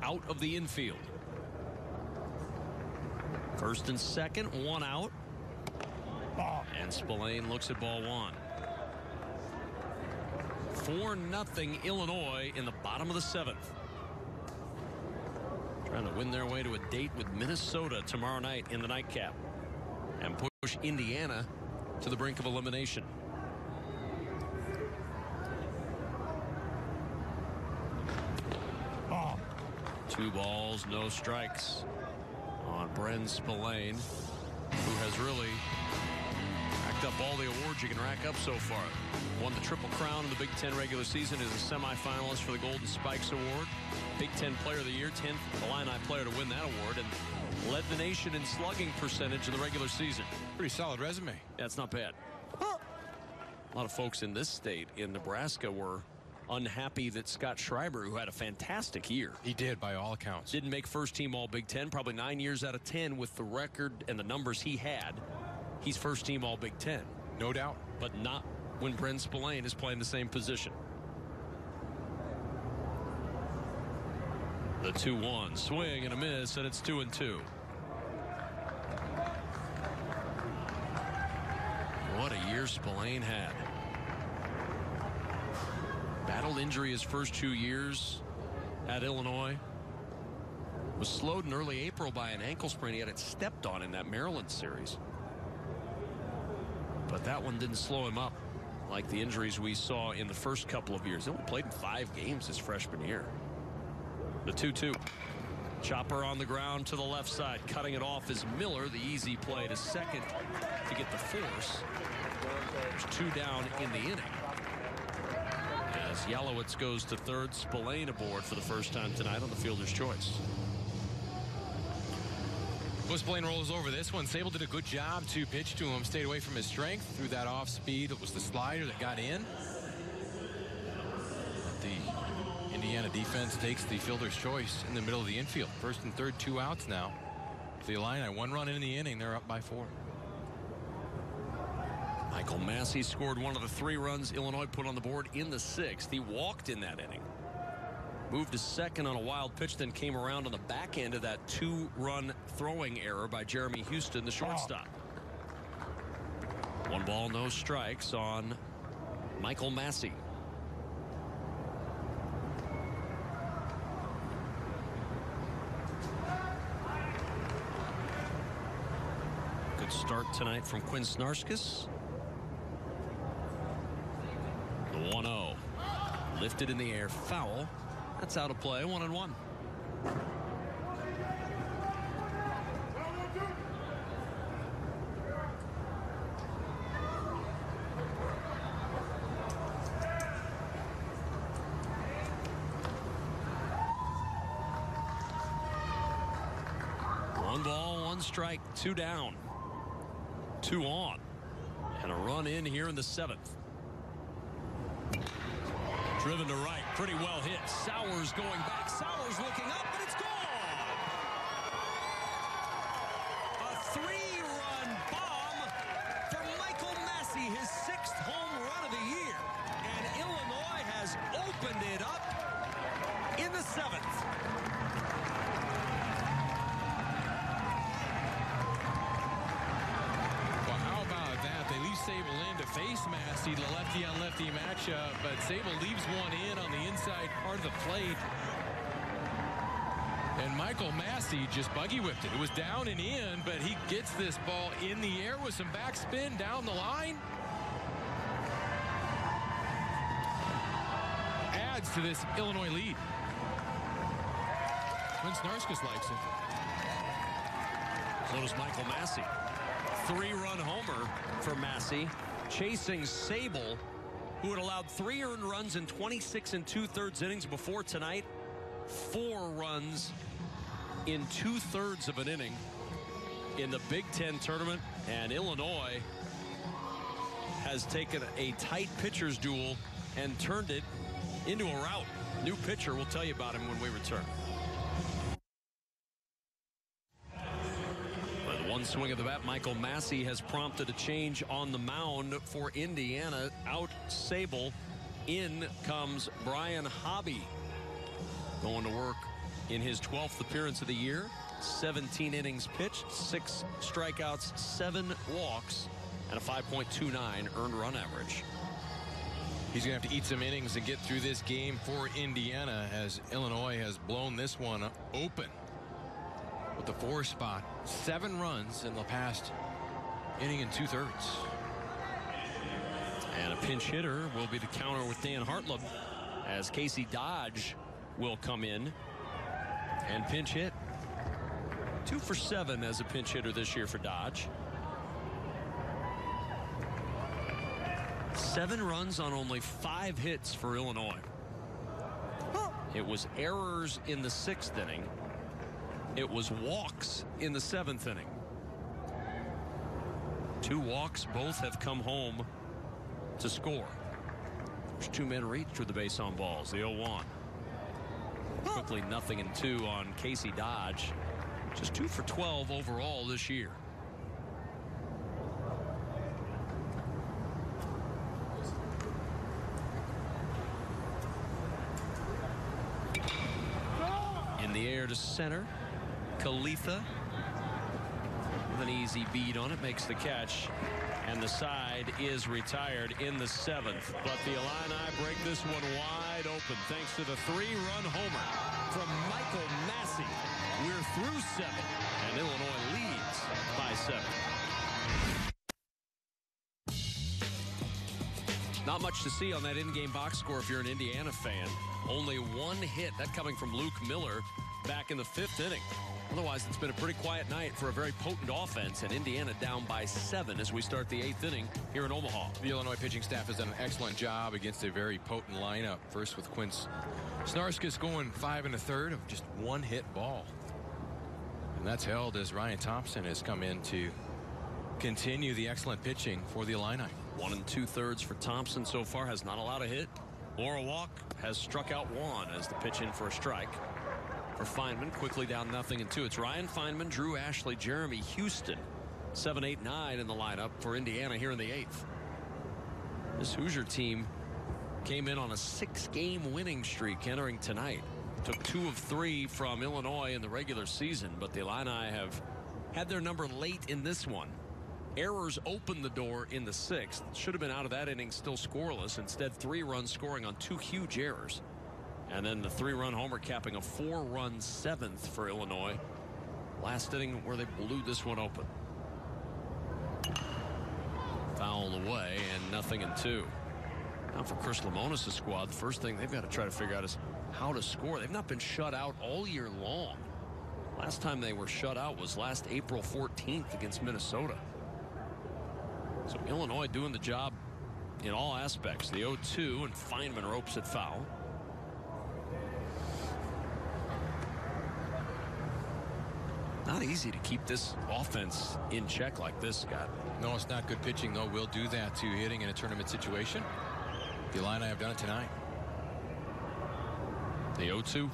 out of the infield. First and second, one out. And Spillane looks at ball one. 4-0 Illinois in the bottom of the 7th. Trying to win their way to a date with Minnesota tomorrow night in the nightcap. And push Indiana to the brink of elimination. Two balls, no strikes on Bren Spillane, who has really racked up all the awards you can rack up so far. Won the Triple Crown in the Big Ten regular season, is a semifinalist for the Golden Spikes Award. Big Ten Player of the Year, 10th Illini player to win that award, and led the nation in slugging percentage in the regular season. Pretty solid resume. Yeah, it's not bad. A lot of folks in this state, in Nebraska, were unhappy that Scott Schreiber, who had a fantastic year. He did, by all accounts. Didn't make first team all Big Ten, probably 9 years out of 10 with the record and the numbers he had. He's first team all Big Ten. No doubt. But not when Bren Spillane is playing the same position. The 2-1 swing and a miss, and it's 2-2. What a year Spillane had. Battled injury his first 2 years at Illinois. Was slowed in early April by an ankle sprain. He had it stepped on in that Maryland series. But that one didn't slow him up like the injuries we saw in the first couple of years. He only played in 5 games his freshman year. The 2-2. Chopper on the ground to the left side. Cutting it off is Miller. The easy play to second to get the force. There's 2 down in the inning. As Yalowitz goes to third, Spillane aboard for the first time tonight on the fielder's choice. Well, Spillane rolls over this one. Sable did a good job to pitch to him. Stayed away from his strength. Threw that off speed. It was the slider that got in. The Indiana defense takes the fielder's choice in the middle of the infield. First and third, 2 outs now. The Illini, 1 run in the inning. They're up by 4. Michael Massey scored one of the 3 runs Illinois put on the board in the 6th. He walked in that inning. Moved to second on a wild pitch, then came around on the back end of that 2-run throwing error by Jeremy Houston, the shortstop. 1 ball, no strikes on Michael Massey. Good start tonight from Quinn Snarskis. The 1-0. Lifted in the air, foul. That's out of play, 1-1. One ball, one strike, two down, two on, and a run in here in the 7th. Driven to right, pretty well hit. Sowers going back. Sowers looking up, but it's gone. A 3-run bomb for Michael Massey, his 6th home run of the year. And Illinois has opened it up in the 7th. Sable in to face Massey, the lefty-on-lefty matchup, but Sable leaves one in on the inside part of the plate. And Michael Massey just buggy whipped it. It was down and in, but he gets this ball in the air with some backspin down the line. Adds to this Illinois lead. Quinn Snarskus likes it. So does Michael Massey. 3-run homer for Massey, chasing Sable, who had allowed 3 earned runs in 26 2/3 innings before tonight. 4 runs in 2/3 of an inning in the Big Ten tournament. And Illinois has taken a tight pitcher's duel and turned it into a rout. New pitcher, we'll tell you about him when we return. One swing of the bat, Michael Massey has prompted a change on the mound for Indiana. Out Sable, in comes Brian Hobby, going to work in his 12th appearance of the year. 17 innings pitched, 6 strikeouts, 7 walks, and a 5.29 earned run average. He's going to have to eat some innings and get through this game for Indiana, as Illinois has blown this one open with the 4 spot. 7 runs in the past inning and 2/3. And a pinch hitter will be the counter with Dan Hartleb, as Casey Dodge will come in and pinch hit. 2 for 7 as a pinch hitter this year for Dodge. 7 runs on only 5 hits for Illinois. It was errors in the 6th inning. It was walks in the 7th inning. 2 walks, both have come home to score. There's 2 men reached with the base on balls. The 0-1. Quickly 0-2 on Casey Dodge. Just 2 for 12 overall this year. In the air to center. Khalifa with an easy beat on it, makes the catch, and the side is retired in the 7th. But the Illini break this one wide open thanks to the 3-run homer from Michael Massey. We're through 7, and Illinois leads by 7. Not much to see on that in-game box score if you're an Indiana fan. Only 1 hit, that coming from Luke Miller back in the 5th inning. Otherwise, it's been a pretty quiet night for a very potent offense, and Indiana down by 7 as we start the 8th inning here in Omaha. The Illinois pitching staff has done an excellent job against a very potent lineup. First with Quinn Snarskus going 5 1/3 of just 1 hit ball. And that's held as Ryan Thompson has come in to continue the excellent pitching for the Illini. 1 2/3 for Thompson so far, has not allowed a hit or a walk, has struck out 1 as the pitch in for a strike. For Feynman, quickly down 0-2. It's Ryan Feynman, Drew Ashley, Jeremy Houston. 7, 8, 9 in the lineup for Indiana here in the 8th. This Hoosier team came in on a 6-game winning streak entering tonight. Took 2 of 3 from Illinois in the regular season, but the Illini have had their number late in this one. Errors opened the door in the 6th. Should have been out of that inning still scoreless. Instead, 3 runs scoring on 2 huge errors. And then the 3-run homer capping a 4-run 7th for Illinois. Last inning where they blew this one open. Foul away and 0-2. Now for Chris Lemonis' squad, the first thing they've got to try to figure out is how to score. They've not been shut out all year long. Last time they were shut out was last April 14th against Minnesota. So Illinois doing the job in all aspects. The 0-2, and Feynman ropes it foul. Not easy to keep this offense in check like this, Scott. No, it's not good pitching, though. Will do that to hitting in a tournament situation. The Illini have done it tonight. The 0-2.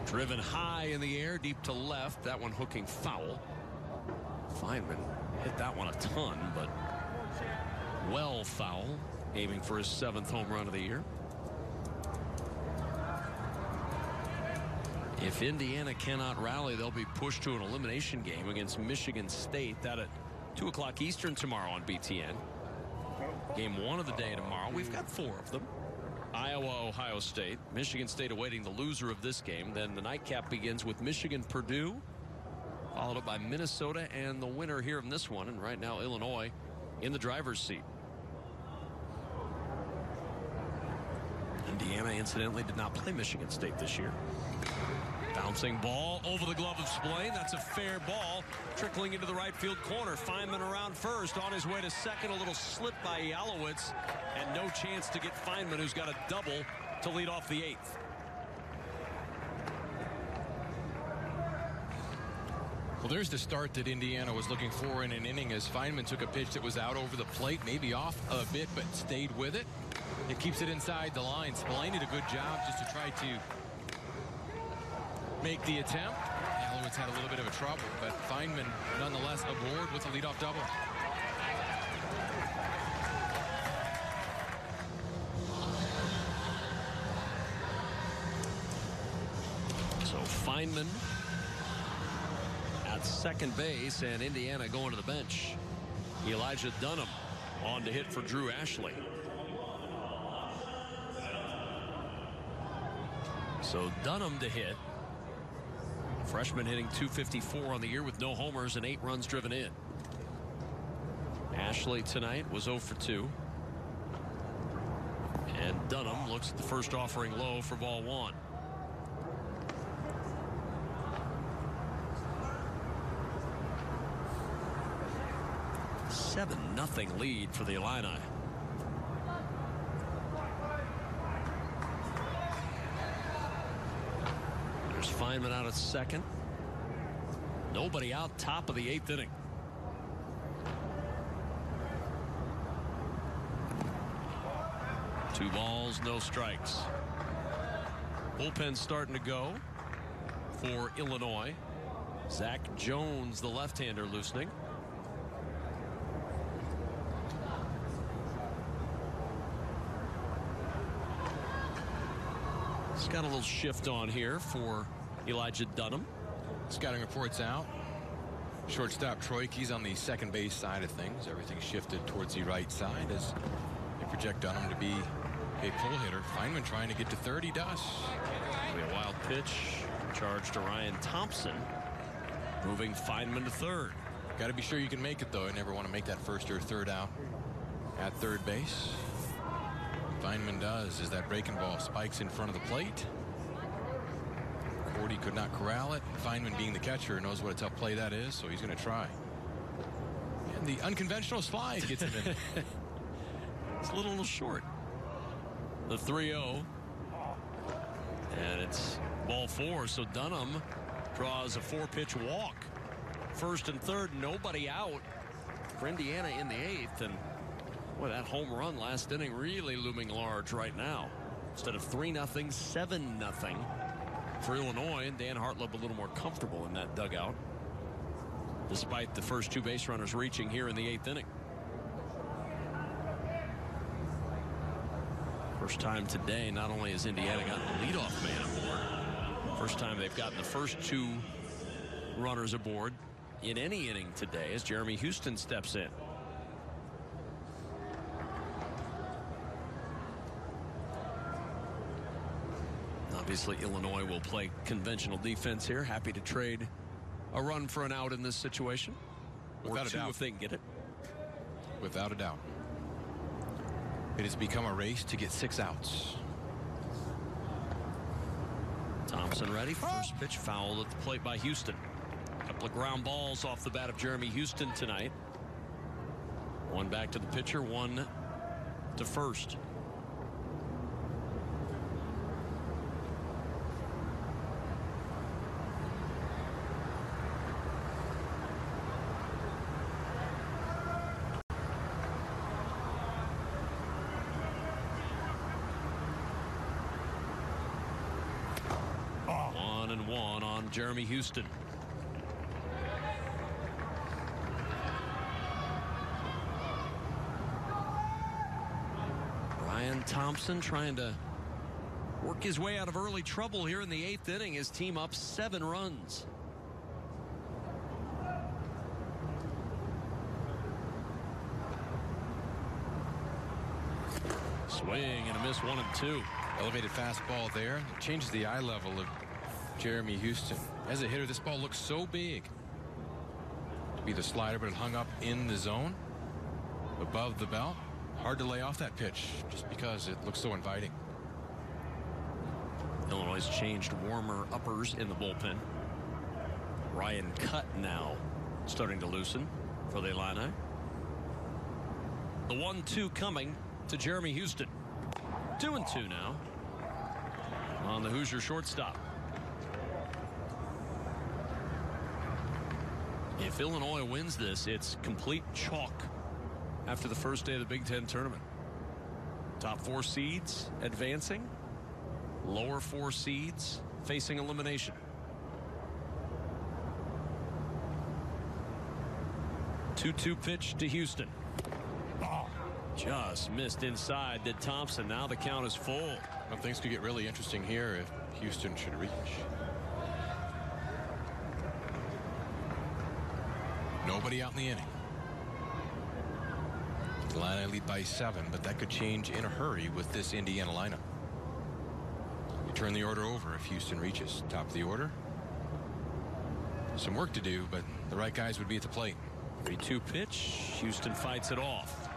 Driven high in the air, deep to left. That one hooking foul. Feynman hit that one a ton, but well foul. Aiming for his 7th home run of the year. If Indiana cannot rally, they'll be pushed to an elimination game against Michigan State. That at 2 o'clock Eastern tomorrow on BTN. Game 1 of the day tomorrow. We've got 4 of them. Iowa, Ohio State. Michigan State awaiting the loser of this game. Then the nightcap begins with Michigan, Purdue, followed up by Minnesota and the winner here in this one. And right now, Illinois in the driver's seat. Indiana, incidentally, did not play Michigan State this year. Bouncing ball over the glove of Splain. That's a fair ball. Trickling into the right field corner. Feynman around first. On his way to second. A little slip by Yalowitz. And no chance to get Feynman, who's got a double to lead off the 8th. Well, there's the start that Indiana was looking for in an inning as Feynman took a pitch that was out over the plate, maybe off a bit, but stayed with it. It keeps it inside the line. Splain did a good job just to try to make the attempt. Yalowitz had a little bit of a trouble, but Feynman nonetheless aboard with a leadoff double. So Feynman at second base, and Indiana going to the bench. Elijah Dunham on to hit for Drew Ashley. So Dunham to hit. Freshman hitting .254 on the year with no homers and 8 runs driven in. Ashley tonight was 0 for 2. And Dunham looks at the first offering low for ball 1. A 7-0 lead for the Illini. There's Feynman out at second. Nobody out, top of the 8th inning. Two balls, no strikes. Bullpen starting to go for Illinois. Zach Jones, the left-hander, loosening. It's got a little shift on here for Elijah Dunham. Scouting reports out. Shortstop Troy Key's on the second base side of things. Everything shifted towards the right side as they project Dunham to be a pull hitter. Feynman trying to get to third. He does. A wild pitch. Charge to Ryan Thompson. Moving Feynman to third. Got to be sure you can make it, though. You never want to make that first or third out at third base. Feynman does as that breaking ball spikes in front of the plate. Cordy could not corral it. Feynman, being the catcher, knows what a tough play that is, so he's going to try. And the unconventional slide gets him in. It's a little short. The 3-0. And it's ball 4, so Dunham draws a 4-pitch walk. First and third, nobody out for Indiana in the 8th. And boy, that home run last inning really looming large right now. Instead of 3-0, 7-0 for Illinois, and Dan Hartleb a little more comfortable in that dugout, despite the first 2 base runners reaching here in the 8th inning. First time today, not only has Indiana gotten the leadoff man aboard, first time they've gotten the first 2 runners aboard in any inning today as Jeremy Houston steps in. Obviously, Illinois will play conventional defense here. Happy to trade a run for an out in this situation. Or Without a 2 doubt. if they can get it. Without a doubt. It has become a race to get 6 outs. Thompson ready. First pitch fouled at the plate by Houston. A couple of ground balls off the bat of Jeremy Houston tonight. One back to the pitcher, one to first. One on Jeremy Houston. Ryan Thompson trying to work his way out of early trouble here in the 8th inning. His team up 7 runs. Swing and a miss, 1-2. Elevated fastball there. It changes the eye level of Jeremy Houston. As a hitter, this ball looks so big. Be the slider, but it hung up in the zone above the belt. Hard to lay off that pitch just because it looks so inviting. Illinois has changed warmer uppers in the bullpen. Ryan Cutt now starting to loosen for the Illini. The 1-2 coming to Jeremy Houston. 2-2 now on the Hoosier shortstop. If Illinois wins this, it's complete chalk after the first day of the Big Ten tournament. Top 4 seeds advancing. Lower 4 seeds facing elimination. Two-two pitch to Houston. Just missed inside to Thompson. Now the count is full. Well, things could get really interesting here if Houston should reach. Nobody out in the inning. The Illini lead by 7, but that could change in a hurry with this Indiana lineup. You turn the order over if Houston reaches. Top of the order. Some work to do, but the right guys would be at the plate. 3-2 pitch. Houston fights it off.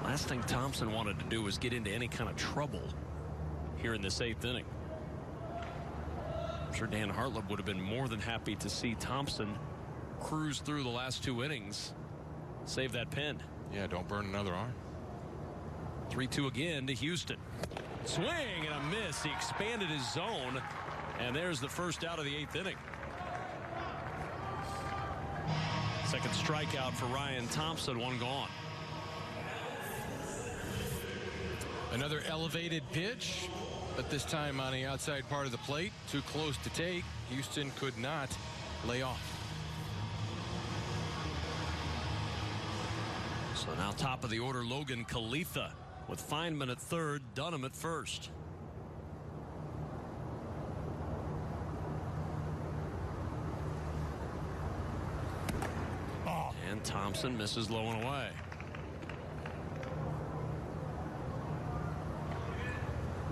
Last thing Thompson wanted to do was get into any kind of trouble here in this 8th inning. I'm sure Dan Hartleb would have been more than happy to see Thompson cruise through the last 2 innings. Save that pen. Yeah, don't burn another arm. 3-2 again to Houston. Swing and a miss. He expanded his zone, and there's the first out of the 8th inning. Second strikeout for Ryan Thompson, 1 gone. Another elevated pitch, but this time on the outside part of the plate. Too close to take. Houston could not lay off. So now top of the order, Logan Kalitha with Feynman at third, Dunham at first. And Thompson misses low and away.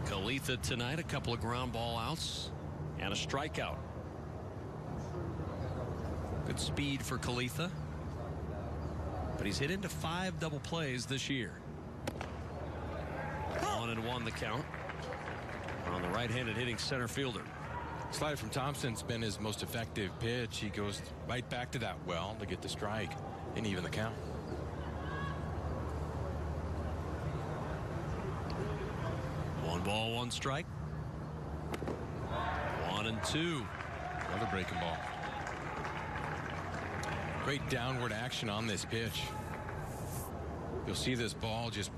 Kalitha tonight, a couple of ground ball outs and a strikeout. Good speed for Kalitha, but he's hit into 5 double plays this year. 1-1 the count on the right-handed hitting center fielder. Slider from Thompson's been his most effective pitch. He goes right back to that well to get the strike and even the count. One ball, 1 strike. 1-2. Another breaking ball. Great downward action on this pitch. You'll see this ball just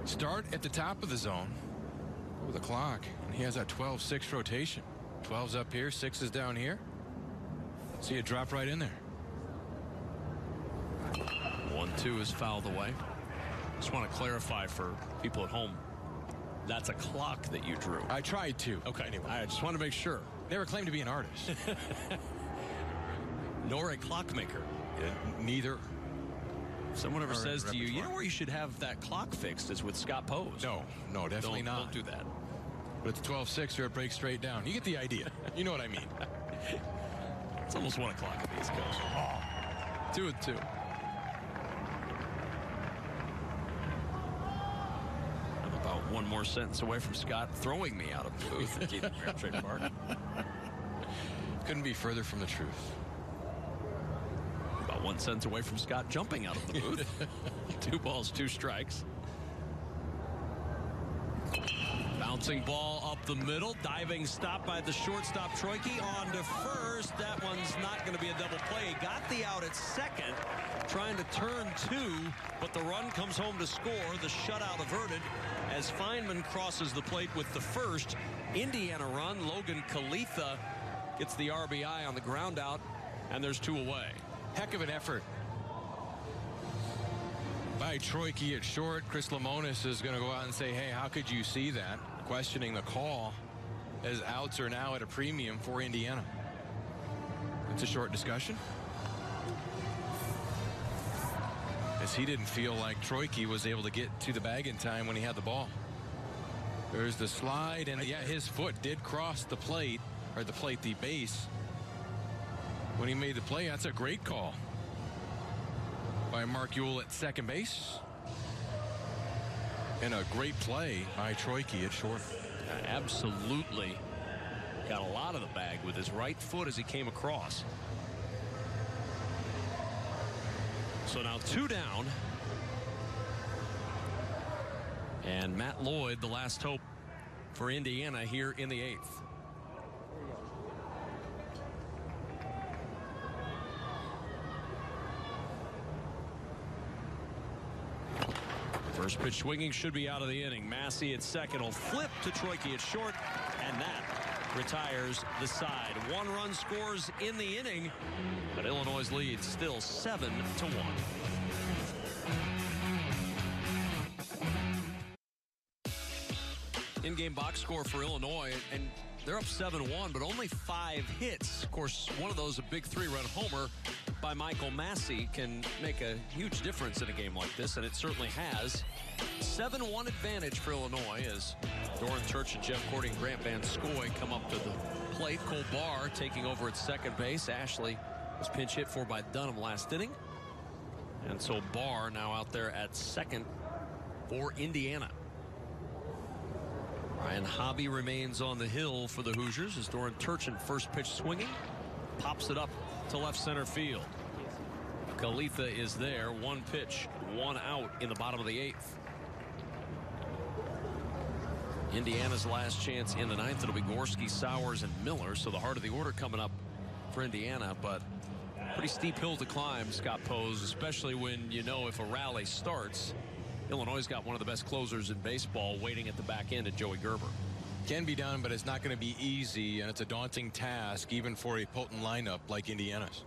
start at the top of the zone with the clock, and he has that 12-6 rotation. 12's up here, 6 is down here. See it drop right in there. 1-2 is fouled away. Just want to clarify for people at home. That's a clock that you drew. I tried to. Okay. Anyway. I just want to make sure. Never claimed to be an artist. Nor a clockmaker. Neither. If someone ever says to you, you know where you should have that clock fixed is with Scott Pose. No, definitely not. Don't do that. But it's 12-6 or it breaks straight down. You get the idea. You know what I mean. It's almost 1 o'clock at the East Coast. Oh, 2-2. I'm about one more sentence away from Scott throwing me out of the booth at Keith Trade Park. Couldn't be further from the truth. About 1 sentence away from Scott jumping out of the booth. 2 balls, 2 strikes. Bouncing ball up the middle. Diving stop by the shortstop. Troike on to first. That one's not going to be a double play. Got the out at second. Trying to turn 2, but the run comes home to score. The shutout averted as Feynman crosses the plate with the first Indiana run. Logan Kalitha gets the RBI on the ground out, and there's 2 away. Heck of an effort by Troike at short. Chris Lemonis is going to go out and say, hey, how could you see that? Questioning the call, as outs are now at a premium for Indiana. It's a short discussion, as he didn't feel like Troike was able to get to the bag in time when he had the ball. There's the slide, and yeah, his foot did cross the plate, or the base, when he made the play. That's a great call by Mark Ewell at second base. And a great play by Troike at short. Absolutely got a lot of the bag with his right foot as he came across. So now 2 down. And Matt Lloyd, the last hope for Indiana here in the 8th. First pitch swinging, should be out of the inning. Massey at second will flip to Troike at short, and that retires the side. 1 run scores in the inning, but Illinois' lead still 7-1. In-game box score for Illinois, and they're up 7-1, but only 5 hits. Of course, one of those, a big 3-run homer by Michael Massey, can make a huge difference in a game like this, and it certainly has. 7-1 advantage for Illinois as Doran Turch and Jeff Cordy and Grant Van Scoy come up to the plate. Cole Barr taking over at second base. Ashley was pinch hit for by Dunham last inning, and so Barr now out there at second for Indiana. Ryan Hobby remains on the hill for the Hoosiers as Doran Turchin, first pitch swinging, pops it up to left center field. Kalitha is there. 1 pitch, 1 out in the bottom of the 8th. Indiana's last chance in the 9th. It'll be Gorski, Sowers, and Miller. So the heart of the order coming up for Indiana, but pretty steep hill to climb, Scott Pose, especially when you know if a rally starts. Illinois got one of the best closers in baseball waiting at the back end at Joey Gerber. Can be done, but it's not going to be easy, and it's a daunting task even for a potent lineup like Indiana's.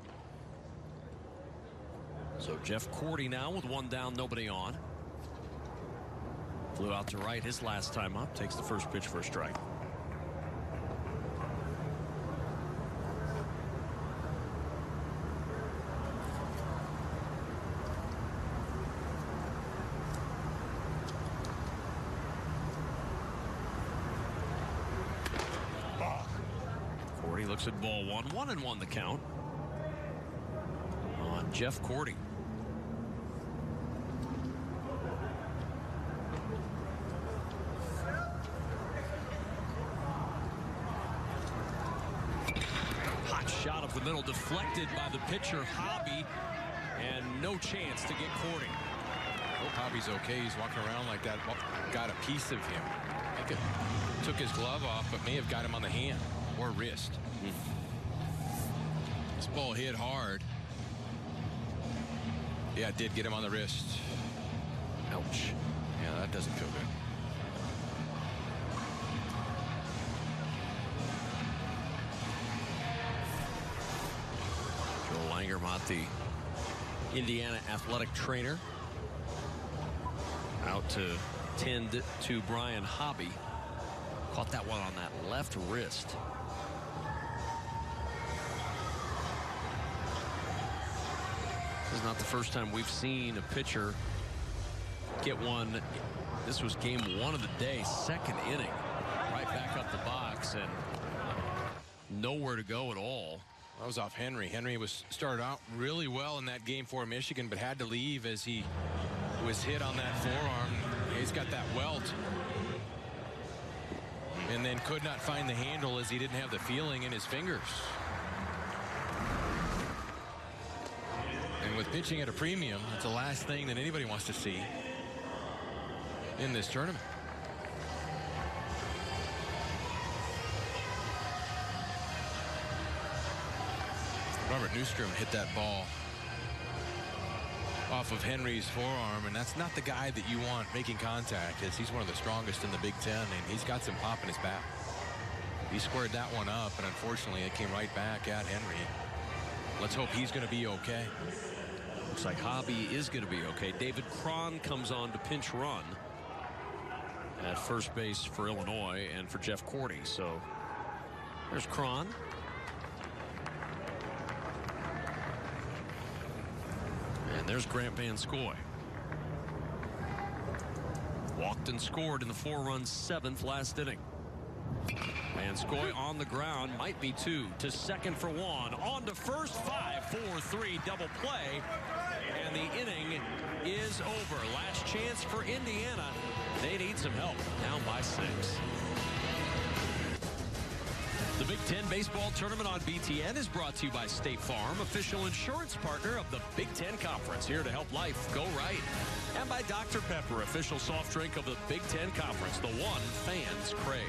So Jeff Cordy now with 1 down, nobody on. Flew out to right his last time up. Takes the first pitch for a strike. Cordy looks at ball 1. 1-1 the count on Jeff Cordy. Hot shot up the middle, deflected by the pitcher Hobby, and no chance to get Cordy. Hope Hobby's okay. He's walking around like that. Got a piece of him. I think it took his glove off, but may have got him on the hand or wrist. This ball hit hard. Yeah, it did get him on the wrist. Ouch. Yeah, that doesn't feel good. Joel Langermont, the Indiana athletic trainer, out to tend to Brian Hobby. Caught that one on that left wrist. This is not the first time we've seen a pitcher get one. This was game 1 of the day, 2nd inning. Right back up the box and nowhere to go at all. That was off Henry. Henry started out really well in that game for Michigan, but had to leave as he was hit on that forearm. He's got that welt. And then could not find the handle as he didn't have the feeling in his fingers. And with pitching at a premium, it's the last thing that anybody wants to see in this tournament. Robert Newstrom hit that ball off of Henry's forearm, and that's not the guy that you want making contact, as he's one of the strongest in the Big Ten, and he's got some pop in his back. He squared that one up, and unfortunately it came right back at Henry. Let's hope he's going to be okay. Looks like Hobby is going to be okay. David Cron comes on to pinch run at first base for Illinois and for Jeff Cordy. So there's Cron. And there's Grant Van Scoy. Walked and scored in the 4-run 7th last inning. Van Scoy on the ground, might be 2 to second for 1, on to first, 5-4-3 double play, and the inning is over. Last chance for Indiana. They need some help, down by 6. The Big Ten baseball tournament on BTN is brought to you by State Farm, official insurance partner of the Big Ten Conference, here to help life go right. And by Dr. Pepper, official soft drink of the Big Ten Conference, the one fans crave.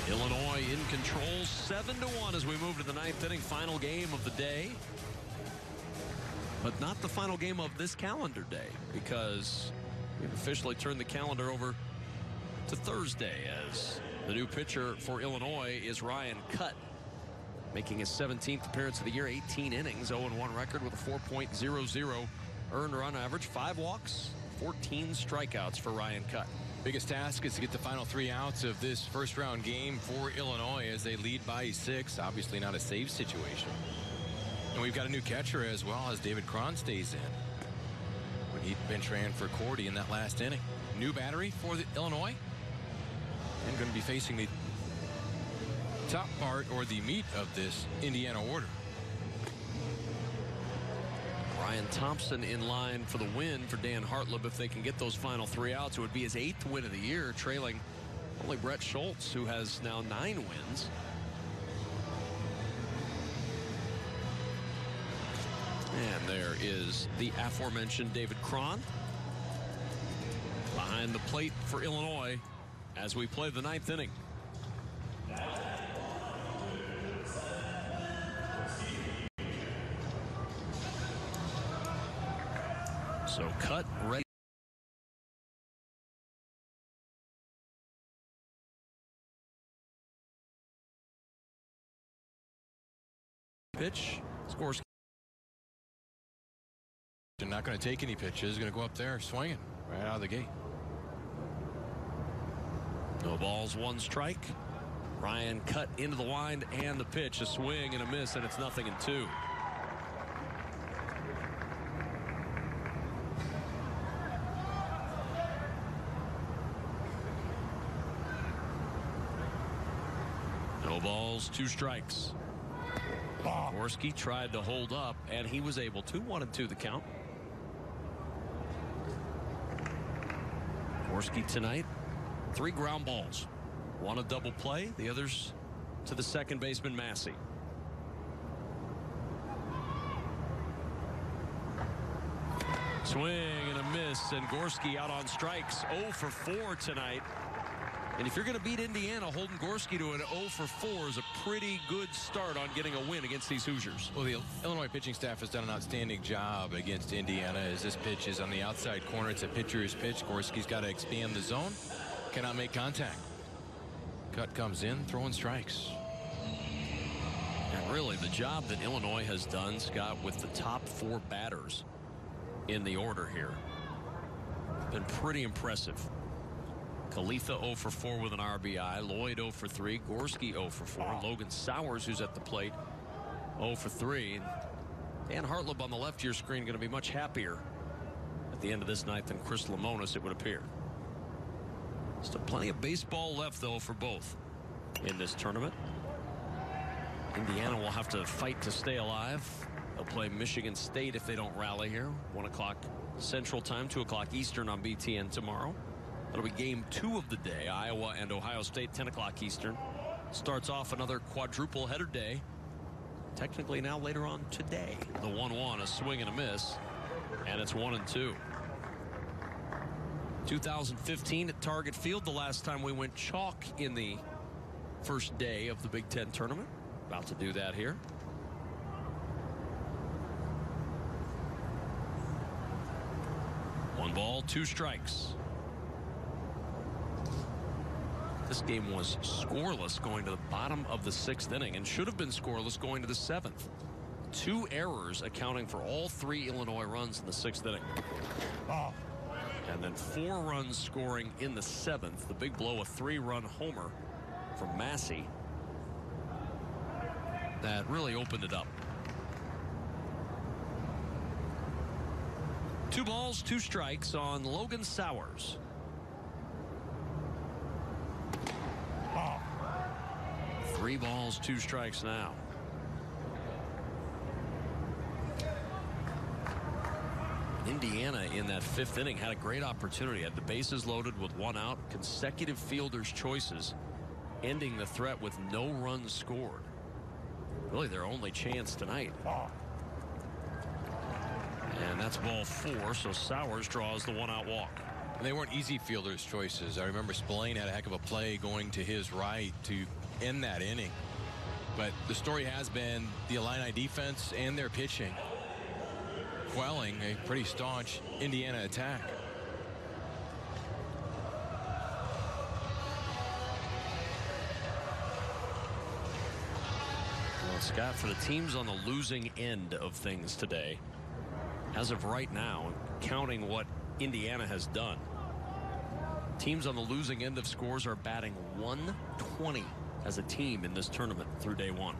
Illinois in control, 7-1 as we move to the 9th inning, final game of the day. But not the final game of this calendar day, because we've officially turned the calendar over to Thursday, as the new pitcher for Illinois is Ryan Cutt, making his 17th appearance of the year, 18 innings, 0-1 record with a 4.00 earned run average, 5 walks, 14 strikeouts for Ryan Cutt. Biggest task is to get the final 3 outs of this first round game for Illinois as they lead by 6. Obviously not a save situation. And we've got a new catcher as well, as David Cron stays in when he bench ran for Cordy in that last inning. New battery for the Illinois, and going to be facing the top part or the meat of this Indiana order. Ryan Thompson in line for the win for Dan Hartleb. If they can get those final 3 outs, it would be his 8th win of the year, trailing only Brett Schultz, who has now 9 wins. And there is the aforementioned David Cron behind the plate for Illinois as we play the 9th inning. So Cutt ready. Pitch. Scores. They're not going to take any pitches. Going to go up there swinging right out of the gate. No balls, 1 strike. Ryan Cutt into the wind and the pitch. A swing and a miss, and it's 0-2. No balls, 2 strikes. Gorski tried to hold up, and he was able to. 1-2 the count. Gorski tonight, 3 ground balls. 1 a double play, the others to the second baseman Massey. Swing and a miss, and Gorski out on strikes. 0 for 4 tonight. And if you're going to beat Indiana, holding Gorski to an 0 for 4 is a pretty good start on getting a win against these Hoosiers. Well, the Illinois pitching staff has done an outstanding job against Indiana, as this pitch is on the outside corner. It's a pitcher's pitch. Gorski's got to expand the zone. Cannot make contact. Cutt comes in, throwing strikes. And really, the job that Illinois has done, Scott, with the top 4 batters in the order here, been pretty impressive. Kalitha 0 for 4 with an RBI. Lloyd 0 for 3. Gorski 0 for 4. Logan Sowers, who's at the plate, 0 for 3. Dan Hartleb on the left of your screen going to be much happier at the end of this night than Chris Lemonis, it would appear. Still plenty of baseball left, though, for both. in this tournament. Indiana will have to fight to stay alive. They'll play Michigan State if they don't rally here. 1 o'clock Central Time, 2 o'clock Eastern on BTN tomorrow. That'll be game 2 of the day. Iowa and Ohio State, 10 o'clock Eastern. Starts off another quadruple header day. Technically now later on today. The 1-1, a swing and a miss. And it's 1-2. 2015 at Target Field, the last time we went chalk in the first day of the Big Ten tournament. About to do that here. One ball, 2 strikes. This game was scoreless going to the bottom of the 6th inning and should have been scoreless going to the 7th. 2 errors accounting for all 3 Illinois runs in the 6th inning. And then 4 runs scoring in the 7th. The big blow, a 3-run homer from Massey. That really opened it up. 2 balls, 2 strikes on Logan Sowers. Oh. 3 balls, 2 strikes now. Indiana in that 5th inning had a great opportunity. Had the bases loaded with 1 out. Consecutive fielders' choices, ending the threat with no runs scored. Really their only chance tonight. And that's ball 4, so Sowers draws the 1-out walk. And they weren't easy fielders' choices. I remember Spillane had a heck of a play going to his right to end that inning. But the story has been the Illini defense and their pitching quelling a pretty staunch Indiana attack. Well, Scott, for the teams on the losing end of things today, as of right now, counting what Indiana has done, teams on the losing end of scores are batting 120 as a team in this tournament through day 1.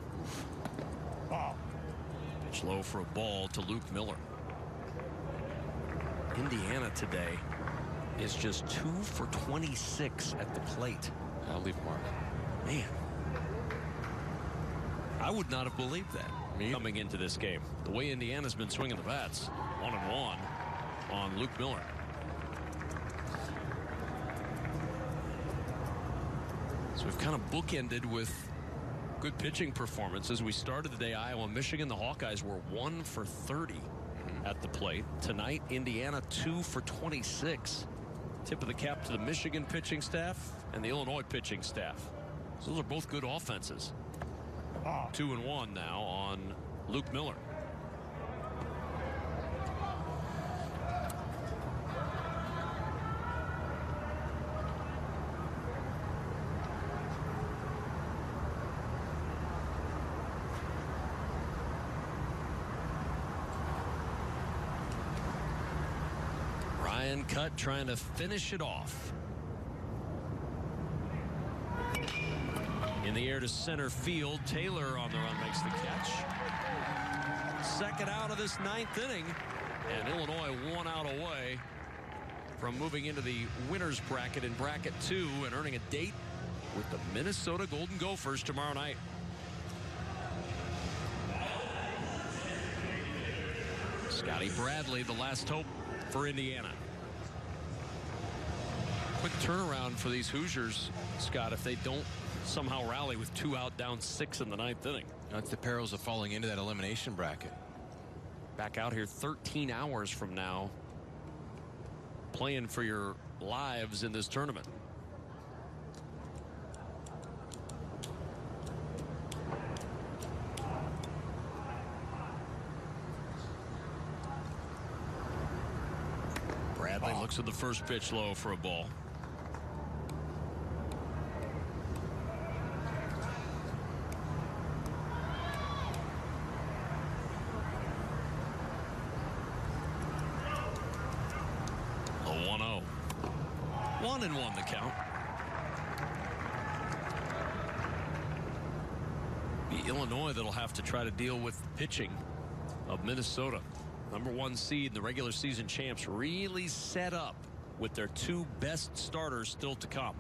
Pitch low for a ball to Luke Miller. Indiana today is just 2 for 26 at the plate. I'll leave mark. Man, I would not have believed that coming into this game. The way Indiana's been swinging the bats, 1-1 on Luke Miller. So we've kind of bookended with good pitching performances. We started the day Iowa, Michigan. The Hawkeyes were 1 for 30 at the plate. Tonight, Indiana 2 for 26. Tip of the cap to the Michigan pitching staff and the Illinois pitching staff. So those are both good offenses. 2-1 now on Luke Miller. Ryan Cut trying to finish it off. In the air to center field. Taylor on the run makes the catch. Second out of this 9th inning. And Illinois 1 out away from moving into the winner's bracket in bracket 2 and earning a date with the Minnesota Golden Gophers tomorrow night. Scotty Bradley, the last hope for Indiana. Quick turnaround for these Hoosiers, Scott, if they don't somehow rally with 2 out, down 6 in the 9th inning. That's the perils of falling into that elimination bracket. Back out here 13 hours from now, playing for your lives in this tournament. Bradley looks at the first pitch low for a ball. A 1-0. 1-1 the count. The Illinois that'll have to try to deal with the pitching of Minnesota. Number 1 seed, the regular season champs, really set up with their 2 best starters still to come.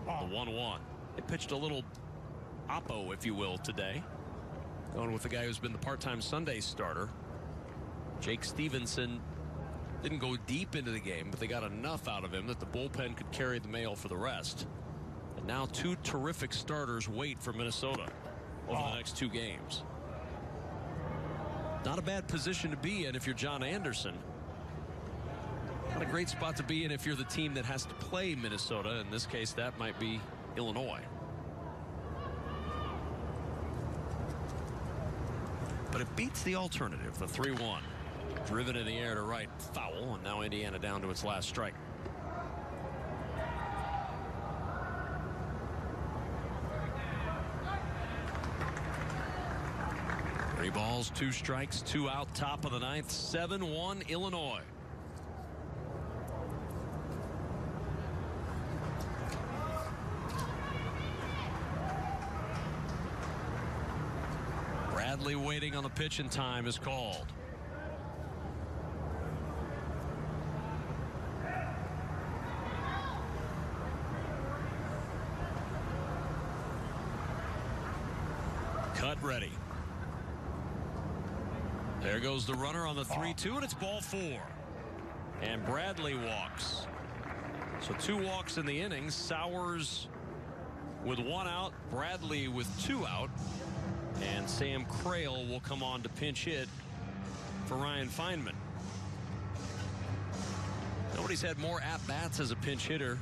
The 1-1. They pitched a little oppo, if you will, today. Going with the guy who's been the part-time Sunday starter. Jake Stevenson didn't go deep into the game, but they got enough out of him that the bullpen could carry the mail for the rest. And now two terrific starters wait for Minnesota over the next 2 games. Not a bad position to be in if you're John Anderson. Not a great spot to be in if you're the team that has to play Minnesota. In this case, that might be Illinois. But it beats the alternative, the 3-1. Driven in the air to right, foul, and now Indiana down to its last strike. 3 balls, 2 strikes, 2 out, top of the 9th, 7-1 Illinois. Bradley waiting on the pitch, and time is called. Cut ready. There goes the runner on the 3-2, and it's ball 4. And Bradley walks. So 2 walks in the inning. Sowers with 1 out, Bradley with 2 out, and Sam Crail will come on to pinch hit for Ryan Feynman. Nobody's had more at-bats as a pinch hitter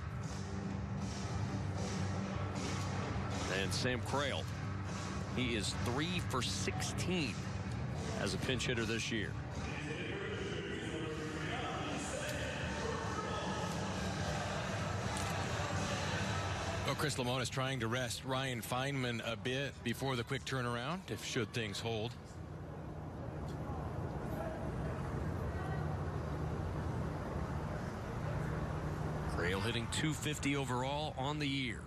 than Sam Crail. He is 3 for 16 as a pinch hitter this year. Well, Chris Lamone is trying to rest Ryan Feynman a bit before the quick turnaround, if should things hold. Crail hitting .250 overall on the year.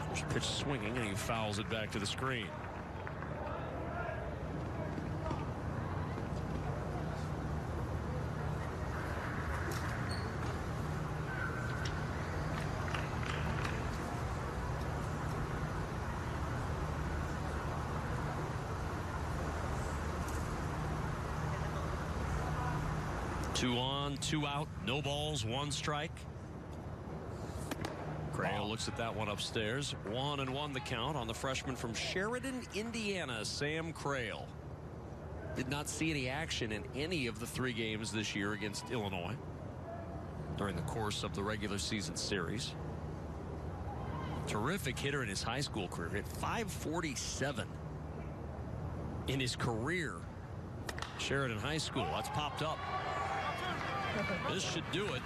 First pitch swinging, and he fouls it back to the screen. Two on, 2 out, no balls, 1 strike. Crail looks at that one upstairs. 1-1 the count on the freshman from Sheridan, Indiana, Sam Crail. Did not see any action in any of the 3 games this year against Illinois during the course of the regular season series. Terrific hitter in his high school career. Hit .547 in his career. Sheridan High School. That's popped up. This should do it.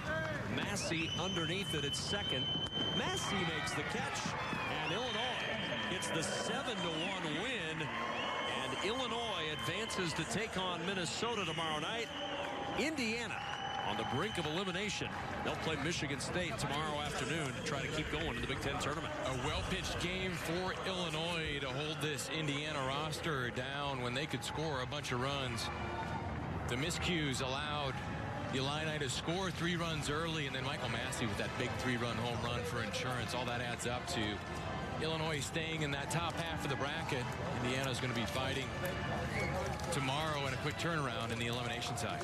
Massey underneath it at second. Massey makes the catch, and Illinois gets the 7-1 win, and Illinois advances to take on Minnesota tomorrow night. Indiana on the brink of elimination. They'll play Michigan State tomorrow afternoon to try to keep going in the Big Ten tournament. A well-pitched game for Illinois to hold this Indiana roster down when they could score a bunch of runs. The miscues allowed the Illini to score 3 runs early, and then Michael Massey with that big 3-run home run for insurance. All that adds up to Illinois staying in that top half of the bracket. Indiana's going to be fighting tomorrow in a quick turnaround in the elimination side.